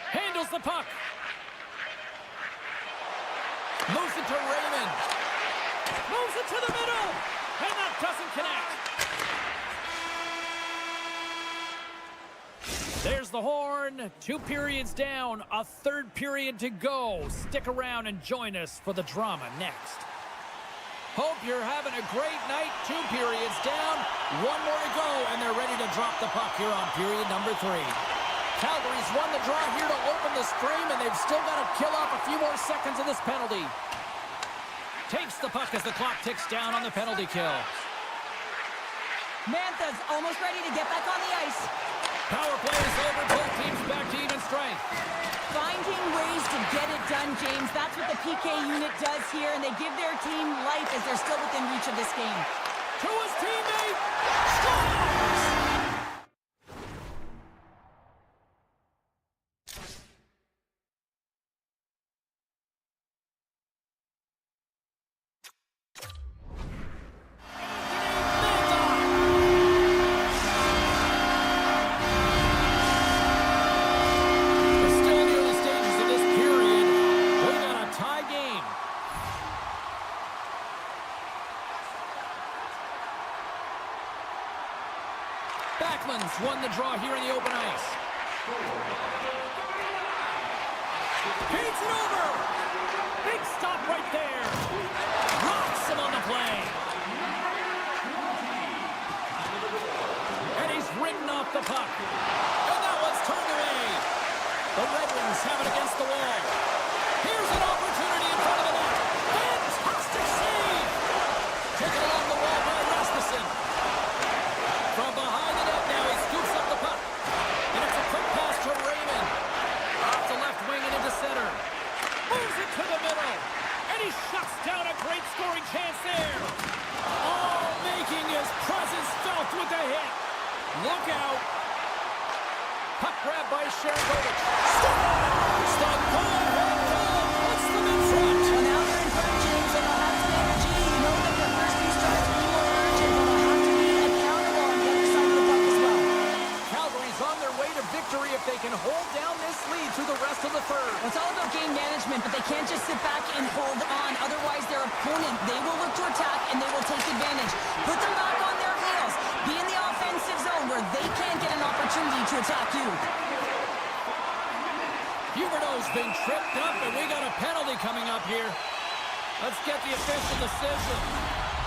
Handles the puck. Moves it to Raymond. Moves it to the middle. blows the horn. 2 periods down, a 3rd period to go. Stick around and join us for the drama next. Hope you're having a great night. 2 periods down, 1 more to go, and they're ready to drop the puck here on period number 3. Calgary's won the draw here to open the stream, and they've still got to kill off a few more seconds of this penalty. Takes the puck as the clock ticks down on the penalty kill. Mantha's almost ready to get back on the ice. Power play is over. Both teams back to even strength. Finding ways to get it done, James. That's what the PK unit does here, and they give their team life as they're still within reach of this game. To his teammate. Scores! Won the draw here in the open ice. Beats it over. Big stop right there. Rocks him on the play. And he's ridden off the puck. And that one's turned away. The Red Wings have it against the wall. Here's an opportunity in front of the net. Fantastic save. Taken along the wall by Rasmussen. From behind the net now, he scoops up the puck. And it's a quick pass to Raymond. Off the left wing and into center. Moves it to the middle. And he shuts down a great scoring chance there. Oh, making his presence felt with the hit. Look out. Puck grab by Sharangovich. Stop goal. Puts them in front. Well, now they're in front, James, and they'll have some energy. You know that their first few starts will be more urgent, but they'll have to be accountable on the other side of the puck as well. Calgary's on their way to victory if they can hold down this lead through the rest of the 3rd. Well, it's all about game management, but they can't just sit back and hold on. Otherwise, their opponent, they will look to attack, and they will take advantage. Put them back on their heels. Be in the offensive zone where they can't get an opportunity to attack you. Huberdeau's been tripped up, and we got a penalty coming up here. Let's get the official decision.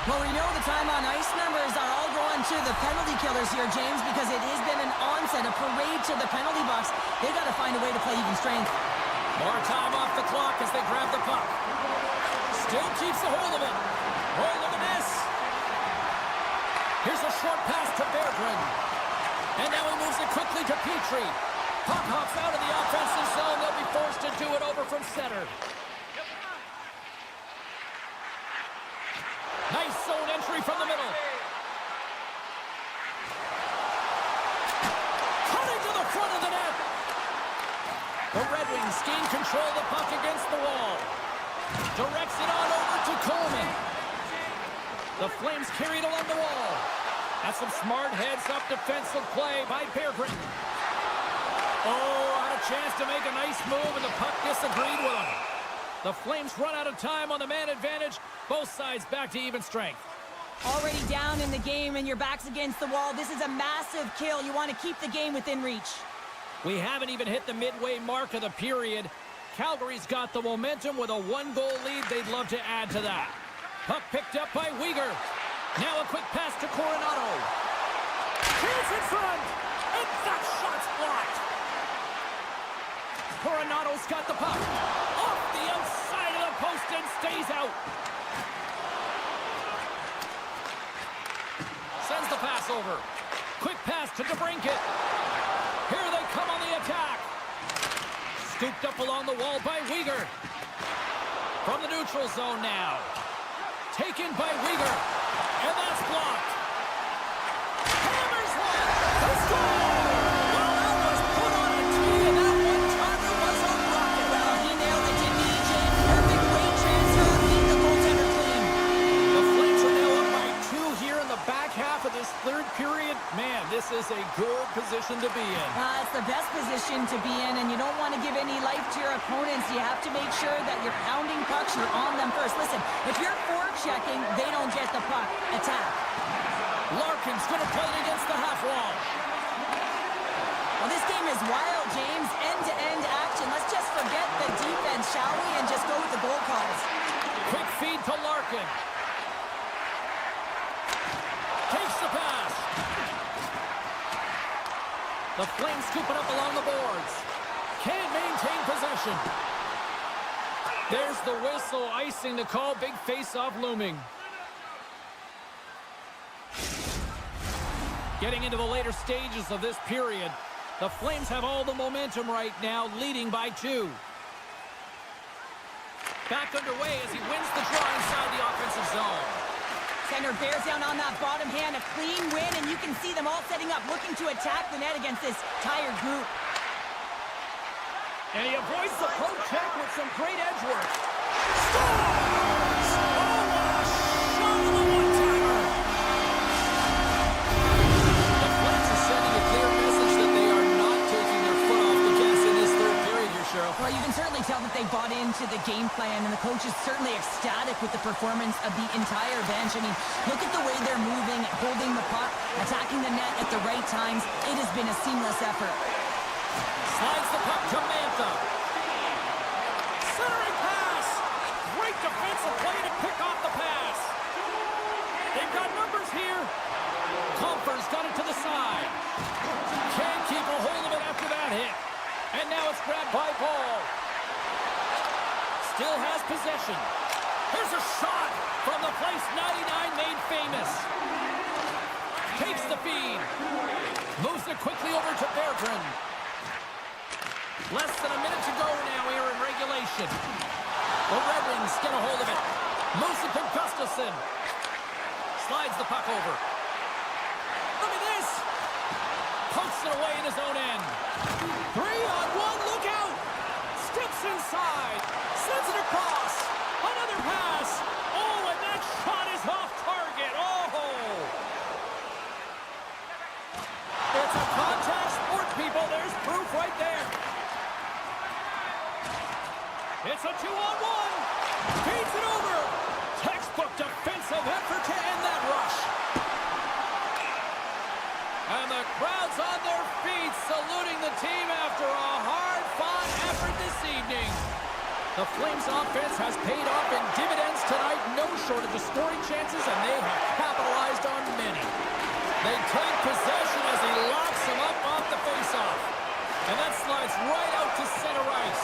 Well, we know the time on ice numbers are all going to the penalty killers here, James, because it has been an onset, a parade to the penalty box. They got to find a way to play even strength. More time off the clock as they grab the puck. Still keeps a hold of it. Oh, look at this. Here's a short pass to Berggren. And now he moves it quickly to Petrie. Puck hops out of the offensive zone. They'll be forced to do it over from center. Nice zone entry from the middle. Cutting to the front of the net. The Red Wings gain control of the puck against the wall. Directs it on over to Coleman. The Flames carry it along the wall. That's some smart heads-up defensive play by Berggren. Oh, had a chance to make a nice move, and the puck disagreed with him. The Flames run out of time on the man advantage. Both sides back to even strength. Already down in the game, and your back's against the wall. This is a massive kill. You want to keep the game within reach. We haven't even hit the midway mark of the period. Calgary's got the momentum with a 1-goal lead. They'd love to add to that. Puck picked up by Weegar. Now a quick pass to Coronado. Here's in front, and that shot's blocked. Coronado's got the puck. Off the outside of the post and stays out. Sends the pass over. Quick pass to DeBrincat. Here they come on the attack. Scooped up along the wall by Weegar. From the neutral zone now. Taken by Weegar. And that's blocked. Hammers one. Let's go! Well, that was put on a tee, and that one-timer was a rocket. Well, he nailed it, didn't he, James? Perfect weight transfer, lead the goaltender clean. The Flames are now up by 2 here in the back half of this 3rd period. Man, this is a good position to be in. It's the best position to be in, and you don't want to give any life to your opponents. You have to make sure that you're pounding pucks, you're on them first. Listen, if you're forechecking, they don't get the puck. Attack. Larkin's going to play it against the half wall. Well, this game is is wild, James. End-to-end action. Let's just forget the defense, shall we, and just go with the goal calls. Quick feed to Larkin. Takes the pass. The Flames scoop it up along the boards. Can't maintain possession. There's the whistle, icing the call. Big face-off looming. Getting into the later stages of this period, the Flames have all the momentum right now, leading by 2. Back underway as he wins the draw inside the offensive zone. Center bears down on that bottom hand, a clean win, and you can see them all setting up, looking to attack the net against this tired group. And he avoids the poke check with some great edge work. Scores! Oh, what a shot of the one-timer! The Flames are sending a clear message that they are not taking their foot off the gas in this third period here, Cheryl. Well, you can certainly tell that they bought into the game plan, and the coach is certainly ecstatic with the performance of the entire bench. I mean, look at the way they're moving, holding the puck, attacking the net at the right times. It has been a seamless effort. Slides the puck to Mantha. Centering pass. Great defensive play to pick off the pass. They've got numbers here. Comfort's got it to the side. Can't keep a hold of it after that hit. And now it's grabbed by Paul. Still has possession. Here's a shot from the place 99 made famous. Takes the feed. Moves it quickly over to Berggren. Less than a minute to go now here in regulation. The Red Wings get a hold of it. Moves it to Gustafsson. Slides the puck over. Look at this. Pokes it away in his own end. 3-on-1, look out. Steps inside. Sends it across. Another pass. Oh, and that shot is off target. Oh. It's a contact sport, people. There's proof right there. It's a 2-on-1. Feeds it over. Textbook defensive effort to end that rush. And the crowd's on their feet, saluting the team after a hard-fought effort this evening. The Flames offense has paid off in dividends tonight. No shortage of scoring chances, and they have capitalized on many. They take possession as he locks him up off the faceoff. And that slides right out to center ice.